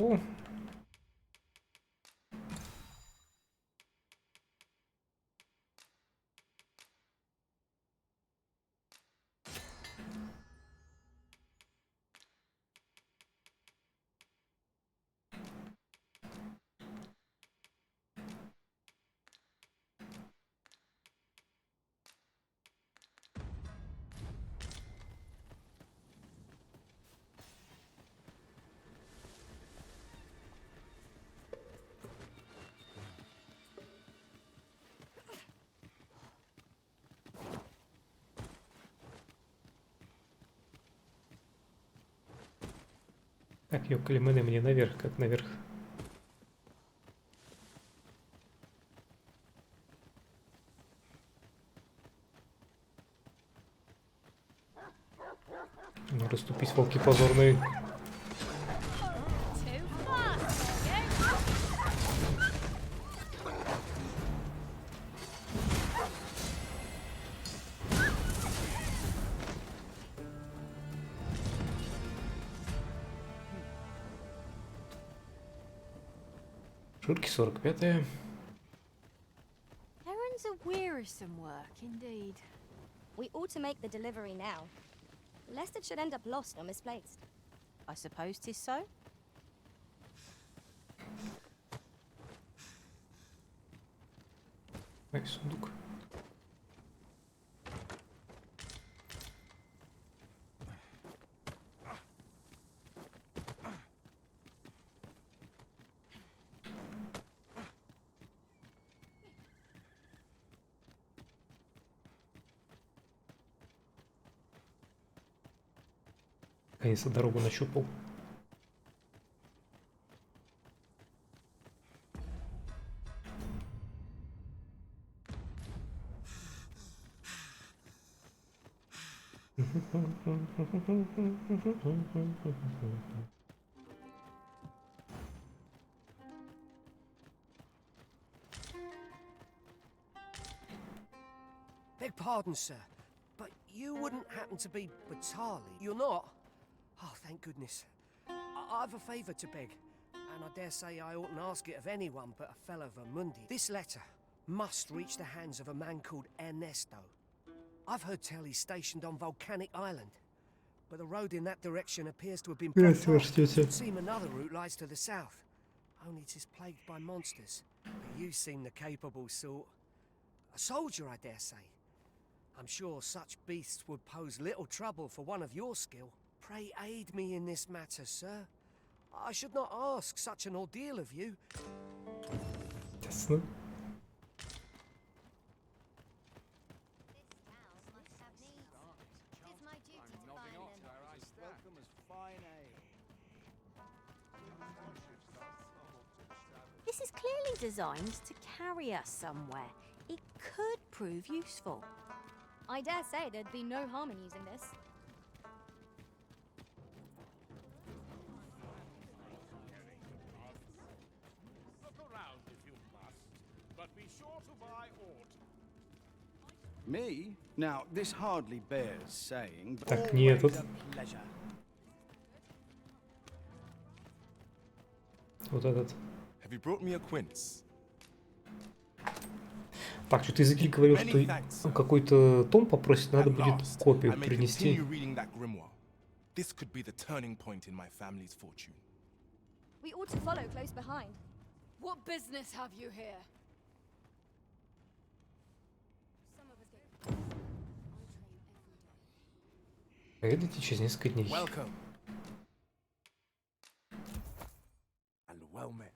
О. Так, ёкали-мэны, мне наверх, как наверх. Ну, расступись, волки позорные. Шурки 45-е. Errands are wearisome work indeed. We ought to make the delivery now, lest it should end up lost or misplaced. I suppose 'tis so. Ай, сундук. Конечно, дорогу нащупал. Beg pardon, sir, but you wouldn't happen to be Batali, you're not? Oh, thank goodness. I've a favour to beg, and I dare say I oughtn't ask it of anyone but a fellow Vermundi. This letter must reach the hands of a man called Ernesto. I've heard tell he's stationed on Volcanic Island, but the road in that direction appears to have been blocked off. It would seem another route lies to the south, only 'tis plagued by monsters. But you seem the capable sort. A soldier, I dare say. I'm sure such beasts would pose little trouble for one of your skill. Pray aid me in this matter, sir. I should not ask such an ordeal of you. Ясно. This is clearly designed to carry us somewhere. It could prove useful. I dare say there'd be no harm in using this. Look around if you must, but be sure to buy aught. Me? Now, this hardly bears saying, but Так, не этот. pleasure. Вот этот. Have you brought me a quince? Так, что-то языки говорил, что какой-то том попросит, надо будет копию принести. This could be the turning point in my family's fortune. We ought to follow close behind. What business have you here? Поедете через несколько дней. Welcome. And well met.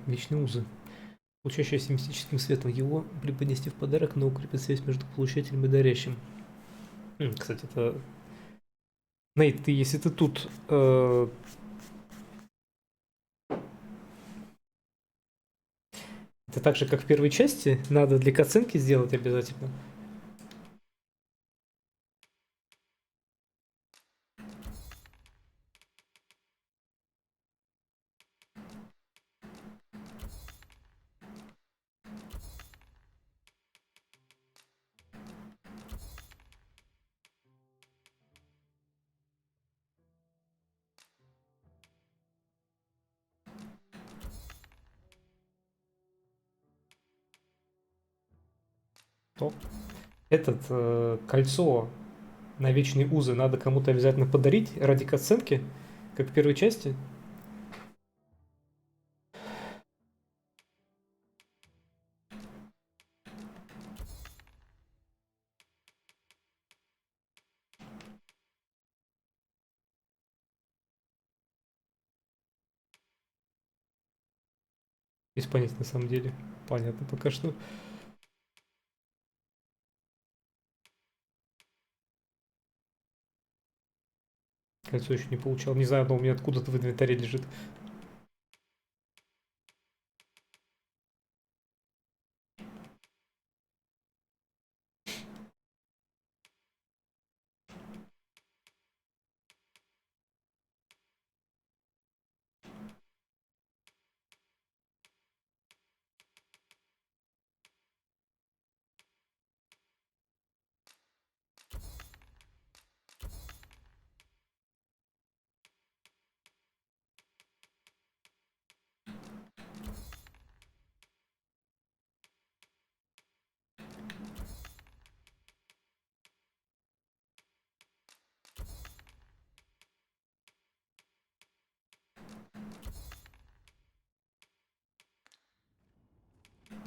Вечные узы. Получающийся мистическим светом его преподнести в подарок, но укрепит связь между получателем и дарящим. Кстати, это... Нейт, ты, если ты тут... Это так же, как в первой части, надо для катсценки сделать обязательно. То кольцо на вечные узы надо кому-то обязательно подарить ради катсценки, как в первой части. Без понятия на самом деле. Понятно пока что. Кольцо еще не получал. Не знаю, оно у меня откуда-то в инвентаре лежит.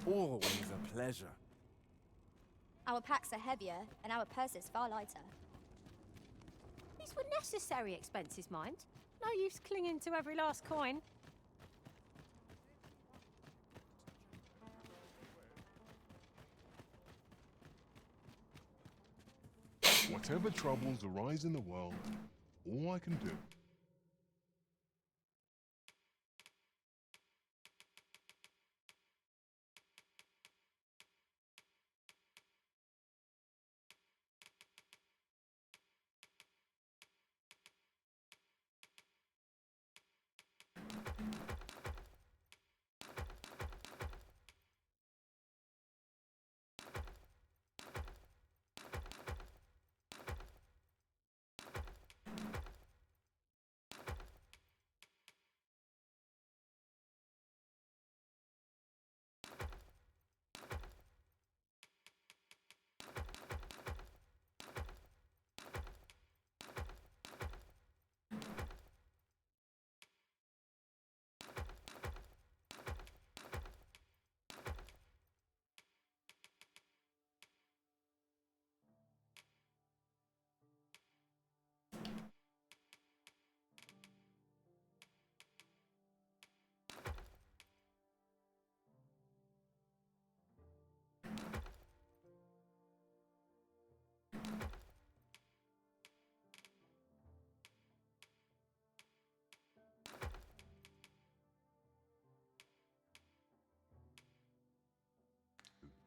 Always a pleasure. Our packs are heavier, and our purses far lighter. These were necessary expenses, mind. No use clinging to every last coin. Whatever troubles arise in the world, all I can do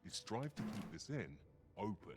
is strive to keep this in open.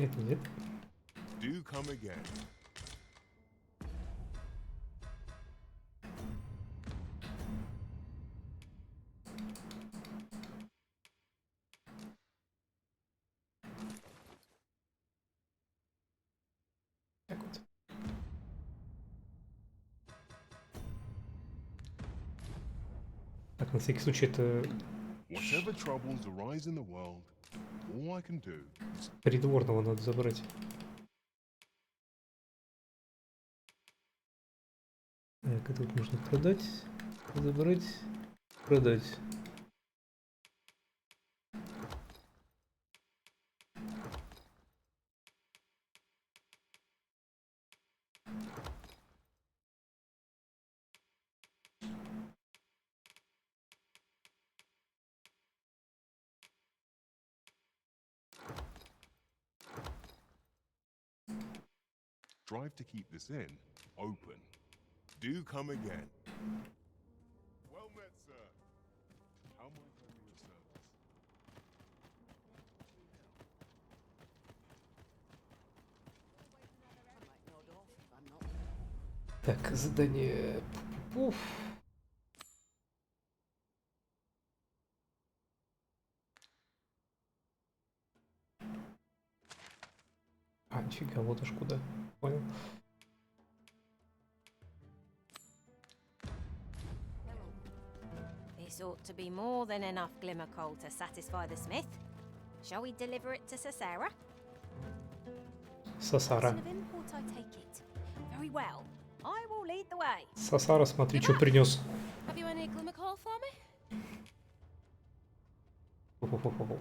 Нет, нет. Do come again. Так вот. Так, на всякий случай это Whatever troubles arise in the world, all I can do is придворного надо забрать. Так, это вот нужно продать, забрать, продать. strive to keep this in open. Do come again. Well met, sir. How might I be of service? Так, задание. Пуф. А, нифига, вот аж куда. Понял. This ought to be more than enough glimmer coal to satisfy the smith. Shall we deliver it to Sasara? Сасара. Of import, I take it. Very well. I will lead the way. Сасара, смотри, что принес. Have you any glimmer coal for me? Хо-хо-хо-хо.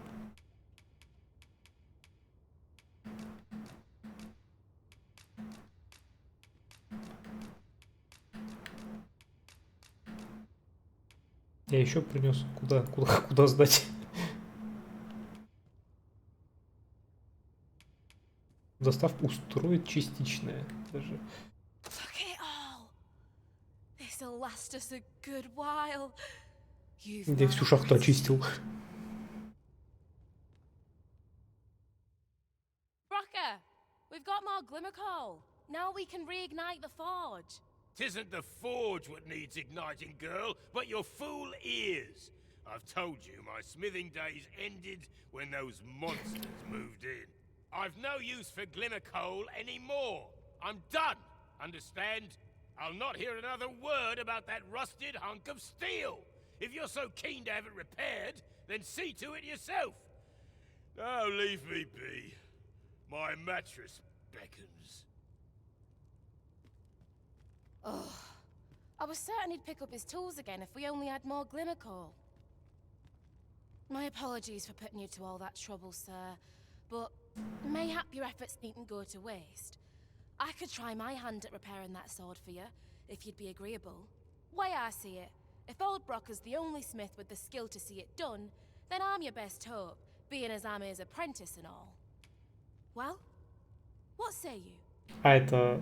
Я еще принес. Куда сдать? Доставку устроить частичная. Даже. Look at all. This'll last us a good while. Я всю шахту очистил. Rocker, we've got more glimmer coal. Now we can reignite the forge. 'Tisn't the forge what needs igniting, girl, but your fool ears. I've told you my smithing days ended when those monsters moved in. I've no use for glimmer coal anymore. I'm done, understand? I'll not hear another word about that rusted hunk of steel. If you're so keen to have it repaired, then see to it yourself. Now leave me be. My mattress beckons. Oh, I was certain he'd pick up his tools again if we only had more glimmer coal. My apologies for putting you to all that trouble, sir, but mayhap your efforts needn't go to waste. I could try my hand at repairing that sword for you, if you'd be agreeable. Way I see it, if old Brocker's the only smith with the skill to see it done, then I'm your best hope, being as I'm his apprentice and all. Well, what say you? А это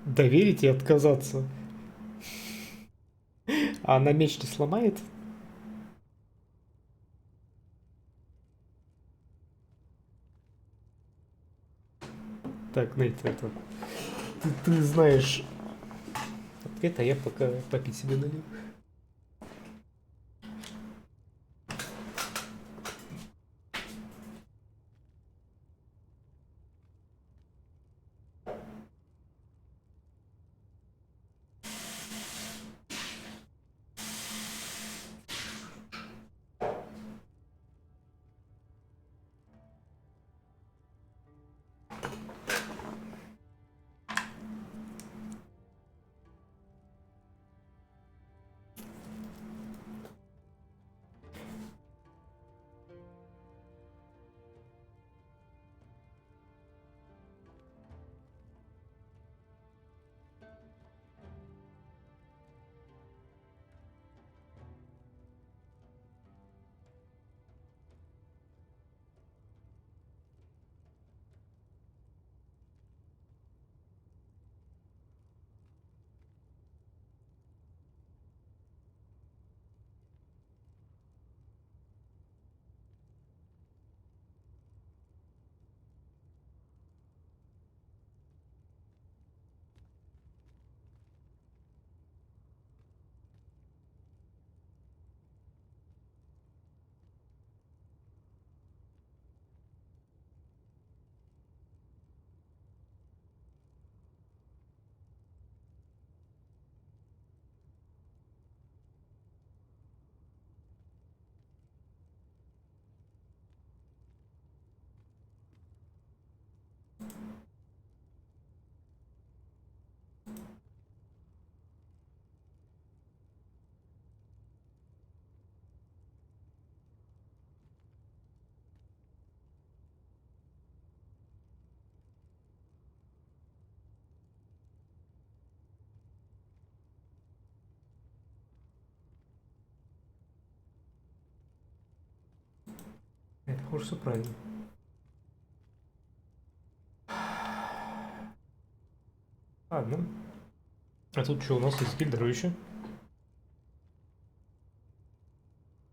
доверить и отказаться. А она меч не сломает? Так, Нейт, это... Ты знаешь ответ, а я пока попить себе налью. Это, похоже, все правильно. Ладно. А тут что у нас есть гильдеры еще?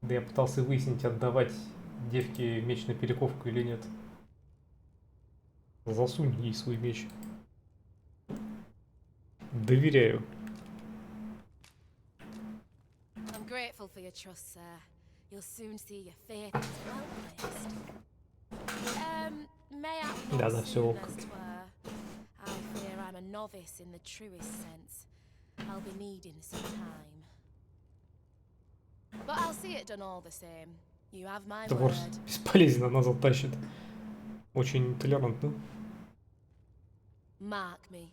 Да я пытался выяснить, отдавать девке меч на перековку или нет. Засунь ей свой меч. Доверяю. I'm grateful for your trust, sir. You'll soon see your faith is well placed. May I not Да, все soon ок. as 'twere. I fear I'm a novice in the truest sense. I'll be needing some time. But I'll see it done all the same. You have my Товар word. бесполезно назад тащит. Очень толерантно. Mark me.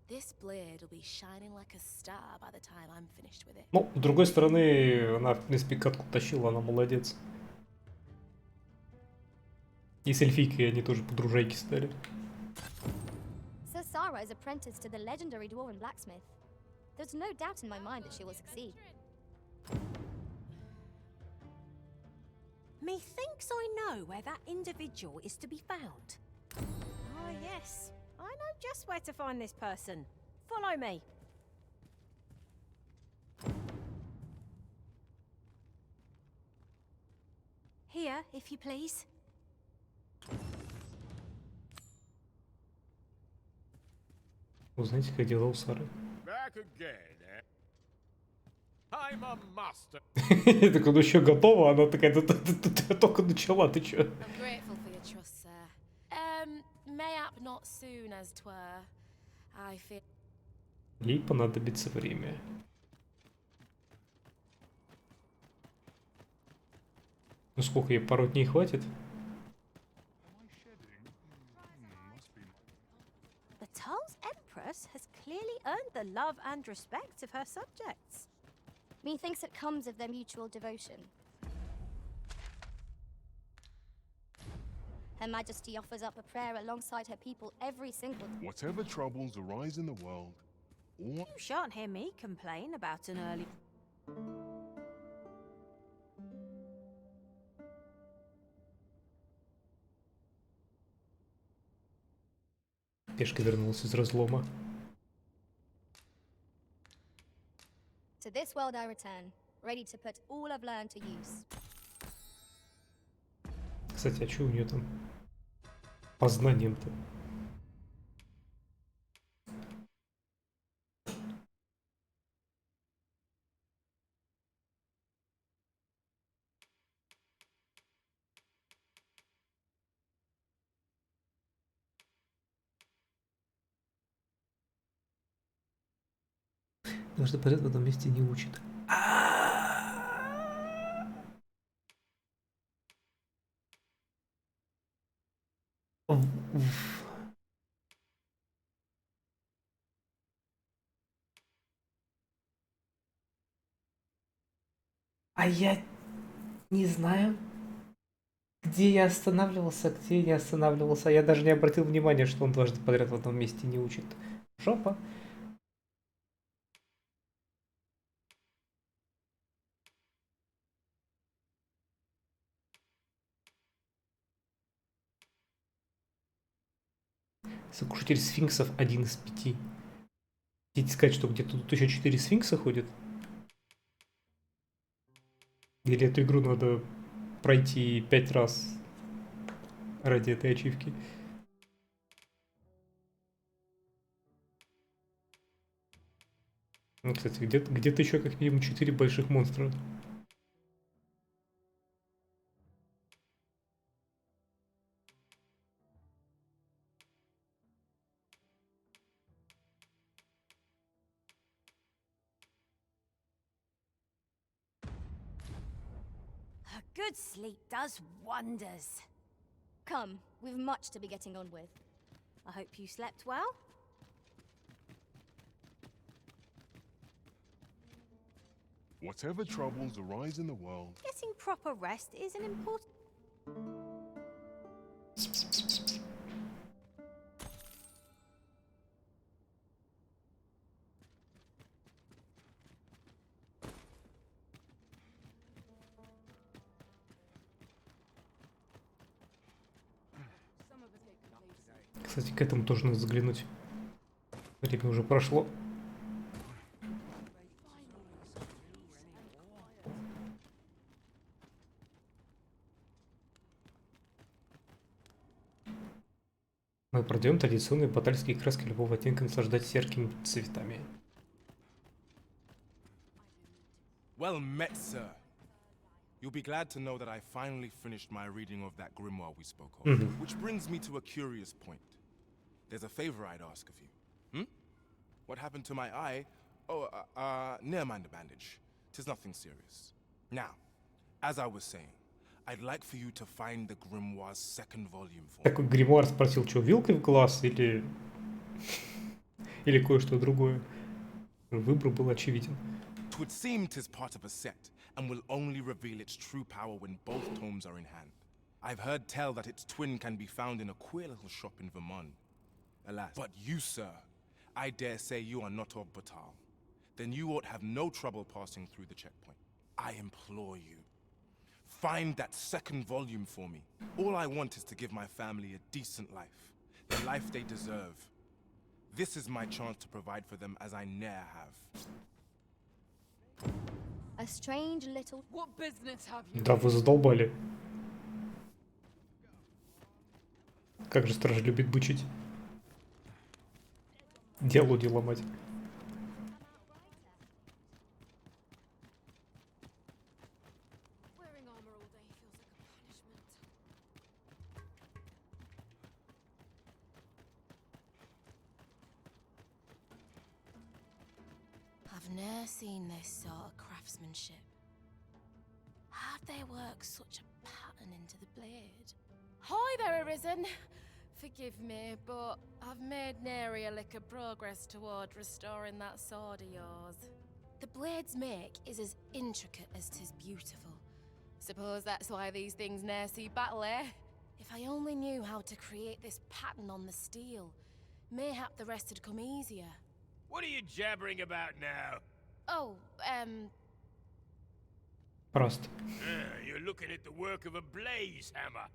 This blade will be shining like a star by the time I'm finished with it. Ну, с другой стороны, она, в принципе, катку тащила, она молодец. И с эльфийкой они тоже подружайки стали. Sir Sarah is apprenticed to the legendary dwarven blacksmith. There's no doubt in my mind that she will succeed. Methinks I know where that individual is to be found. Ah, yes. I know just where to find this person. Follow me. Here, if you please. Узнайте, как дела у Сары. Back again, eh? I'm a master. Так, ну еще готова, она такая, ты только начала, ты чё? I'm grateful for your trust, sir. Mayhap not soon as 'twere. I fear. Ей понадобится время. Ну сколько ей, пару дней хватит? The Tull's Empress has clearly earned the love and respect of her subjects. Methinks it comes of their mutual devotion. Her Majesty offers up a prayer alongside her people every single day. Whatever troubles arise in the world, or You shan't hear me complain about an early... Пешка вернулась из разлома. To this world I return, ready to put all I've learned to use. Кстати, а что у нее там по знаниям-то? Потому что порядок в этом месте не учит. А я не знаю, где я останавливался, где не останавливался. Я даже не обратил внимания, что он дважды подряд в одном месте не учит. Жопа. Сокрушитель сфинксов 1 из 5. Хотите сказать, что где-то тут еще 4 сфинкса ходят? Или эту игру надо пройти 5 раз ради этой ачивки? Ну, кстати, где-то еще как минимум 4 больших монстра. A good sleep does wonders. Come, we've much to be getting on with. I hope you slept well. whatever troubles arise in the world, Getting proper rest is an important... Кстати, к этому тоже надо заглянуть. Время уже прошло. Мы продаем традиционные батальские краски любого оттенка, наслаждать яркими цветами. Well met, sir. You'll be glad to know that I finally finished my reading of that grimoire we spoke of. Which brings me to a curious point. There's a favor I'd ask of you. What happened to my eye? Oh, never mind the bandage. 'Tis nothing serious. Now, as I was saying, I'd like for you to find the grimoire's second volume for me. Такой гримуар спросил, что, вилкой в глаз или... или кое-что другое. Выбор был очевиден. It would seem 'tis part of a set, and will only reveal its true power when both tomes are in hand. I've heard tell that its twin can be found in a queer little shop in Vermont. Alas, but you, sir, I dare say you are not of Batal. Then you ought have no trouble passing through the checkpoint. I implore you, find that second volume for me. All I want is to give my family a decent life, the life they deserve. This is my chance to provide for them as I ne'er have. A strange little... What business have you? Да, вы задолбали. Как же страж любит бычить. Диалоги ломать. I've never seen this sort of craftsmanship. How'd they work such a pattern into the blade? Hi there, Arisen. Forgive me, but I've made nary a lick of progress toward restoring that sword of yours. The blade's make is as intricate as 'tis beautiful. Suppose that's why these things ne'er see battle, eh? If I only knew how to create this pattern on the steel, mayhap the rest would come easier. What are you jabbering about now? Oh, Просто. You're looking at the work of a blaze hammer.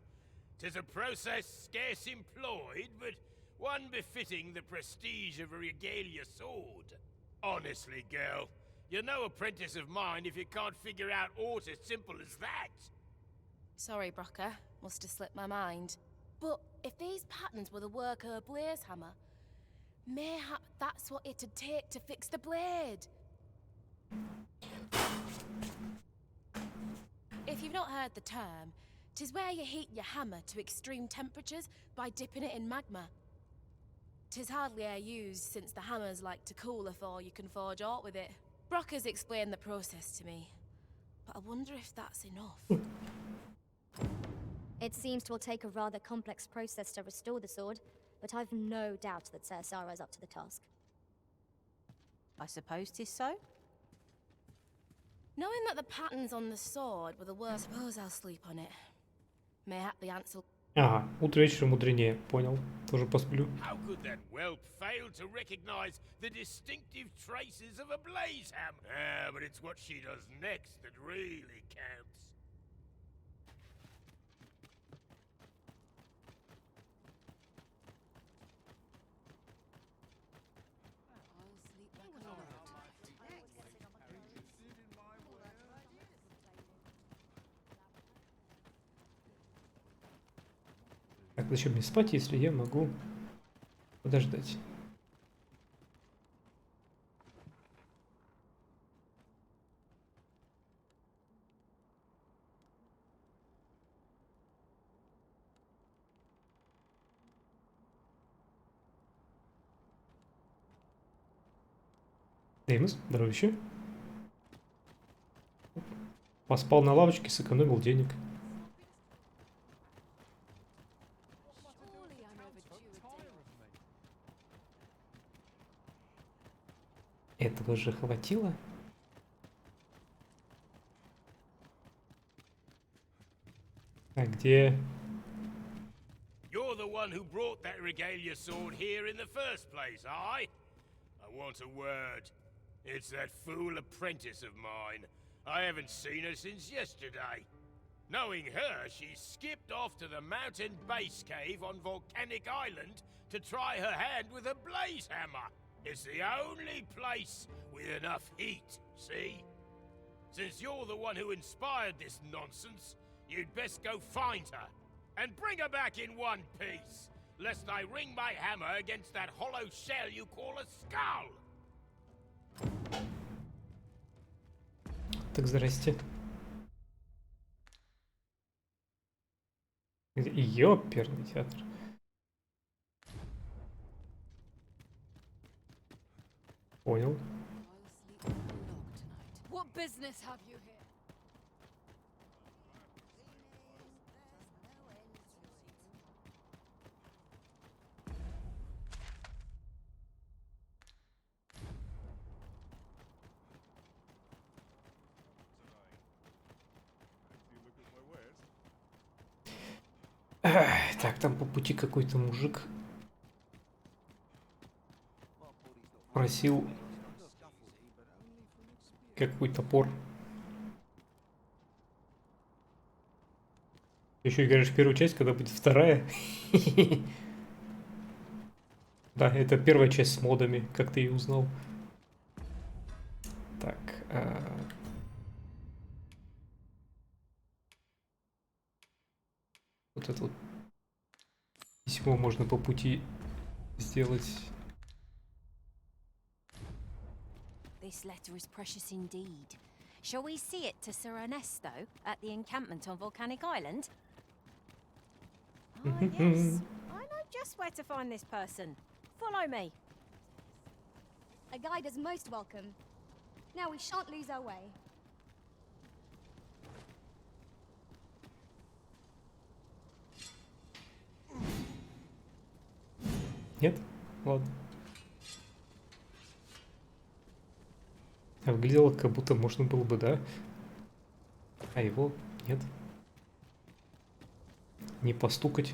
'Tis a process scarce employed, but one befitting the prestige of a regalia sword. Honestly, girl, you're no apprentice of mine if you can't figure out aught as simple as that. Sorry, Brocker. Must have slipped my mind. But if these patterns were the work of a blaze hammer, mayhap that's what it'd take to fix the blade. If you've not heard the term, 'tis where you heat your hammer to extreme temperatures by dipping it in magma. 'Tis hardly e'er used since the hammers like to cool afore you can forge aught with it. Brocker's explained the process to me, but I wonder if that's enough. It seems to take a rather complex process to restore the sword, but I've no doubt that Sir Sara's up to the task. I suppose 'tis so. Knowing that the patterns on the sword were the worst, suppose I'll sleep on it. Mayhap the answer. Ага, утро вечером мудренее. Понял. Тоже посплю. How could that whelp fail to recognize the distinctive traces of a blaze hammer? But it's what she does next that really counts. Так, зачем мне спать, если я могу подождать? Деймос, здоровище. Поспал на лавочке, сэкономил денег. Этого же хватило? А где? You're the one who brought that regalia sword here in the first place, aye? I want a word. It's that fool apprentice of mine. I haven't seen her since yesterday. Knowing her, she skipped off to the mountain base cave on Volcanic Island to try her hand with a blaze hammer. It's the only place with enough heat, see? Since you're the one who inspired this nonsense, you'd best go find her and bring her back in one piece, lest I ring my hammer against that hollow shell you call a skull. Так, здрасте. Ёперный театр. Понял. What business have you here? Так, там по пути какой-то мужик просил какой топор. Еще играешь первую часть, когда будет вторая. Да, это первая часть с модами, как ты и узнал. Так. Вот это вот письмо можно по пути сделать. This letter is precious indeed. Shall we see it to Sir Ernesto at the encampment on Volcanic Island? Ah, yes. I know just where to find this person. Follow me. A guide is most welcome. Now we shan't lose our way. Нет? Ладно. А выглядело, как будто можно было бы, да? А его нет. Не постукать.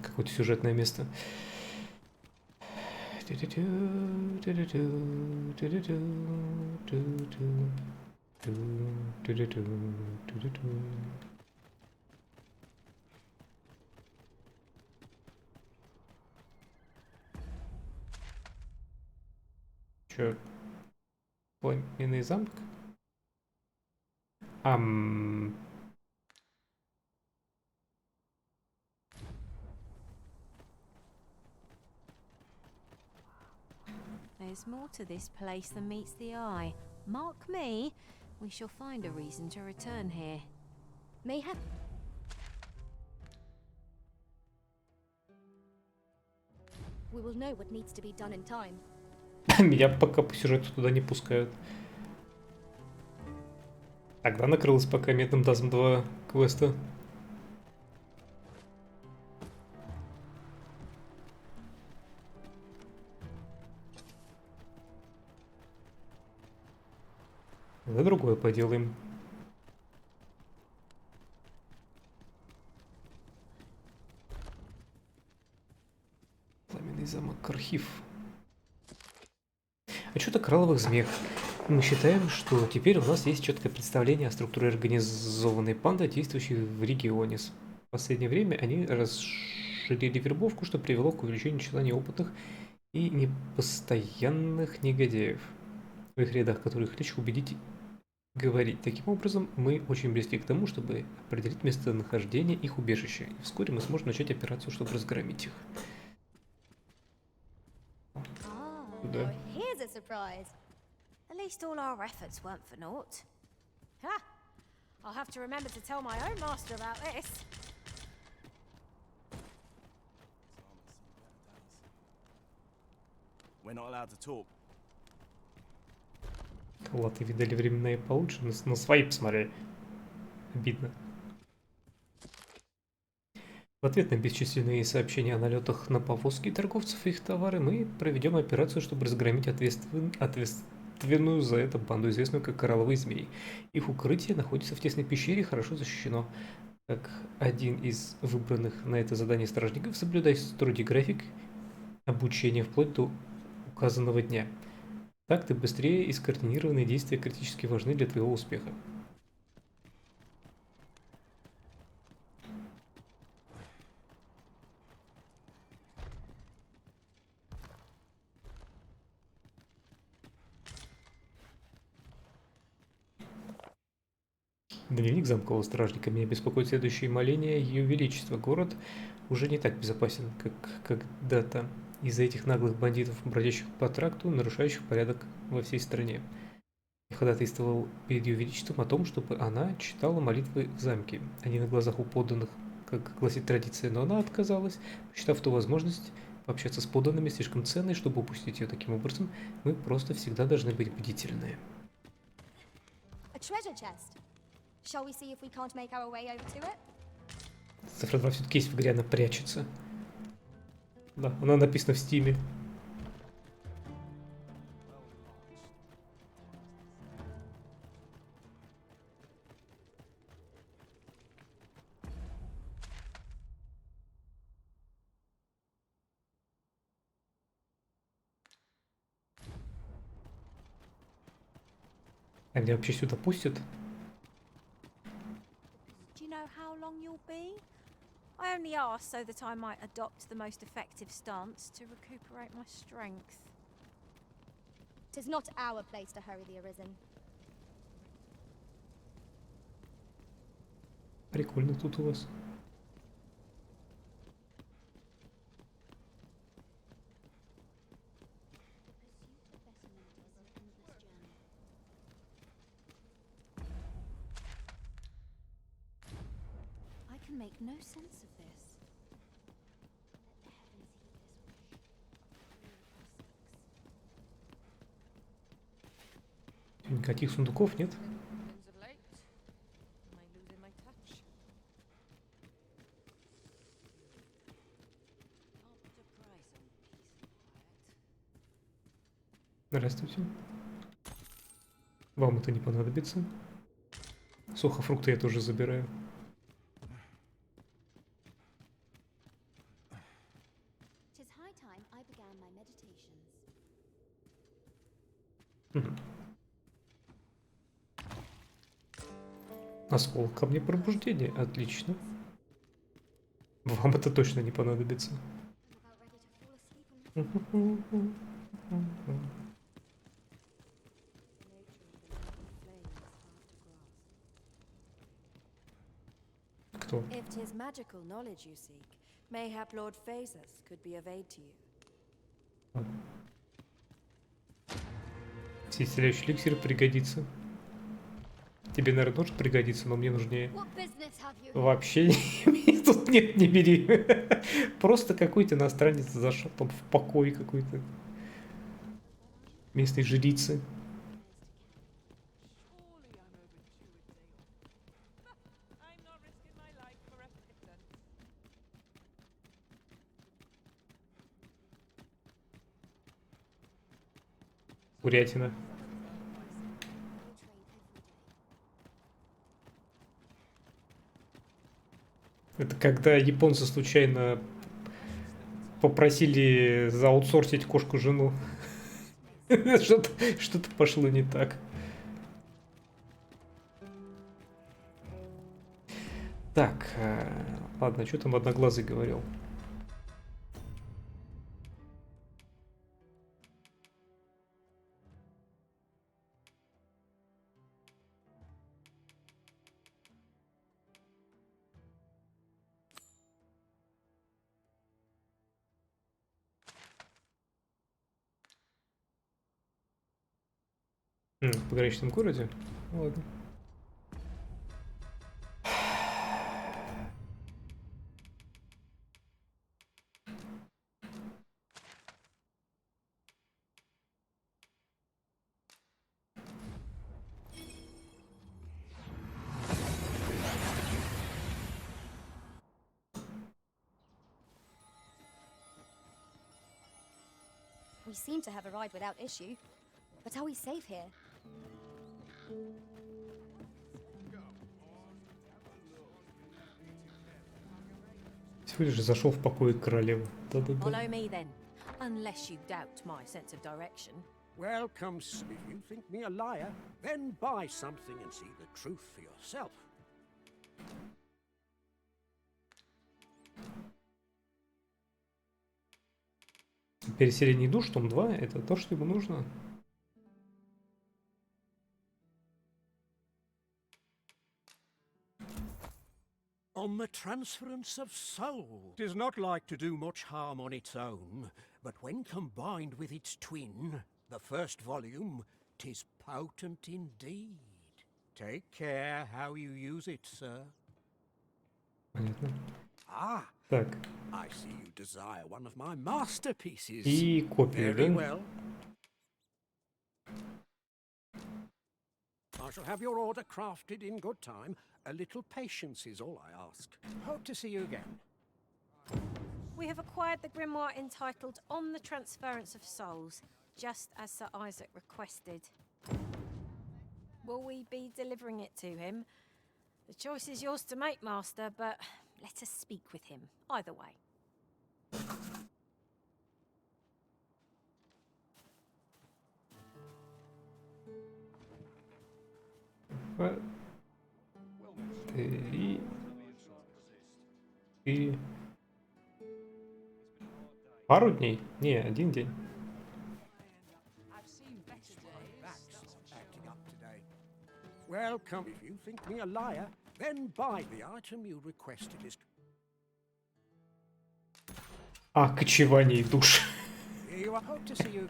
Какое-то сюжетное место. Чё? Пламенный замок? There's more to this place than meets the eye. Mark me, we shall find a reason to return here. Mayhap. We will know what needs to be done in time. Меня пока по сюжету туда не пускают. Тогда накрылась пока методом Дазм 2 квеста. Да другое поделаем. Пламенный замок, архив. Отчет о коралловых змеях. Мы считаем, что теперь у нас есть четкое представление о структуре организованной панды, действующей в регионе. В последнее время они расширили вербовку, что привело к увеличению числа неопытных и непостоянных негодяев в их рядах, которых лишь убедить говорить. Таким образом, мы очень близки к тому, чтобы определить местонахождение их убежища. И вскоре мы сможем начать операцию, чтобы разгромить их. Да. Here's a surprise. At least all our efforts weren't for naught. Ha! I'll have to remember to tell my own master about this. We're not allowed to talk. Латы видали временные получше, на свои посмотрели. Обидно. В ответ на бесчисленные сообщения о налетах на повозки торговцев и их товары, мы проведем операцию, чтобы разгромить ответственную за это банду, известную как коралловые змеи. Их укрытие находится в тесной пещере и хорошо защищено. Как один из выбранных на это задание стражников, соблюдая строгий график, обучения вплоть до указанного дня. Так ты быстрее и скоординированные действия критически важны для твоего успеха. Дневник замкового стражника. Меня беспокоит следующее моление Ее Величества. Город уже не так безопасен, как когда-то, из-за этих наглых бандитов, бродящих по тракту, нарушающих порядок во всей стране. Я ходатайствовал перед Ее Величеством о том, чтобы она читала молитвы в замке, а не на глазах у подданных, как гласит традиция, но она отказалась, посчитав ту возможность пообщаться с подданными слишком ценной, чтобы упустить ее. Таким образом, мы просто всегда должны быть бдительны. A treasure chest. Shall we see if we can't make our way over to it? Цифра 2 все-таки есть в игре, она прячется. Да, она написана в Стиме. А меня вообще сюда пустят? Do you know how long you'll be? I only asked so that I might adopt the most effective stance to recuperate my strength. 'Tis not our place to hurry the Arisen. Прикольно тут у вас. I can make no sense of this. Никаких сундуков нет? Здравствуйте. Вам это не понадобится. Сухофрукты я тоже забираю. Tis high time I began my meditations. Осколок камня пробуждения. Отлично. Вам это точно не понадобится. Кто? If 'tis magical knowledge you seek, mayhap Lord Phasus could be of aid to you. Все исцеляющий эликсир пригодится. Тебе, наверное, тоже пригодится, но мне нужнее. Вообще тут нет, не бери. Просто какой-то иностранец зашел там в покой какой-то. Местной жрицы. Курятина. Это когда японцы случайно попросили заутсорсить кошку-жену. Что-то пошло не так. Так, ладно, что там Одноглазый говорил? В пограничном городе? Ну, ладно. We seem to have arrived without issue. But are we safe here? Всего лишь зашел в покой королевы. Да-да-да. Follow me then. Unless you doubt my sense of direction. Welcome. If you think me a liar, then buy something and see the truth for yourself. Переселение душ, том 2, это то, что ему нужно. On the transference of soul. It is not like to do much harm on its own, but when combined with its twin, the first volume, 'tis potent indeed. Take care how you use it, sir. Понятно. Ah, Так. I see you desire one of my masterpieces. И копию, Very да? well. I shall have your order crafted in good time. A little patience is all I ask. Hope to see you again. We have acquired the grimoire entitled On the Transference of Souls, just as Sir Isaac requested. Will we be delivering it to him? The choice is yours to make, Master, but let us speak with him, either way. И пару дней? Не, один день. Welcome. If you think me a liar, then buy the item you requested is. А, кочевание душ. You hope to see you.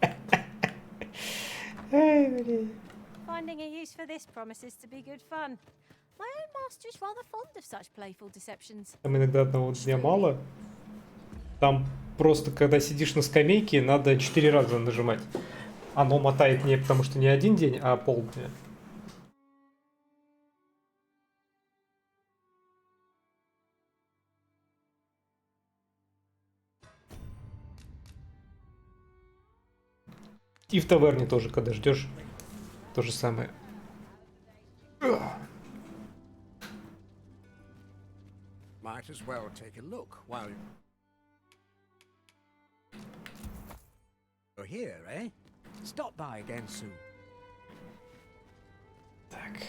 Finding a use for this promises to be good fun. My own master is rather fond of such playful deceptions. Там иногда одного дня мало. Там просто, когда сидишь на скамейке, надо 4 раза нажимать. Оно мотает не потому, что не один день, а полдня. И в таверне тоже, когда ждешь, то же самое. Might as well take a look while you're here, eh? Stop by again soon. Так.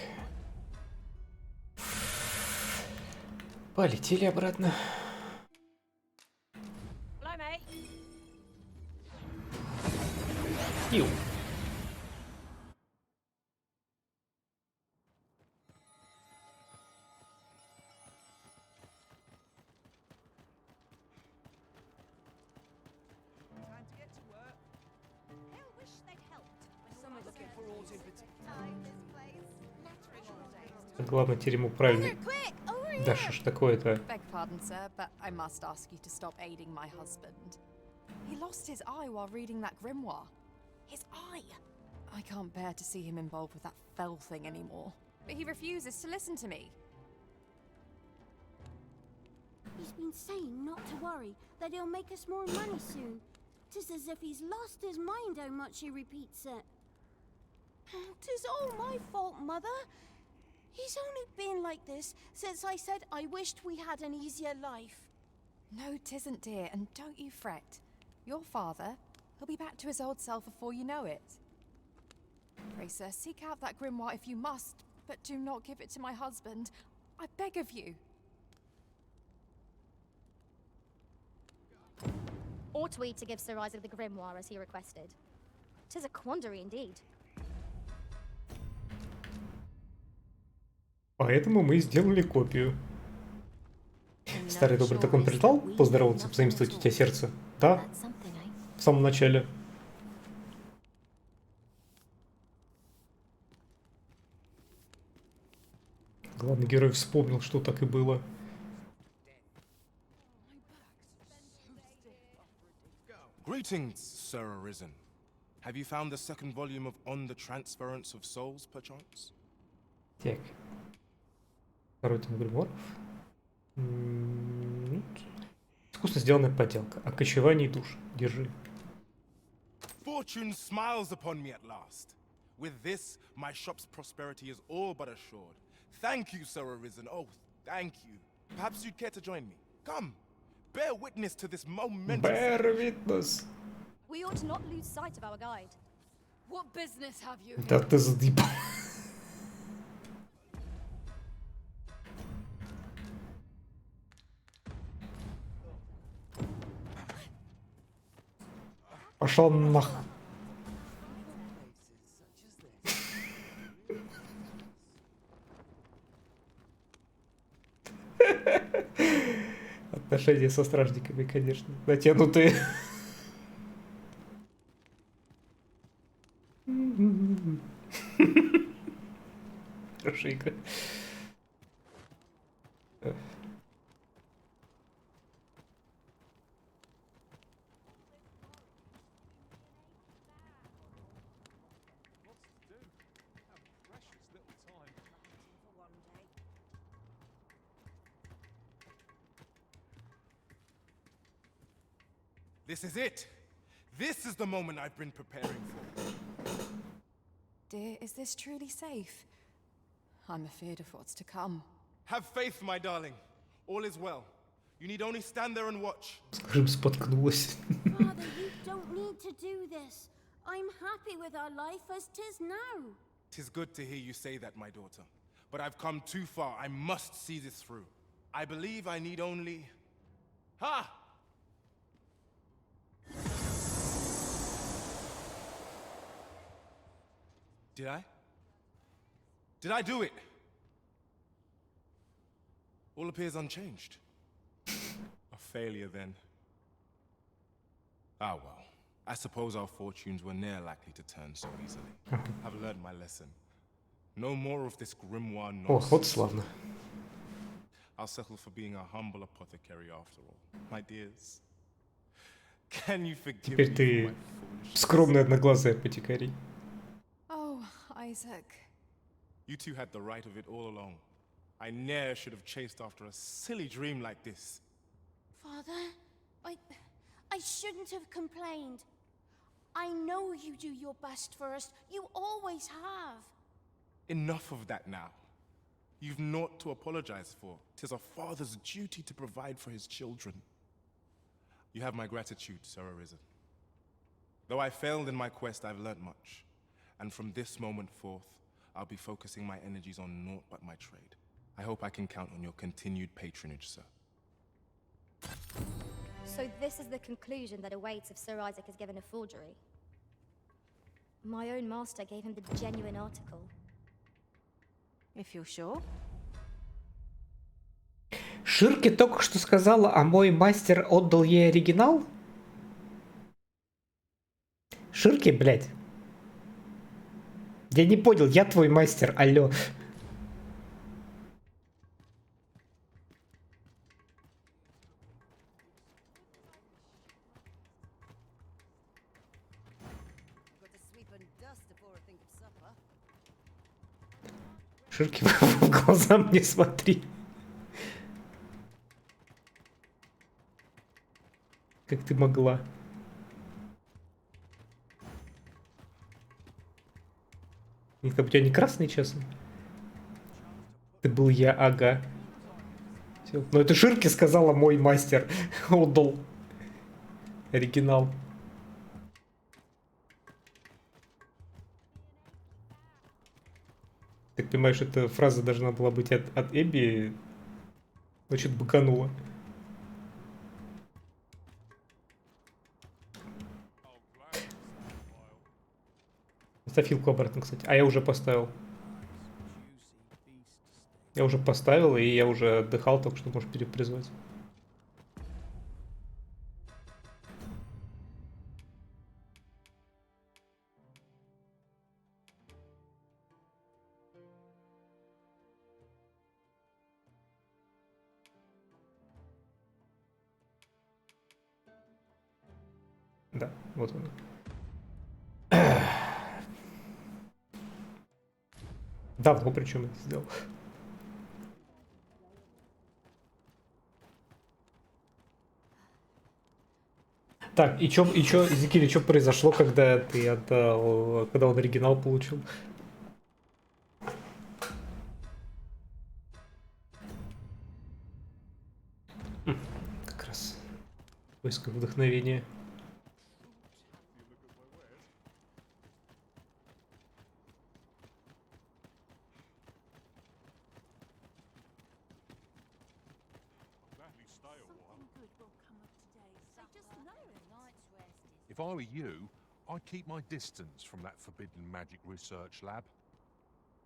Полетели обратно. Ил. Главное, теперь ему правильно. Да что ж такое-то? Beg pardon, sir, but I must ask you to stop aiding my husband. He lost his eye while reading that grimoire. His eye! I can't bear to see him involved with that fell thing anymore. But he refuses to listen to me. He's been saying not to worry, that he'll make us more money soon. 'Tis as if he's lost his mind how much he repeats it. 'Tis all my fault, Mother. He's only been like this since I said I wished we had an easier life. No, 'tisn't, dear, and don't you fret. Your father, he'll be back to his old self before you know it. Pray, sir, seek out that grimoire if you must, but do not give it to my husband. I beg of you. Ought we to give Sir Isaac the grimoire as he requested? 'Tis a quandary indeed. Поэтому мы сделали копию. Старый добрый, так он прилетал поздороваться, позаимствовать у тебя сердце? Да, в самом начале. Главный герой вспомнил, что так и было. Greetings, Sir Arisen. Have you found the second volume of On the Transference of Souls, perchance? Так. Второй том гримуаров. Искусно сделанная подделка. О кочевании душ. Держи. Fortune smiles upon me at last. With this, my shop's prosperity is all but assured. Thank you, Sir Arisen. Oh, thank you. Perhaps you'd care to join me. Come, bear witness to this momentous... Bear witness. We ought to not lose sight of our guide. What business have you Да ты задебал. Пошел нах. Отношения со стражниками, конечно, натянутые. Хорошая игра. This is it. This is the moment I've been preparing for. Dear, is this truly safe? I'm afeard of what's to come. Have faith, my darling. All is well. You need only stand there and watch. Скажем, споткнулась. Father, you don't need to do this. I'm happy with our life as 'tis now. 'Tis good to hear you say that, my daughter. But I've come too far. I must see this through. I believe I need only... Ha! Did I? Did I do it? All appears unchanged. A failure, then. Ah, well. I suppose our fortunes were ne'er likely to turn so easily. I've learned my lesson. No more of this grimoire О, вот nonsense. славно. I'll settle for being a humble apothecary after all. My dears. Can you forgive Теперь me for ты my foolishness? скромный одноглазый апотекарий. Oh, Isaac. You two had the right of it all along. I ne'er should have chased after a silly dream like this. Father, I shouldn't have complained. I know you do your best for us. You always have. Enough of that now. You've naught to apologize for. 'Tis a father's duty to provide for his children. You have my gratitude, Sir Arisen. Though I failed in my quest, I've learnt much. And from this moment forth, I'll be focusing my energies on naught but my trade. I hope I can count on your continued patronage, sir. So this is the conclusion that awaits if Sir Isaac is given a forgery. My own master gave him the genuine article. If you're sure. Ширки только что сказала, а мой мастер отдал ей оригинал? Ширки, блядь. Я не понял, я твой мастер, алло. Ширки, в глаза мне смотри. Как ты могла? Нет, у тебя не красный, честно? Ты был я, ага. Всё. Но это Ширки сказала мой мастер. Отдал. Оригинал. Так понимаешь, эта фраза должна была быть от Эбби. Значит, быканула. Ставь вилку обратно, кстати. А я уже поставил. Я уже поставил, и я уже отдыхал, только что можешь перепризвать. Да, вот он. Давно причем это сделал. Так, и чё, Зикили, что произошло, когда ты отдал, когда он оригинал получил? Как раз в поисках вдохновения. If I were you, I'd keep my distance from that forbidden magic research lab.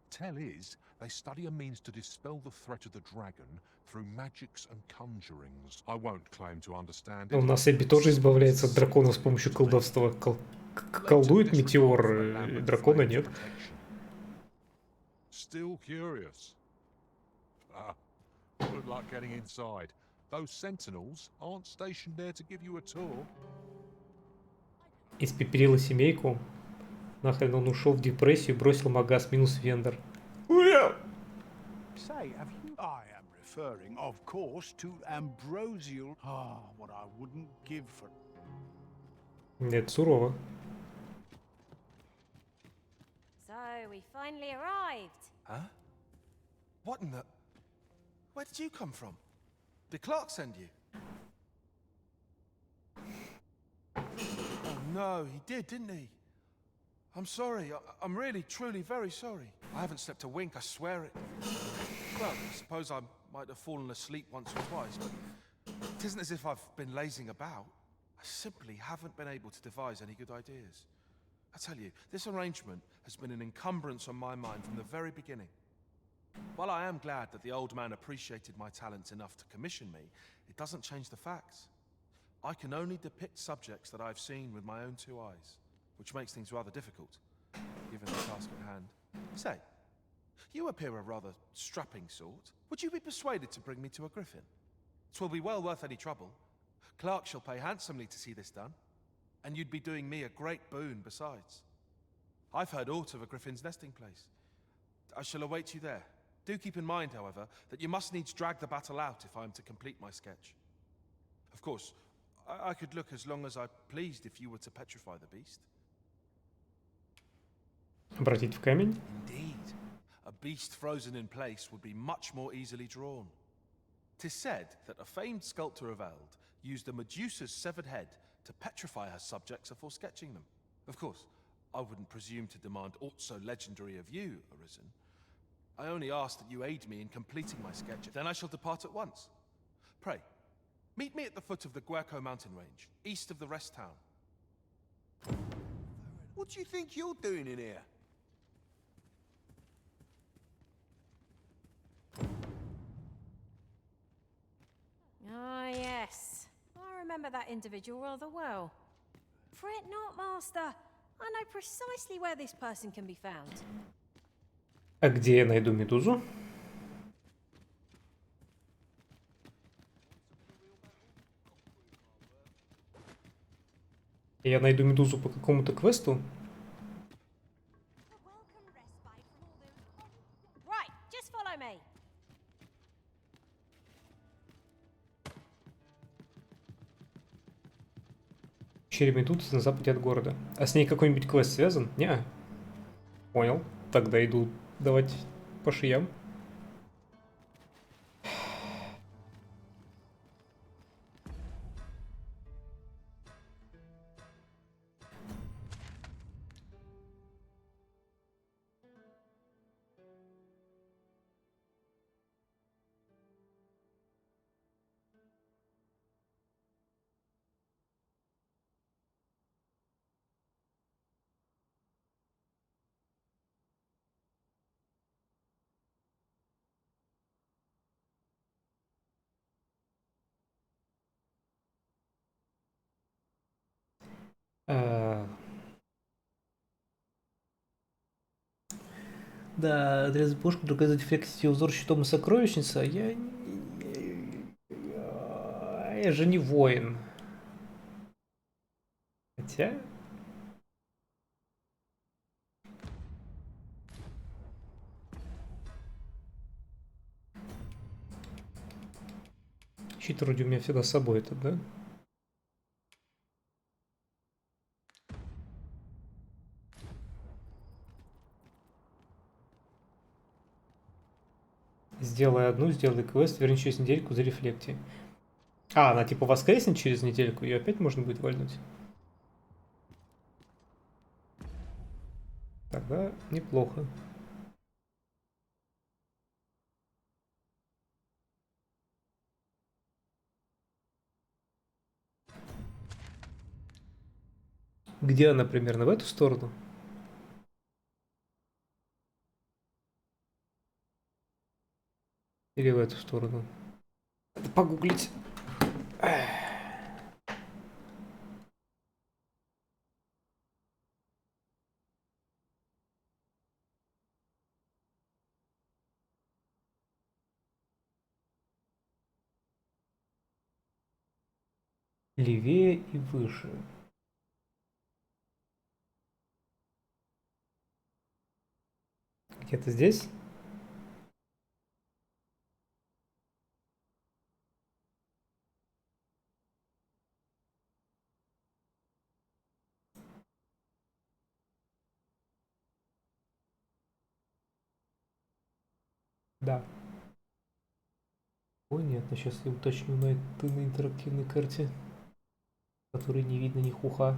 Tell is, they study a means to dispel the threat of the dragon through magics and conjurings. I won't claim to understand it. У нас Эбби тоже избавляется от дракона с помощью колдовства. Колдует метеор, дракона нет. Still curious. Good luck getting inside. Those sentinels aren't stationed there to give you a tour. Испепелила семейку. Нахрен он ушел в депрессию и бросил магаз минус вендор. Say, have you... I am referring, of course, to ambrosial... Ah, what I wouldn't give for... Это сурово. So, we finally arrived. Huh? What in the... Where did you come from? Did Clark send you? Oh no, he did, didn't he? I'm sorry. I'm really, truly very sorry. I haven't slept a wink, I swear it. Well, I suppose I might have fallen asleep once or twice, but it isn't as if I've been lazing about. I simply haven't been able to devise any good ideas. I tell you, this arrangement has been an encumbrance on my mind from the very beginning. While I am glad that the old man appreciated my talents enough to commission me, it doesn't change the facts. I can only depict subjects that I've seen with my own two eyes, which makes things rather difficult, given the task at hand. Say, you appear a rather strapping sort. Would you be persuaded to bring me to a griffin? 'Twill be well worth any trouble. Clark shall pay handsomely to see this done, and you'd be doing me a great boon besides. I've heard aught of a griffin's nesting place. I shall await you there. Do keep in mind, however, that you must needs drag the battle out if I am to complete my sketch. Of course, I could look as long as I pleased if you were to petrify the beast. Обратить в камень? Indeed. A beast frozen in place would be much more easily drawn. 'Tis said that a famed sculptor of Eld used a Medusa's severed head to petrify her subjects before sketching them. Of course, I wouldn't presume to demand aught so legendary of you, Arisen. I only ask that you aid me in completing my sketch, then I shall depart at once. Pray, meet me at the foot of the Guerco mountain range, east of the rest town. What do you think you're doing in here? Ah, yes. I remember that individual rather well. Fret not, Master. I know precisely where this person can be found. А где я найду медузу? Я найду медузу по какому-то квесту? Right, just follow me. Череп медузы на западе от города. А с ней какой-нибудь квест связан? Неа. Понял. Тогда иду давать по шиям. Да, отрезать пушку, другая задефлексить узор щитом и сокровищница. Я же не воин. Хотя... Щит вроде у меня всегда с собой этот, да? Сделай одну, сделай квест, верни через недельку, зарефлекти. А, она типа воскреснет через недельку, ее опять можно будет вальнуть. Тогда неплохо. Где она примерно? В эту сторону? Или в эту сторону? Надо погуглить. Левее и выше. Где-то здесь? Да. Ой, нет, но сейчас я уточню на интерактивной карте, которой не видно ни хуха.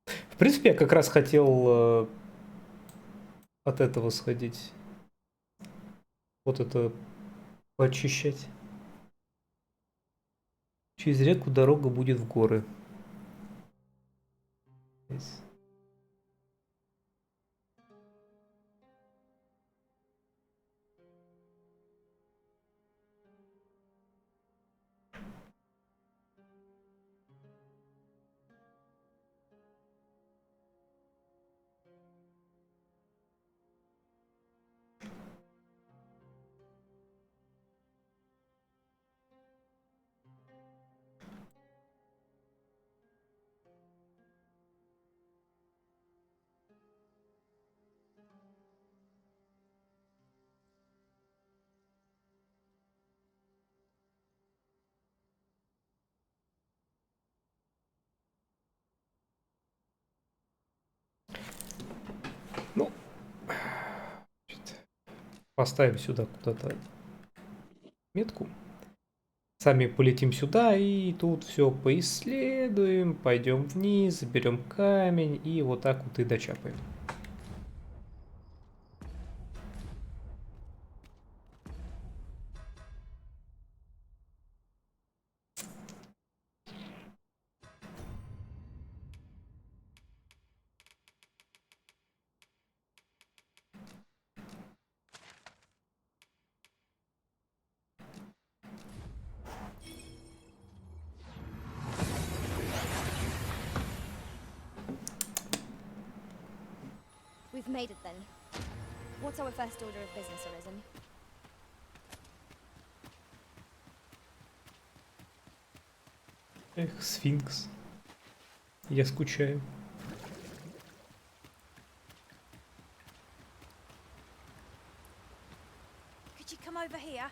В принципе, я как раз хотел от этого сходить. Вот это почищать. Через реку дорога будет в горы. Здесь. Ну, поставим сюда куда-то метку. Сами полетим сюда и тут все поисследуем, пойдем вниз, заберем камень и вот так вот и дочапаем. We've made it then. What's our first order of business, Arisen? Эх, сфинкс. Я скучаю. Could you come over here?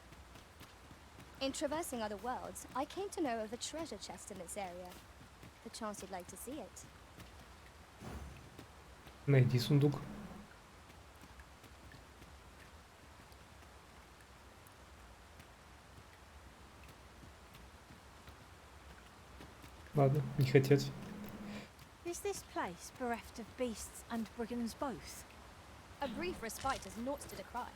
In traversing other worlds, I came to know of a treasure chest in this area. Perchance you'd like to see it. Найди сундук. Ладно, не хотят. Is this place bereft of beasts and brigands both? A brief respite is naught to decry.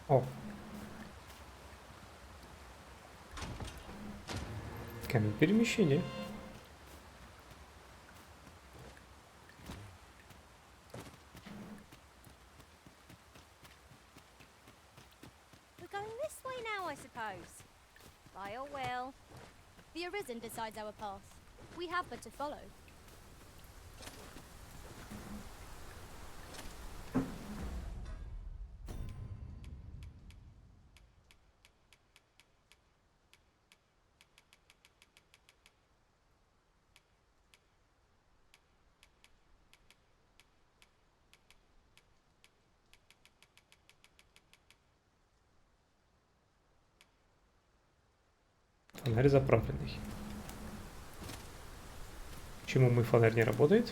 О. Камень перемещения. We're going this way now, I suppose. By your will. The Arisen decides our path. We have but to follow. Фонарь заправленный. Почему мой фонарь не работает?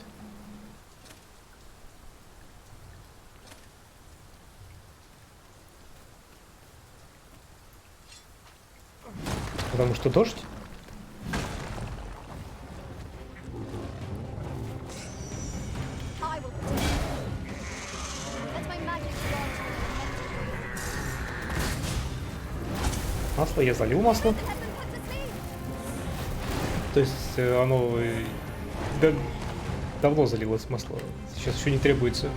Потому что дождь? Масло, я залил масло. То есть оно давно залилось масло. Сейчас еще не требуется.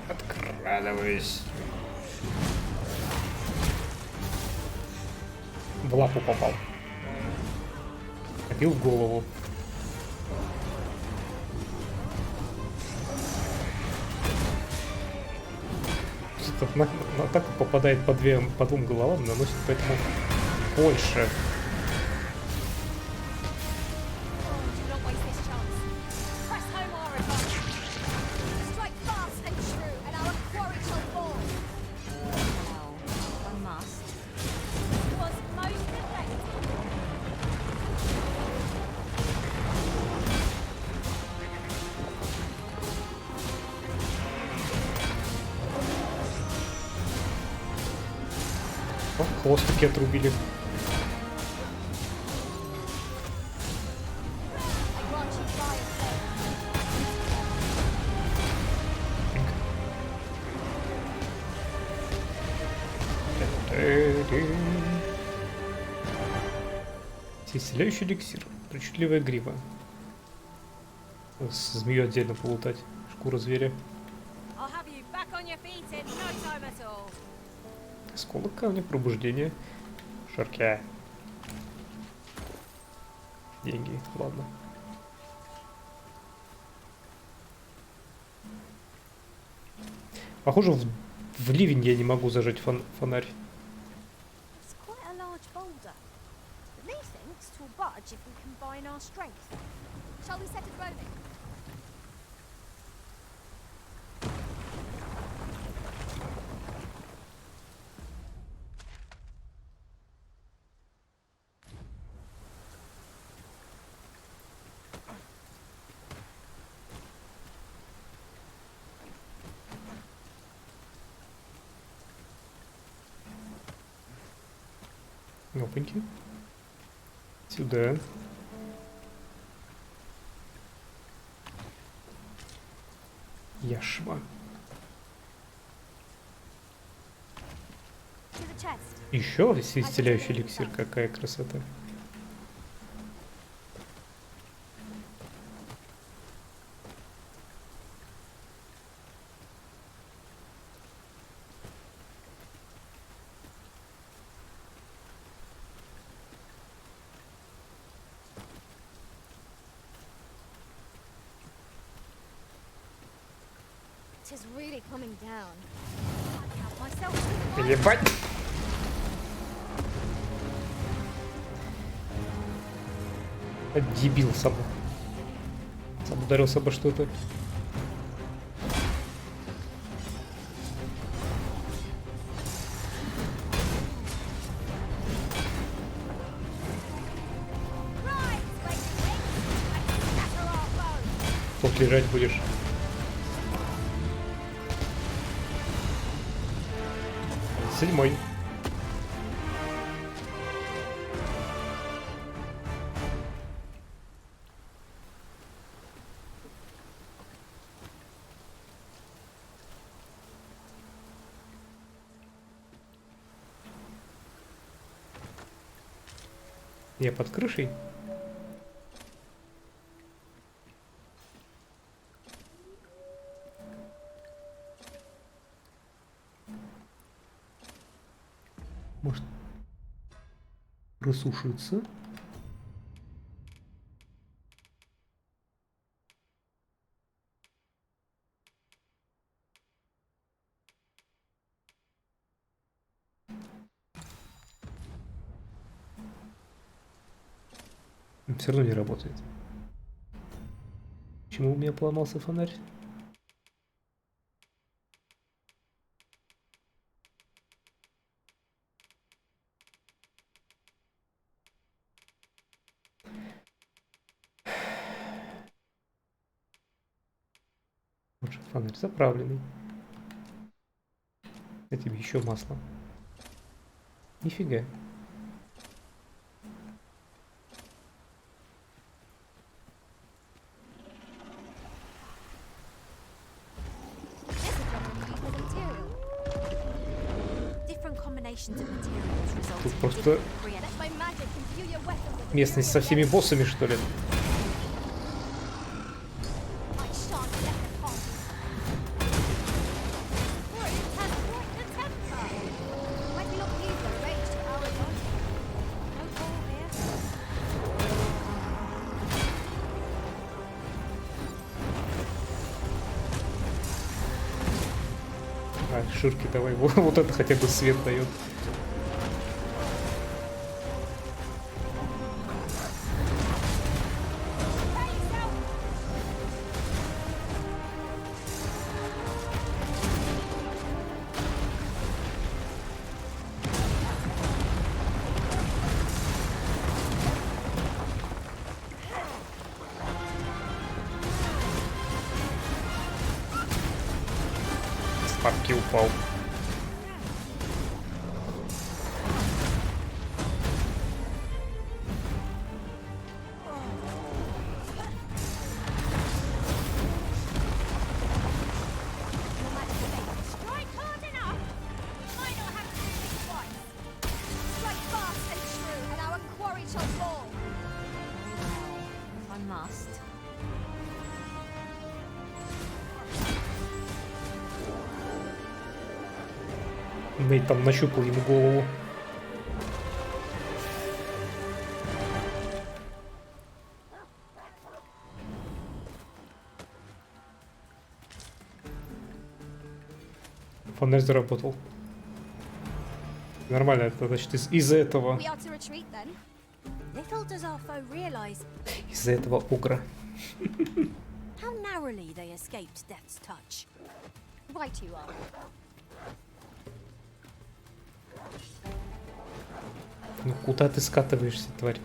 Открадываюсь. В лапу попал. Бил в голову. На атаку попадает по двум головам, наносит поэтому больше. Хвост таки отрубили. Исцеляющий эликсир. Причудливая грива. С змею отдельно полутать. Шкура зверя. Осколок камня, пробуждение. Шаркя. Деньги, ладно. Похоже, в ливень я не могу зажать фонарь. Опаньки. Сюда. Яшма. Еще исцеляющий эликсир, какая красота. Ебать! Дебил сам. Сам ударился обо что-то. Тут лежать будешь. Седьмой. Я под крышей. высушиться. Все равно не работает. Почему у меня поломался фонарь? Лучше фонарь заправленный. Этим еще масло. Нифига. Тут просто местность со всеми боссами, что ли? Ширки давай, вот это хотя бы свет дает. Спарки упал. Нейт там нащупал ему голову. Фонарь заработал. Нормально, это значит из-за этого. Из-за этого угра. Ну куда ты скатываешься, тварь?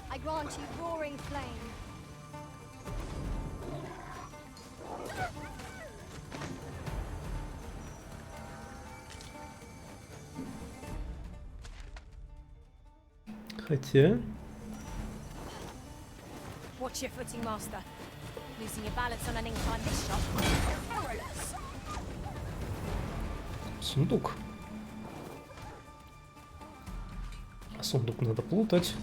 I grant you roaring flame. Хотя... Watch your footing, master. Losing your balance on an incline this shot. Perilous. Сундук. А сундук надо плутать.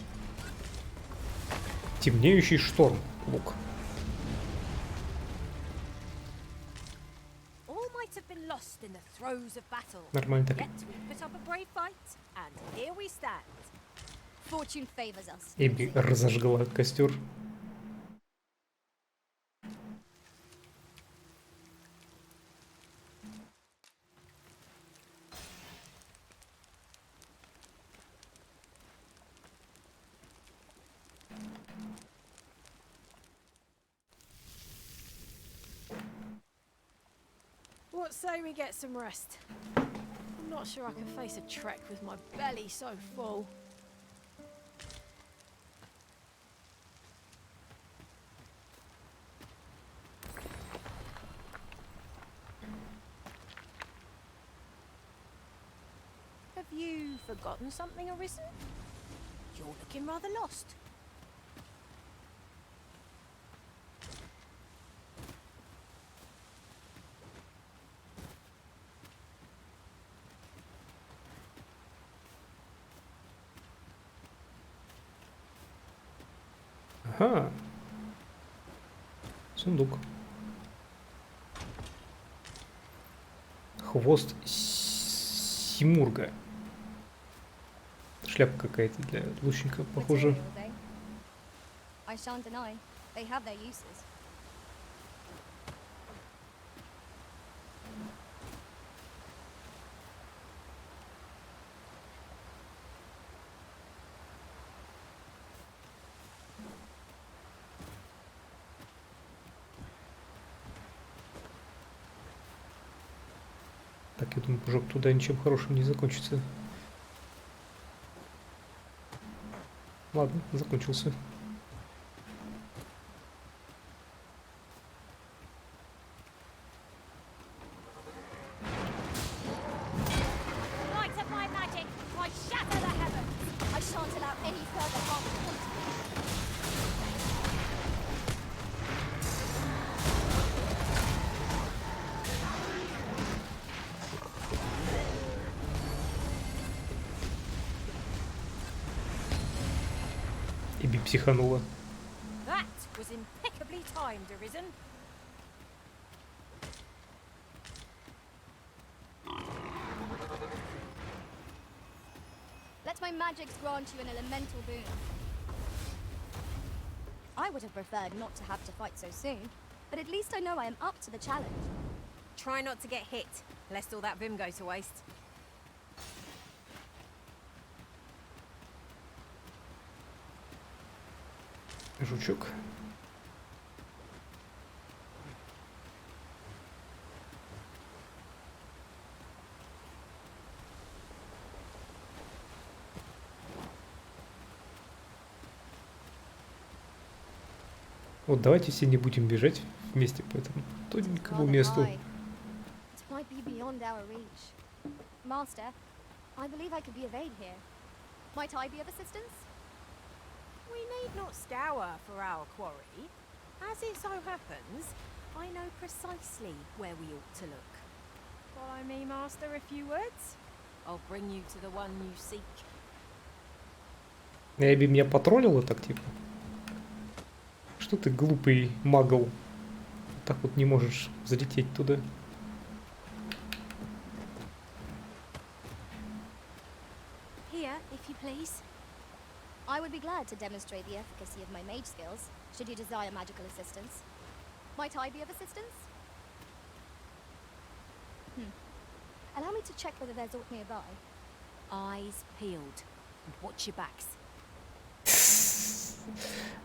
Темнеющий шторм. Лук. All might have been lost in the throes of battle. Нормально так. Yet we put up a brave fight, and here we stand. Fortune favors us. Эбби разожгла костер. What say we get some rest? I'm not sure I can face a trek with my belly so full. Have you forgotten something, Arisen? You're looking rather lost. Ага. Сундук. Хвост Симурга. Шляпа какая-то для лучника, похоже. I shan't deny, they have their uses. Так, я думаю, прыжок туда ничем хорошим не закончится. Ладно, закончился. Light of my magic, I shatter the heavens. I shan't allow any further harm to come to me. Иби психанула. That was impeccably timed, Arisen. Let my magics grant you an elemental boon. I would have preferred not to have to fight so soon, but at least I know I am up to the challenge. Try not to get hit, lest all that vim go to waste. Жучок. Вот давайте все не будем бежать вместе по этому тоненькому месту. It might be beyond our reach. Master, I believe I could be of aid here. Might I be of assistance? We need not scour for our quarry. As it so happens, I know precisely where we ought to look. Follow me, Master, a few words. I'll bring you to the one you seek. Эбби меня потроллила так типа. Что ты глупый магл? Так вот не можешь залететь туда. Here, if you please. I would be glad to demonstrate the efficacy of my mage skills, should you desire magical assistance. Might I be of assistance? Allow me to check whether there's aught nearby. Eyes peeled, and watch your backs.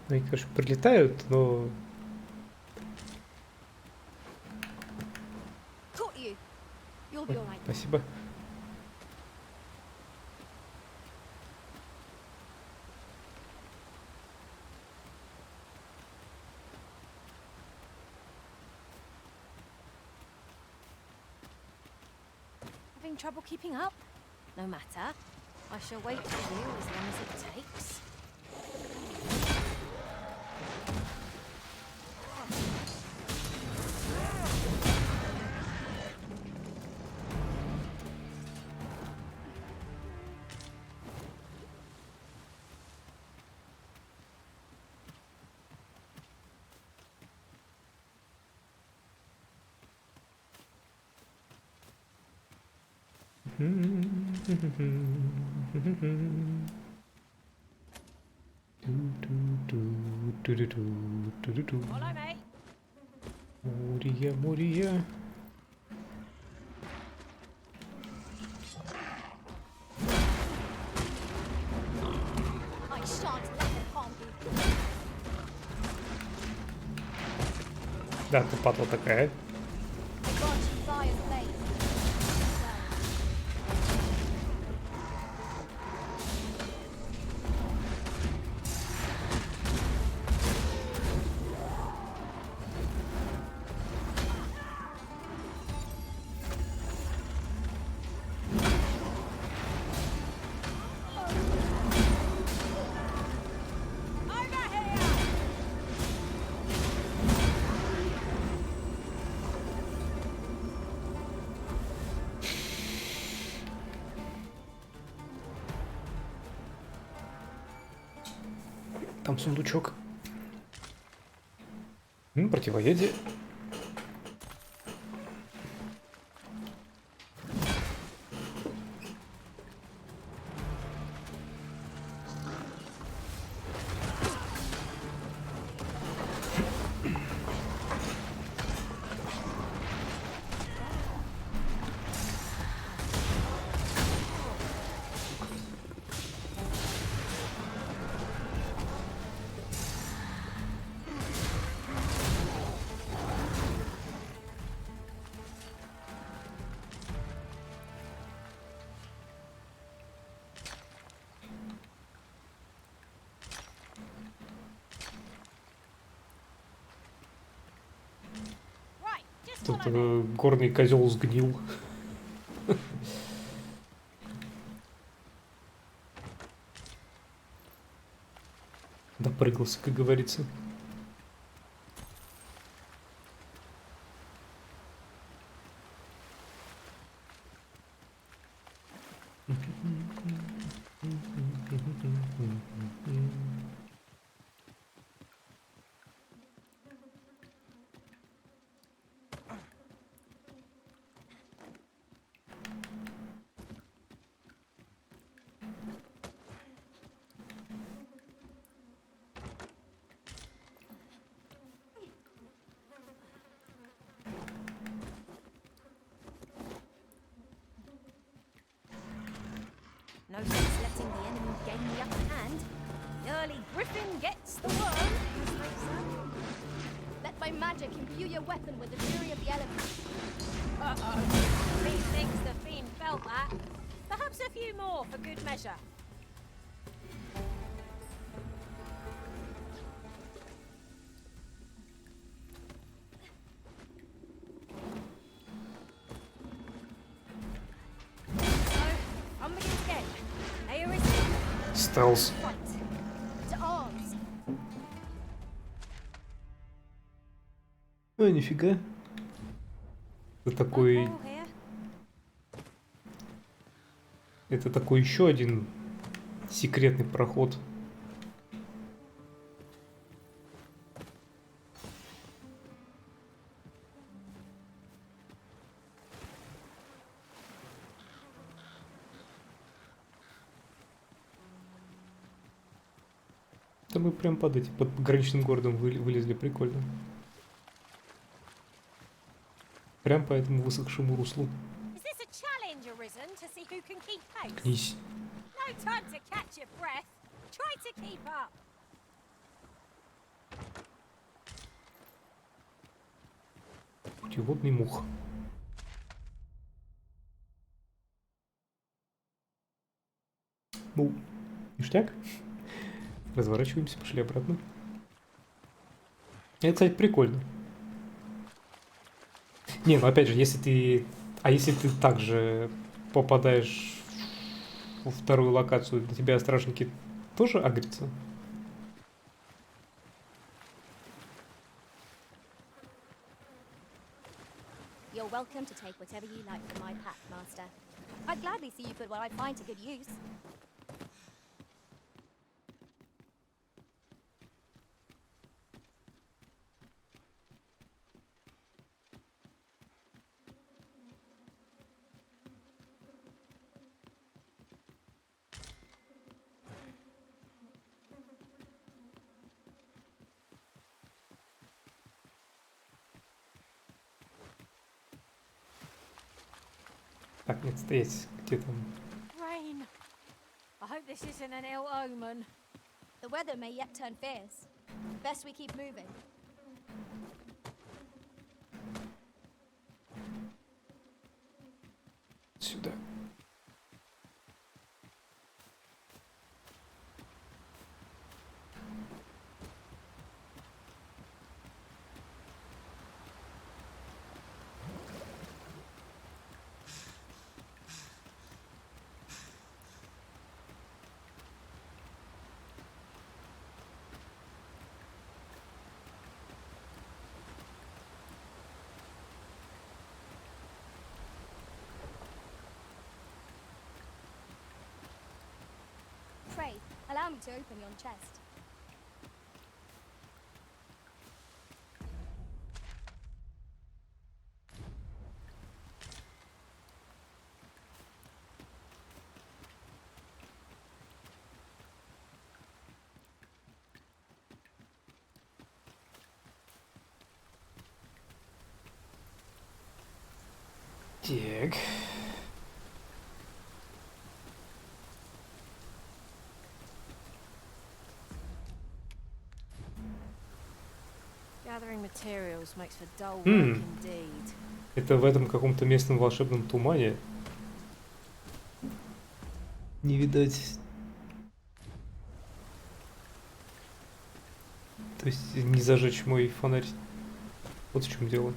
Ну и, конечно, прилетают, но... Caught you. You'll be alright. Спасибо. Having trouble keeping up? No matter. I shall wait for you as long as it takes. Follow me. Мурия, Мурия. I shan't let them harm you. Да, ты падла такая. I grant you fire's blaze. Там сундучок. Противоядие. Тут горный козел сгнил. Допрыгался, как говорится. No sense letting the enemy gain the upper hand. The early griffin gets the worm. Let my magic imbue your weapon with the fury of the elements. Uh-oh. Methinks the fiend felt that. Perhaps a few more for good measure. Стелс. Нифига. Это такой... Это такой еще один секретный проход. Да мы прям под этим, под пограничным городом вылезли, прикольно. Прям по этому высохшему руслу. Кнись. Путеводный мух. Ну, ништяк. Разворачиваемся, пошли обратно. Это, кстати, прикольно. Не, ну опять же, если ты... А если ты также попадаешь во вторую локацию, на тебя стражники тоже агрятся? You're welcome to take whatever you like from my pack, Master. I'd gladly see you put what I find to good use. Так, нет, стоять. Где там? Rain. I hope this isn't an ill omen. The weather may yet turn fierce. Best we keep moving. Сюда. Pray, allow me to open yon chest. Так. Gathering materials makes for dull work indeed. Это в этом каком-то местном волшебном тумане. Не видать. То есть не зажечь мой фонарь. Вот в чем дело.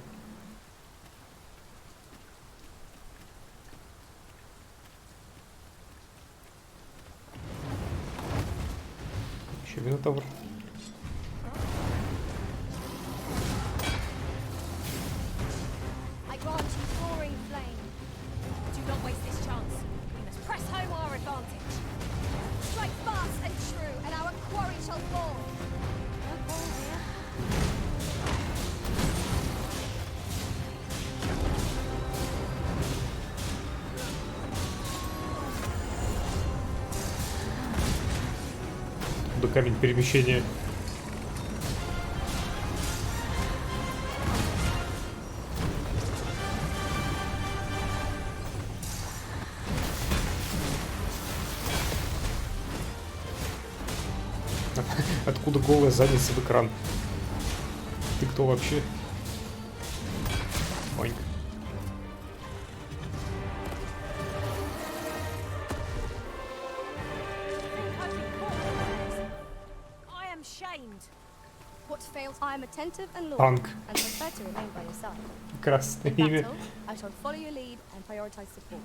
Еще минотавр. I grant you soaring flame. Do not waste this chance. We must press home our advantage. Strike fast and true, and our quarry shall fall. До камень перемещения. Откуда голая задница в экран? Ты кто вообще? Манька. I am shamed. What fails, I am attentive and loyal, Танк. and prefer to remain by your side. Красное In имя. battle, I shall follow your lead and prioritize support.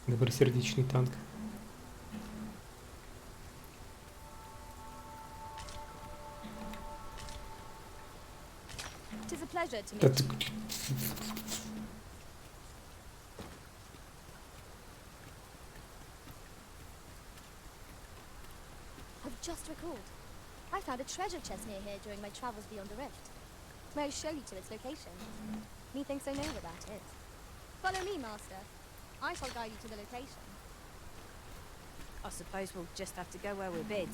Добросердечный танк. It is a pleasure to Да meet ты... you. I've just recalled. I found a treasure chest near here during my travels beyond the rift. May I show you to its location? Methinks I know where that is. Follow me, Master. I shall guide you to the location. I suppose we'll just have to go where we're bid.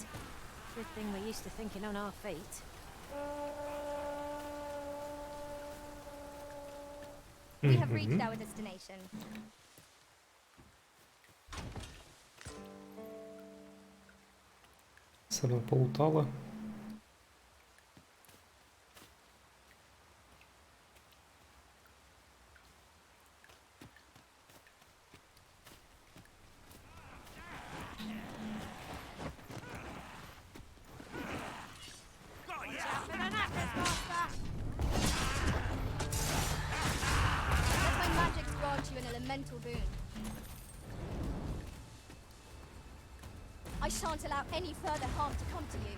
Good thing we're used to thinking on our feet. We have reached our destination. Сама полутала. Let my magics grant you an elemental boon. I shan't allow any further harm to come to you.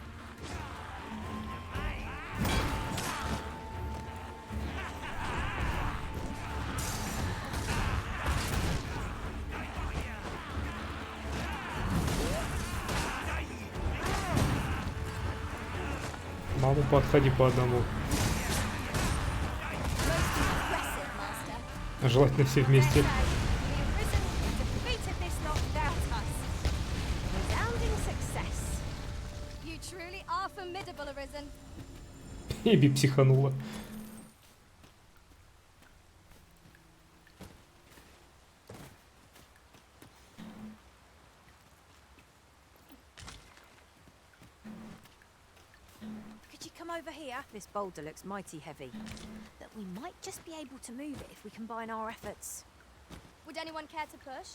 Маму, подходи по одному. Желательно все вместе. Defeated this lot without us. Resounding success. You truly are formidable, Arisen. Эбби психанула. Could you come over here? This boulder looks mighty heavy. But we might just be able to move it if we combine our efforts. Would anyone care to push?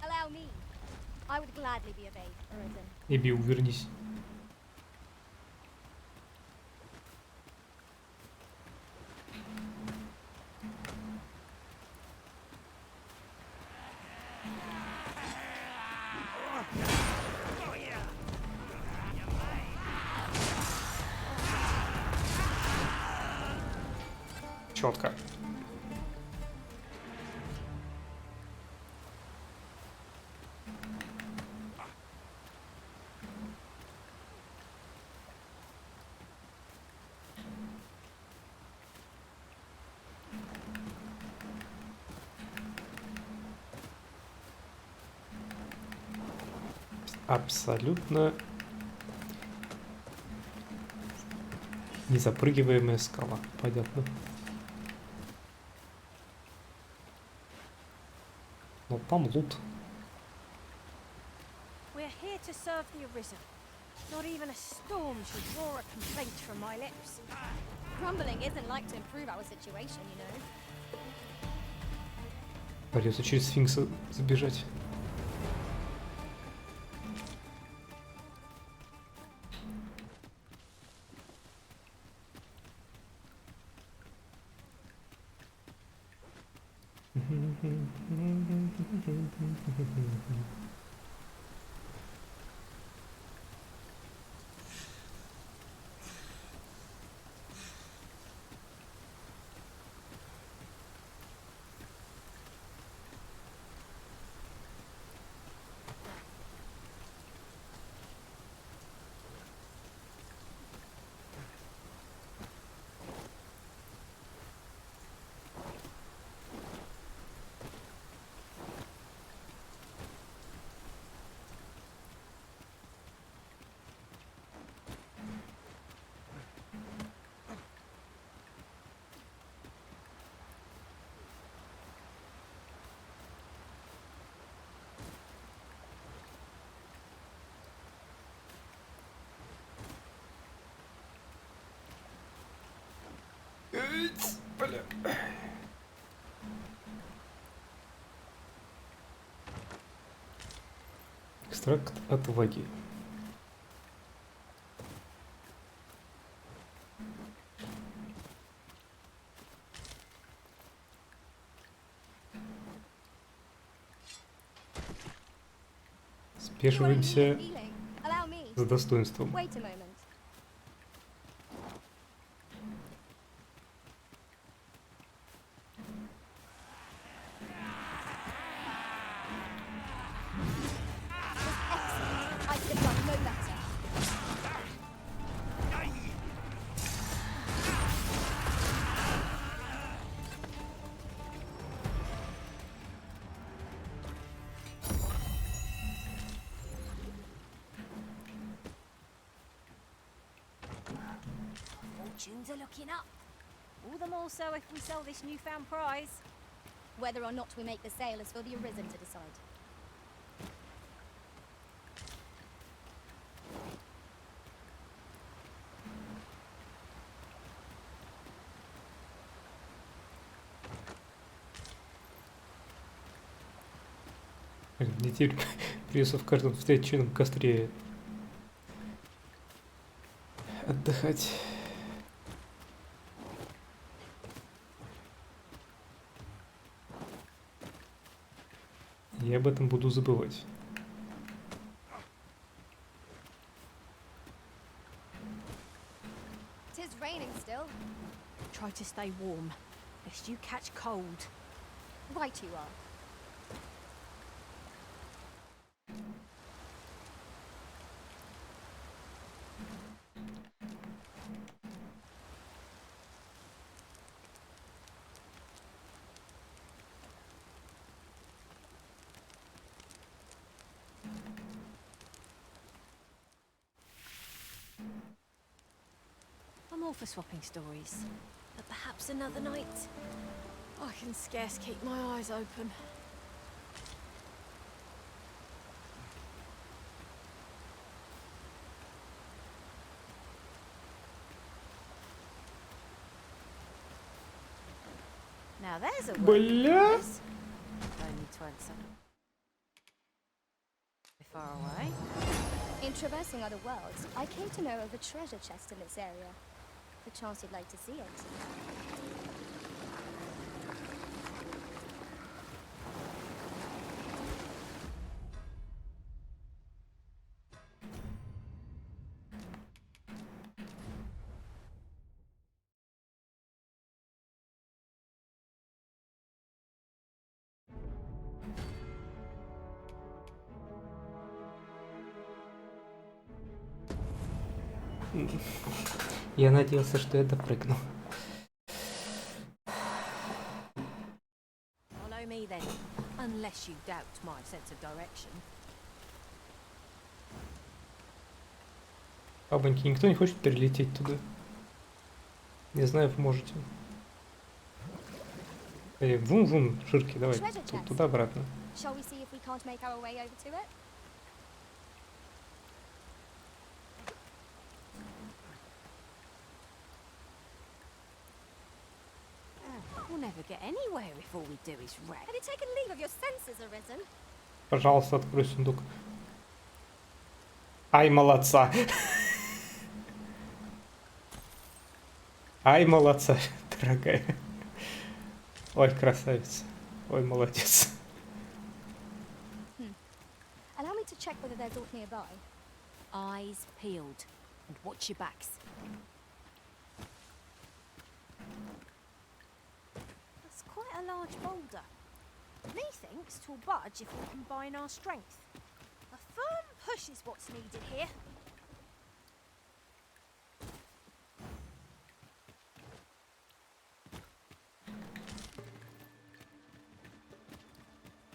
Allow me. I would gladly be obeyed, Arisen. Эбби, увернись. Четко. Абсолютно Незапрыгиваемая скала. Понятно. Но там лут. We're here to serve the Arisen. Not even a storm should draw a complaint from my lips. Grumbling isn't like to improve our situation, you know. Придется через сфинкса забежать. Бля. Экстракт отваги. Спешиваемся с достоинством. Fortunes are looking up. All the more so if we sell this newfound prize. Whether or not we make the sale is for the Arisen to decide. Мне теперь придется в каждом встреченном костре отдыхать. Я об этом буду забывать. Tis raining still. Try to stay warm, lest you catch cold. Right you are. I'm all for swapping stories, but perhaps another night. I can scarce keep my eyes open. Now there's a word. Бля! Only 20. Far away. In traversing other worlds, I came to know of a treasure chest in this area. The chance you'd like to see it. Я надеялся, что я допрыгну. Follow me then, unless you doubt my sense of direction. Бабоньки, никто не хочет перелететь туда. Не знаю, поможете. Вум-вум, Ширки, давай. Туда-обратно. Shall we see if we can't make our way over to it? We'll never get anywhere if all we do is wreck. Have you taken leave of your senses, Arisen? Пожалуйста, открой сундук. Ай, молодца. Ай, молодца, дорогая. Ой, красавица. Ой, молодец. Allow me to check whether there's aught nearby. Eyes peeled. And watch your backs. That's quite a large boulder. Methinks 'twill budge if we combine our strength. A firm push is what's needed here.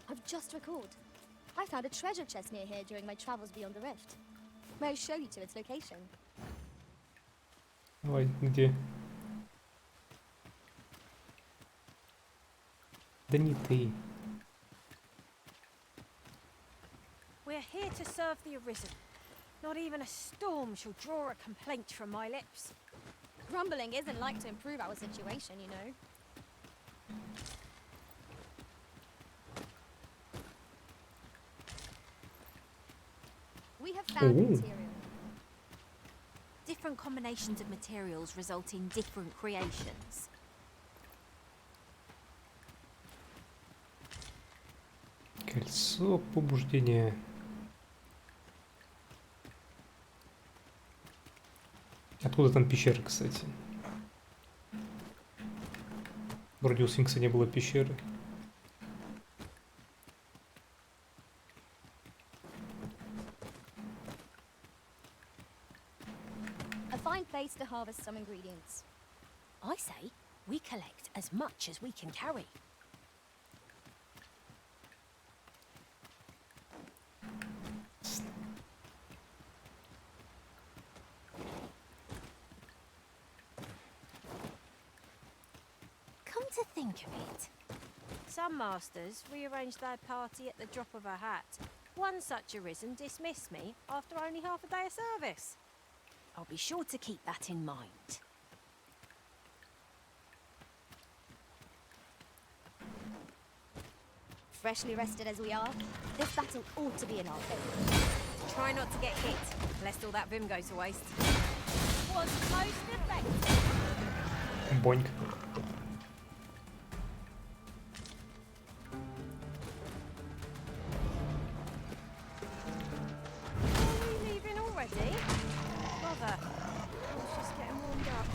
I've just recalled. I found a treasure chest near here during my travels beyond the rift. May I show you to its location? Ой, где? Да не ты. We're here to serve the Arisen. Not even a storm shall draw a complaint from my lips. Grumbling isn't like to improve our situation, you know. We have found Ooh. material. Different combinations of materials result in different creations. Кольцо побуждения. Откуда там пещера, кстати? Вроде у Сфинкса не было пещеры. A fine place to harvest some ingredients. I say we collect as much as we can carry. Come to think of it, some masters rearrange their party at the drop of a hat. One such Arisen dismissed me after only half a day of service. I'll be sure to keep that in mind. Freshly rested as we are, this battle ought to be in our favor. Try not to get hit, lest all that vim goes to waste. Was most effective. Боньк. Are we leaving already? Bother. I was just getting warmed up.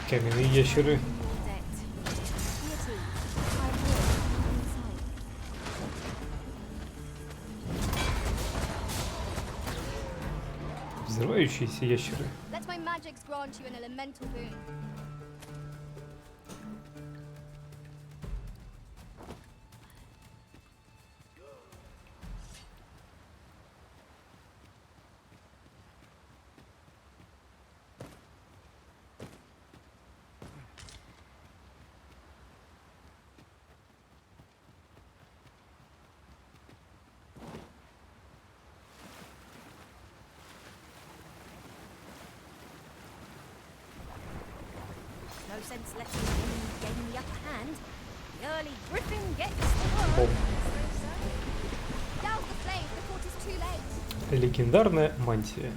Каменные ящеры. Взрывающиеся ящеры. Let my magics grant you an elemental boon. No sense letting him gain the upper hand. The early griffin gets the worm. Douse the flames before it is too late. Легендарная мантия.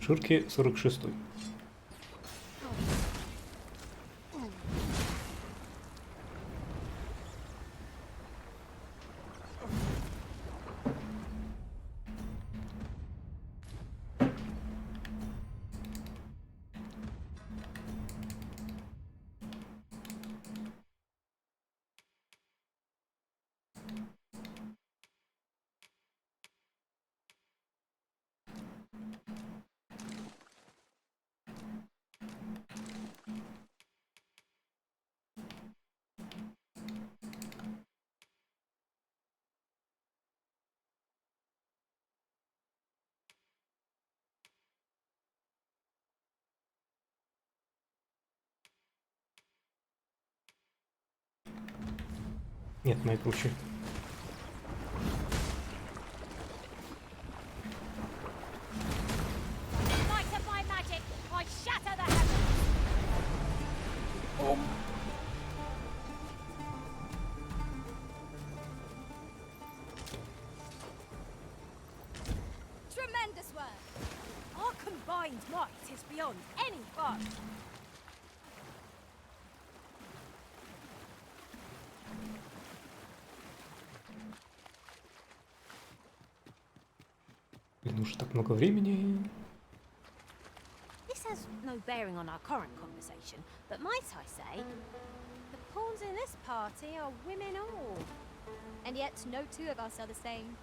Ширки 46. Нет, мои круче. Tremendous work! Our combined might is beyond any fun. Блин, уже так много времени. This has no bearing on our current conversation, but might I say, the pawns in this party are women all. And yet, no two of us are the same.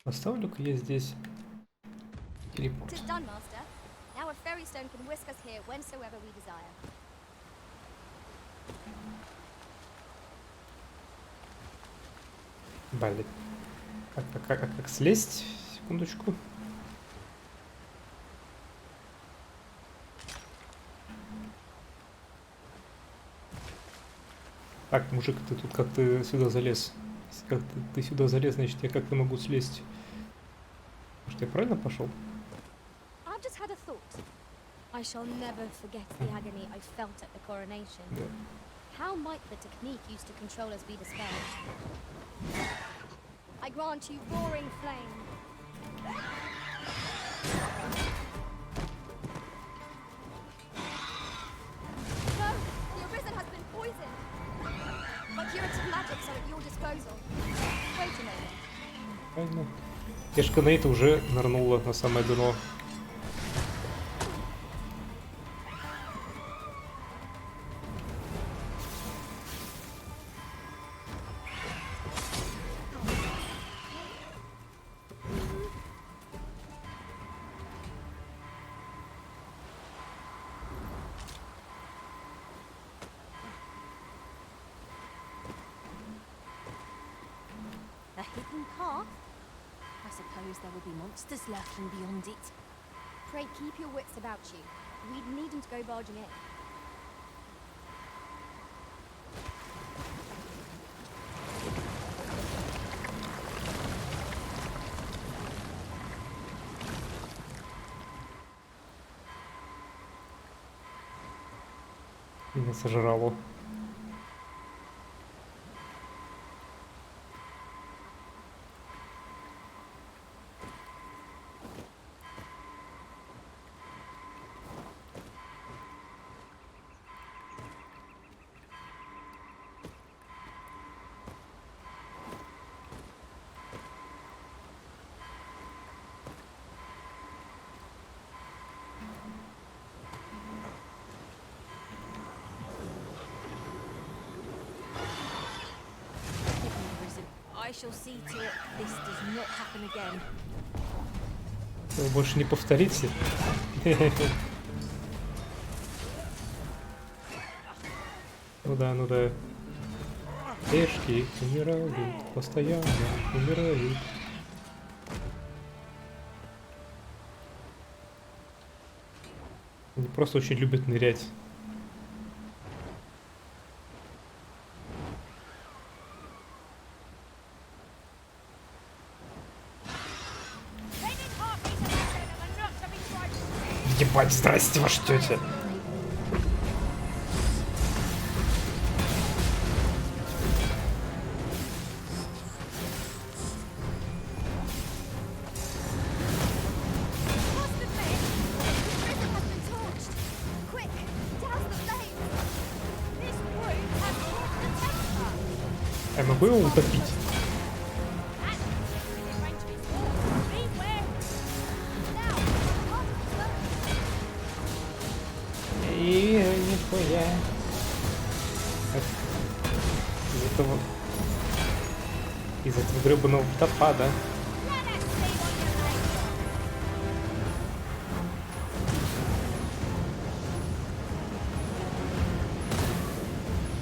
Поставлю-ка я здесь телепорт. Tis done, master. Now a fairy stone can whisk us here whensoever we desire. Блин. Как слезть? Секундочку. Так, мужик, ты тут как-то сюда залез. Если как ты сюда залез, значит я как-то могу слезть. Может, я правильно пошел? I've just had a thought. I shall never forget the agony I felt at the coronation. Yeah. How might the technique used to control us be dispelled? I grant you roaring flame. No, the Arisen has been poisoned. My curative magics are at your disposal. Wait a moment. Правильно. Кешка Нейта уже нырнула на самое дно. A hidden path? I suppose there will be monsters lurking beyond it. Pray keep your wits about you. We needn't go barging in. Меня сожрало. I shall see to it this does not happen again. Вы больше не повторите. Ну да, ну да. Пешки умирают, постоянно умирают. Они просто очень любят нырять. Ебать, здрасте, ваша тетя. Я могу его утопить? И нихуя. Из этого гребаного водопада.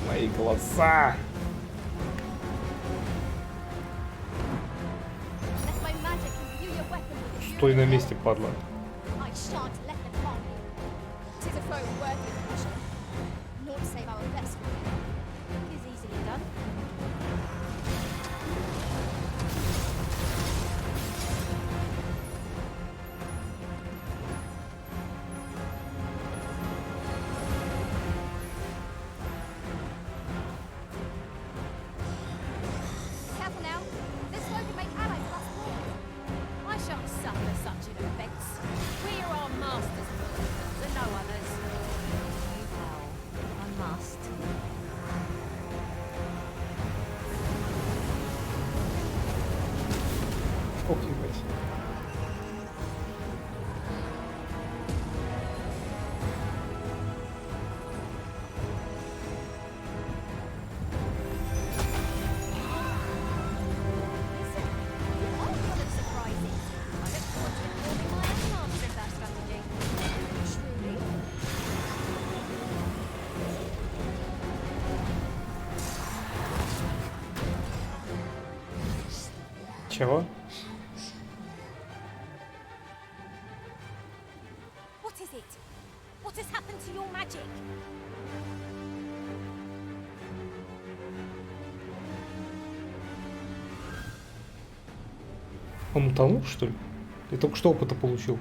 Мои глаза. Стой на месте, падла. Чего? What is it? What has happened to your magic? Он утонул, что ли? Я только что опыта получил.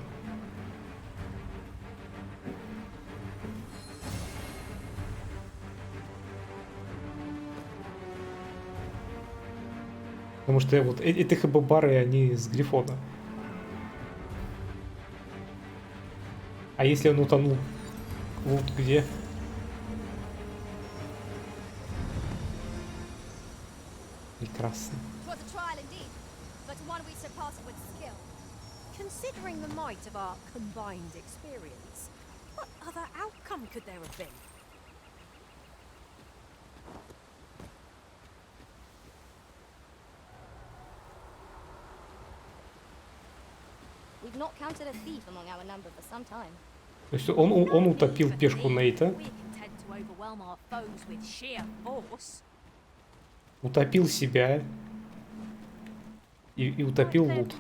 Потому что вот эти хабабары, они с Грифона. А если он утонул? Вот где? Прекрасно. Considering the might of our combined experience, what other outcome could there have been? We've not counted a thief among our number for some time. То есть он утопил пешку Нейта. Утопил себя. И утопил лут.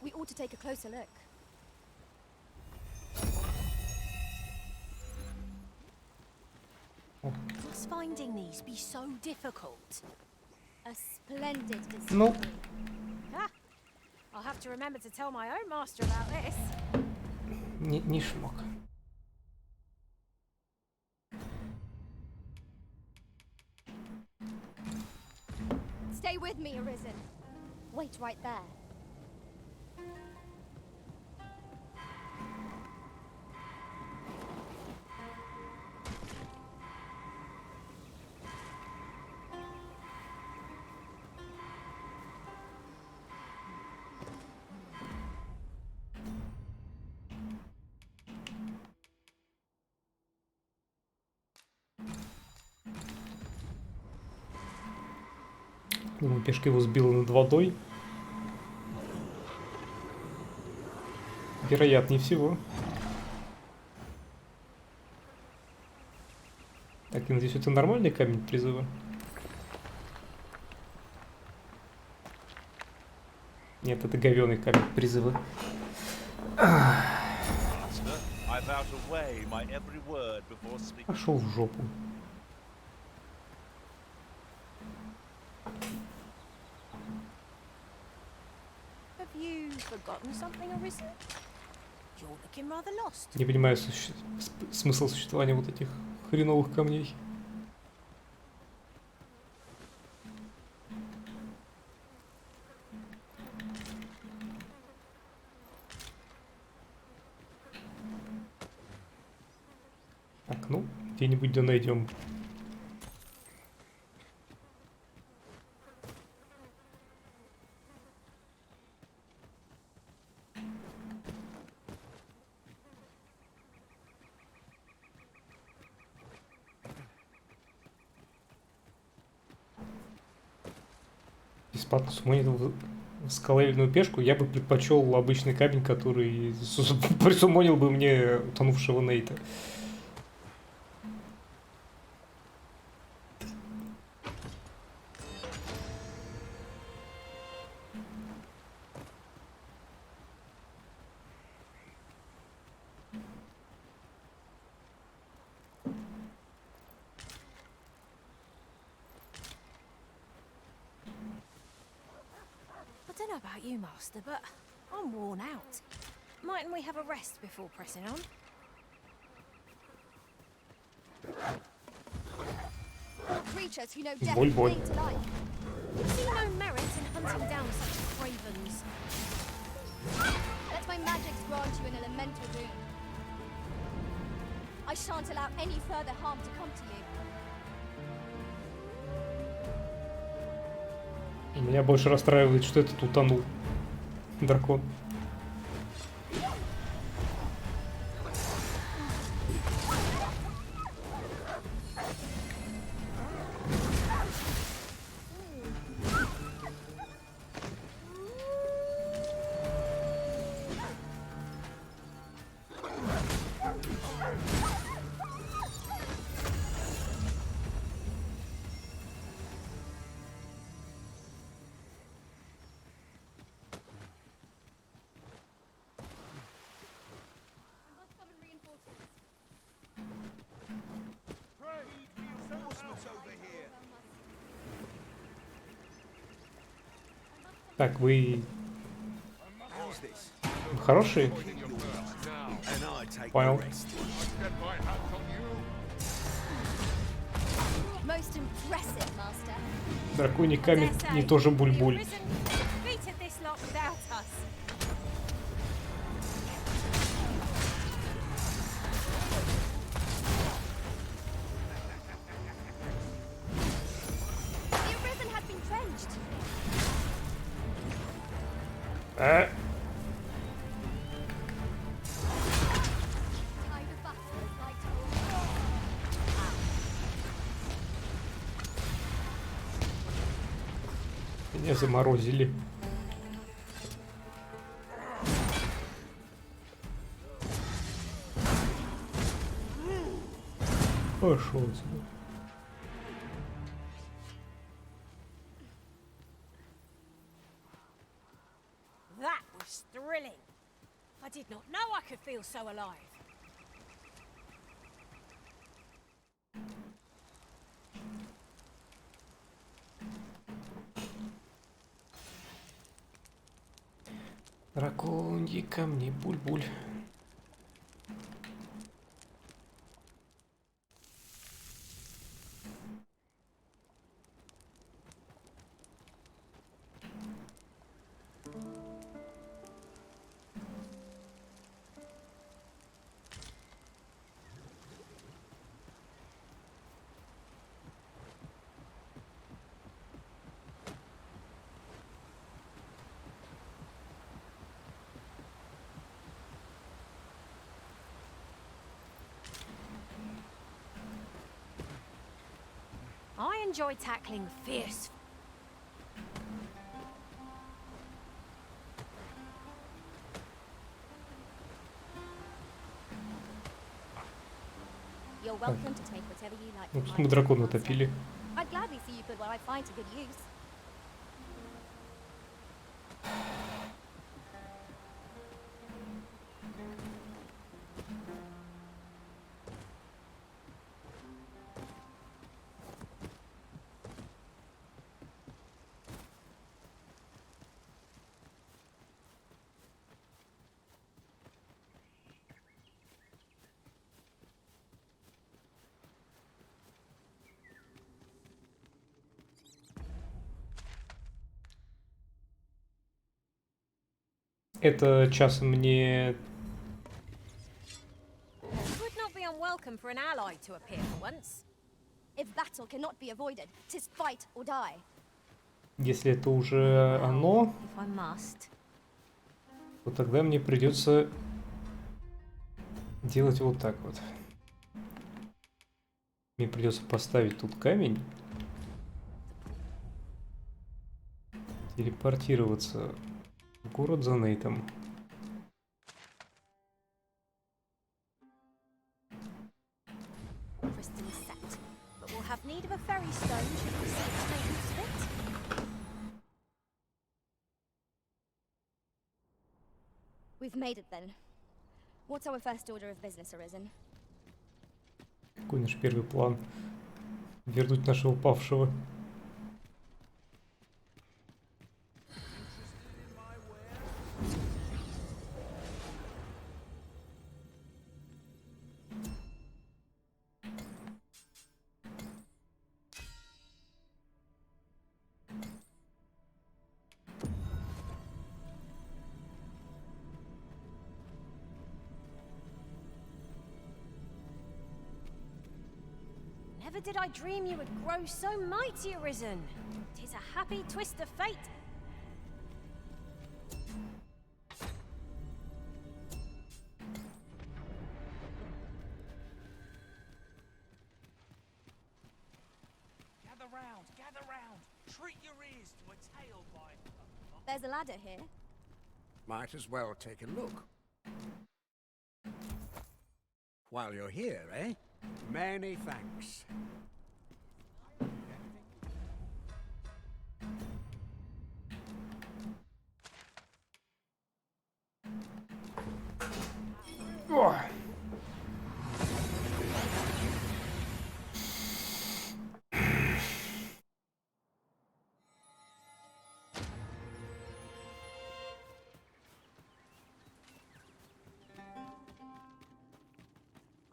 We ought to take a closer look. Must finding these be so difficult? A splendid discovery. Ну. I'll have to remember to tell my own master about this. Не шмок. Stay with me, Arisen. Wait right there. Думаю, пешка его сбила над водой. Вероятнее всего. Так, я надеюсь, это нормальный камень призыва? Нет, это говёный камень призыва. Пошел в жопу. Не понимаю смысл существования вот этих хреновых камней. Так, ну, где-нибудь да найдем. бесплатно суммонил скаловидную пешку, я бы предпочел обычный камень, который присуммонил бы мне утонувшего Нейта. I don't know about you, Master, but I'm worn out. Mightn't we have a rest before pressing on? Creatures who know death Боль. cling to life. See no merit in hunting down such cravens. Let my magics grant you an elemental boon. I shan't allow any further harm to come to you. Меня больше расстраивает, что этот утонул. Дракон. Так, вы хорошие? Понял. Most impressive, Master. Драконий камень не тоже буль-буль. Defeated this lot without us. The arisen had been drenched. А? Tide of battle is like Меня заморозили. Пошел отсюда. That was thrilling. I did not know I could feel so alive. Драконьи камни, буль-буль. I enjoy tackling fierce. You're welcome to take whatever you like. Ну, тут мы дракона топили. I'd gladly see you put what I find to good use. Это часом не... Would not be unwelcome for an ally to appear for once. If battle cannot be avoided, 'tis fight or die. Если это уже оно, If I must. то тогда мне придется делать вот так вот. Мне придется поставить тут камень. Телепортироваться в город за Нейтом. Crystal is set, but we'll have need of a ferry stone should we see it make use of it. We've made it then. What's our first order of business, Arisen? Какой наш первый план? Вернуть нашего павшего. Never did I dream you would grow so mighty, Arisen. 'Tis a happy twist of fate. Gather round, gather round. Treat your ears to a tale by... There's a ladder here. Might as well take a look. While you're here, eh? Many thanks. О!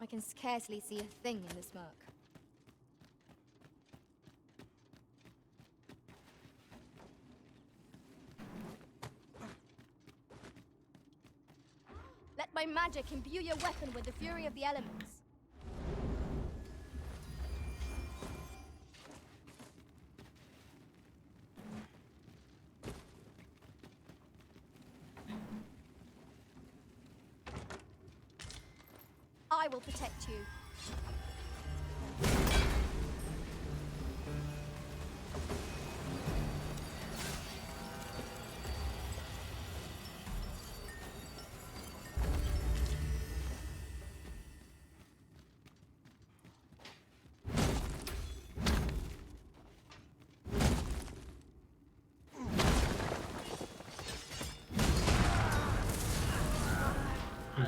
I can scarcely see a thing in the smoke. Let my magic imbue your weapon with the fury of the elements. I will protect you.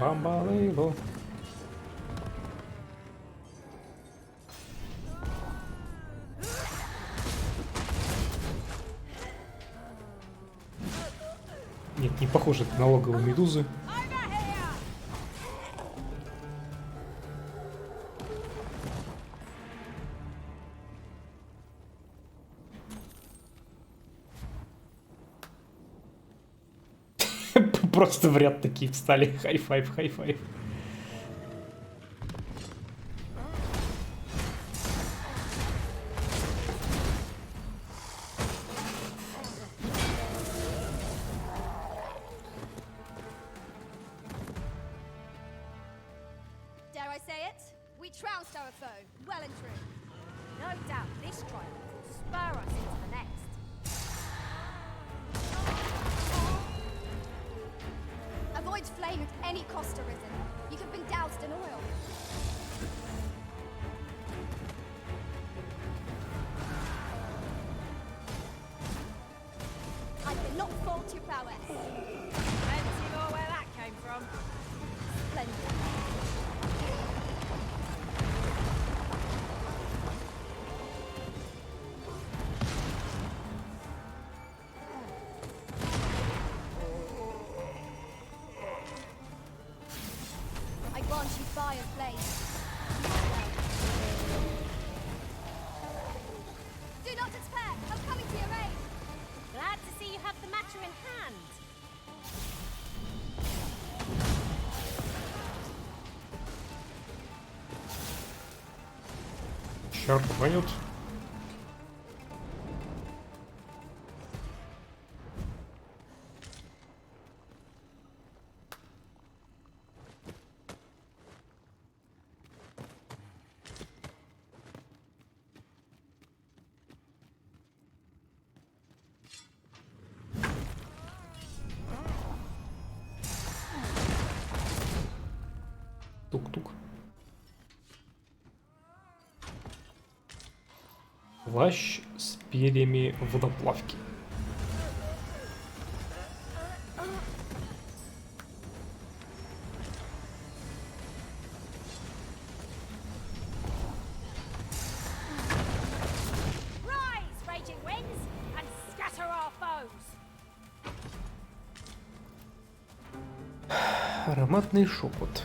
Бамбалейло. Нет, не похоже на налоговые медузы. Просто в ряд такие встали. Хай-файв, хай-файв. Dare I say it? We trounced our foe, well and true. No doubt this triumph will spur us into the next. Avoid flame at any cost, Arisen. You have been doused in oil. I cannot fault your prowess. Fancy more where that came from. Splendid. I grant you fire flame. Do not despair. I'm coming to your aid. Glad to see you have the matter in hand. Черт, вонют. Тук-тук. Плащ с перьями водоплавки. Rise, raging winds, and scatter our foes. Ароматный шепот.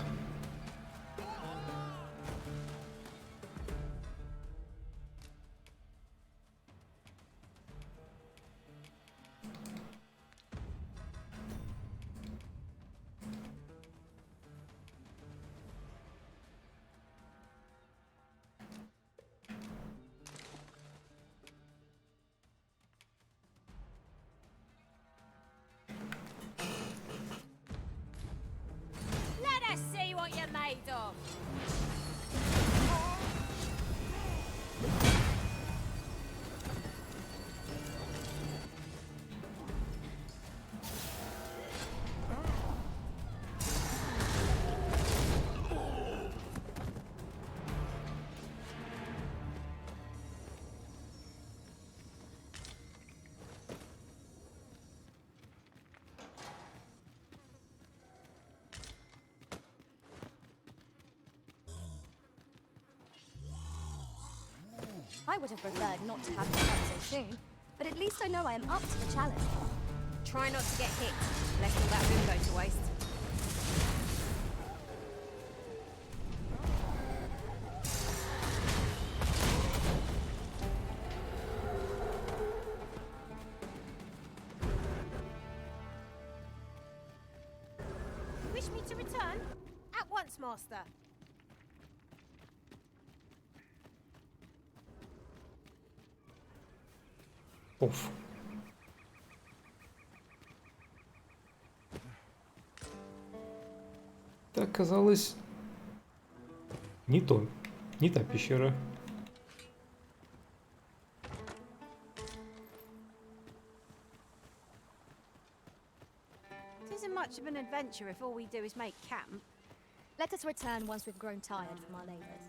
Let us see what you're made of. I would have preferred not to have to come so soon, but at least I know I am up to the challenge. Try not to get hit, lest all that room go to waste. Wish me to return? At once, Master. Уф. Так казалось, не та пещера. It isn't much of an adventure if all we do is make camp. Let us return once we've grown tired from our labors.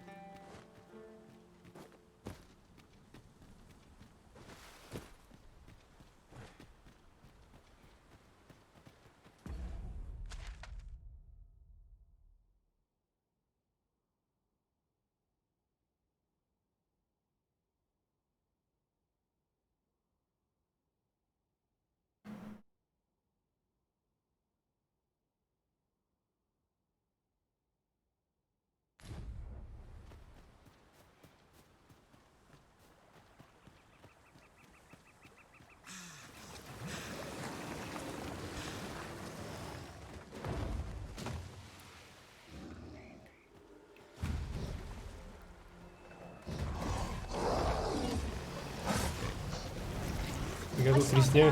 Я тут резня.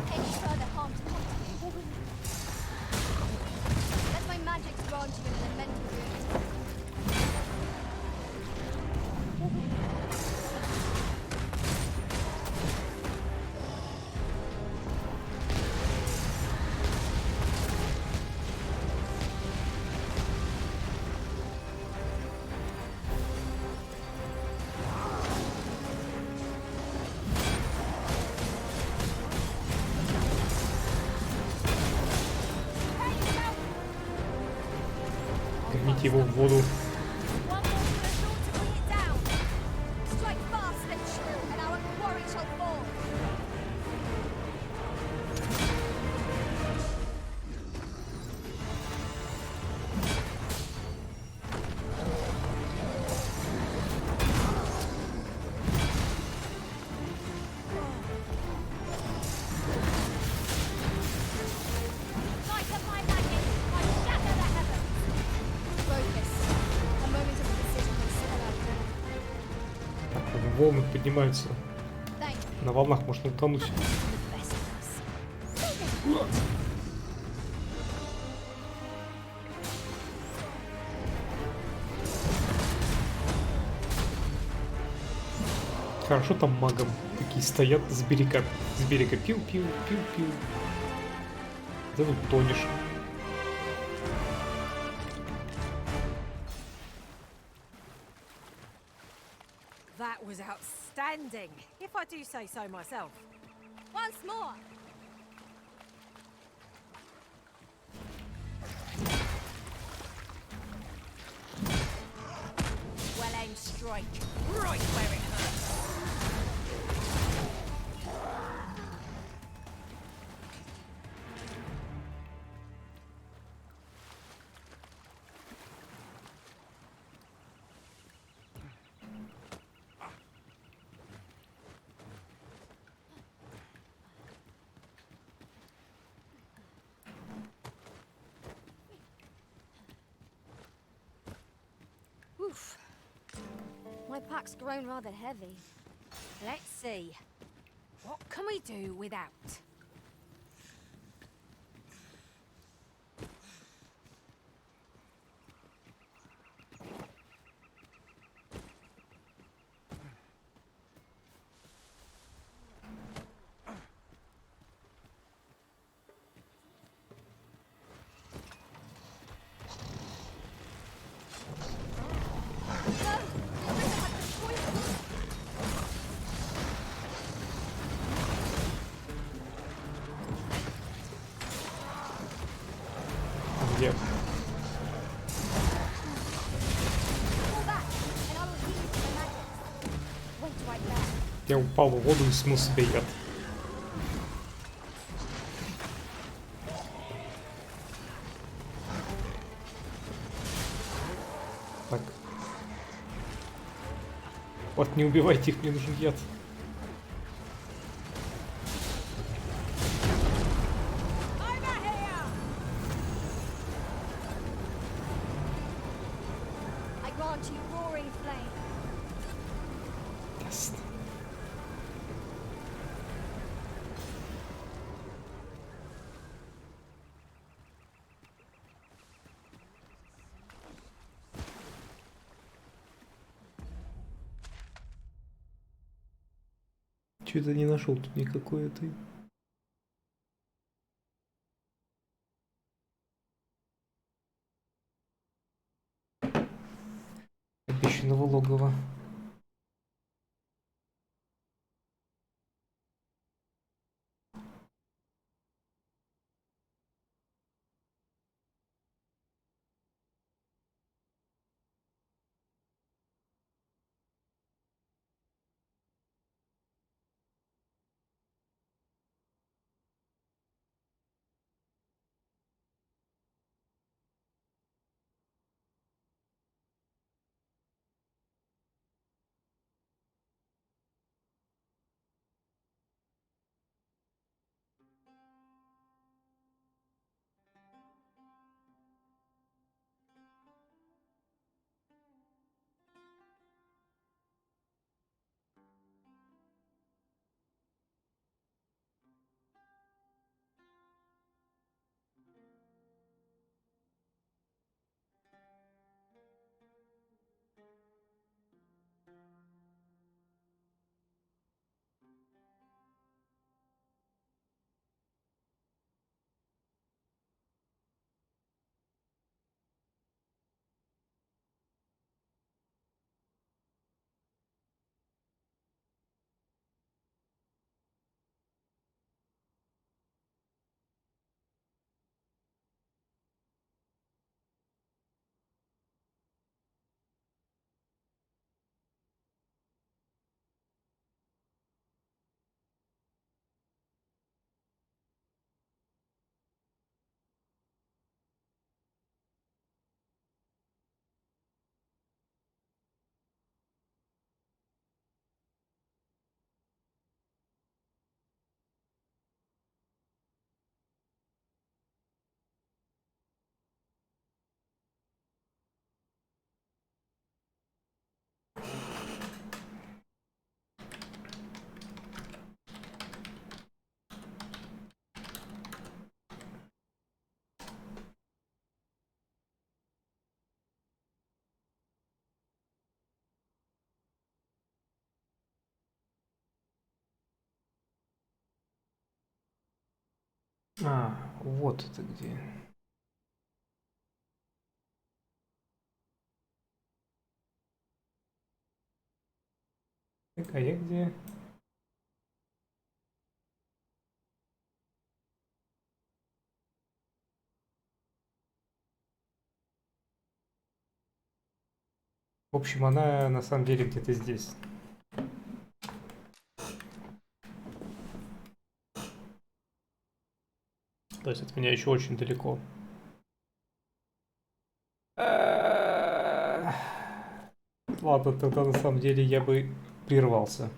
Let my magic grant you an elemental root. Горните его в воду. Strike fast and true, and our quarry shall fall. Light up my magic, I shatter the heavens. Focus. A moment of precision will spell out death. Так, волны поднимаются. Thank you. На волнах можно утонуть. The best of us. Хорошо там магом такие стоят с берега пил-пил-пил-пил. Ты тут тонешь. Outstanding, if I do say so myself. Once more. Well-aimed strike, right where it hurts. Oof. My pack's grown rather heavy. Let's see. What can we do without? Где? Я упал в воду и смыл себе яд. Так. Вот, не убивайте их, мне нужен яд. Что-то не нашел тут никакой этой. Обещанного логова. А, вот это где. Так, а я где? В общем, она на самом деле где-то здесь. То есть от меня еще очень далеко. Ладно, тогда на самом деле я бы прервался.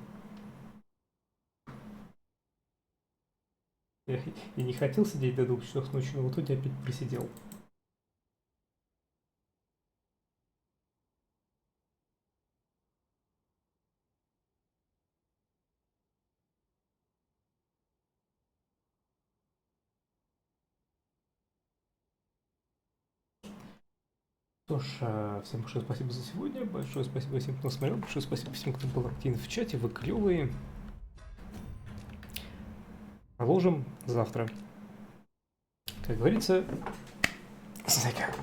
Я не хотел сидеть до 2 часов ночи, но в итоге опять присидел. Что ж, всем большое спасибо за сегодня, большое спасибо всем, кто смотрел, большое спасибо всем, кто был активен в чате, вы клевые. Продолжим завтра. Как говорится, Снэка.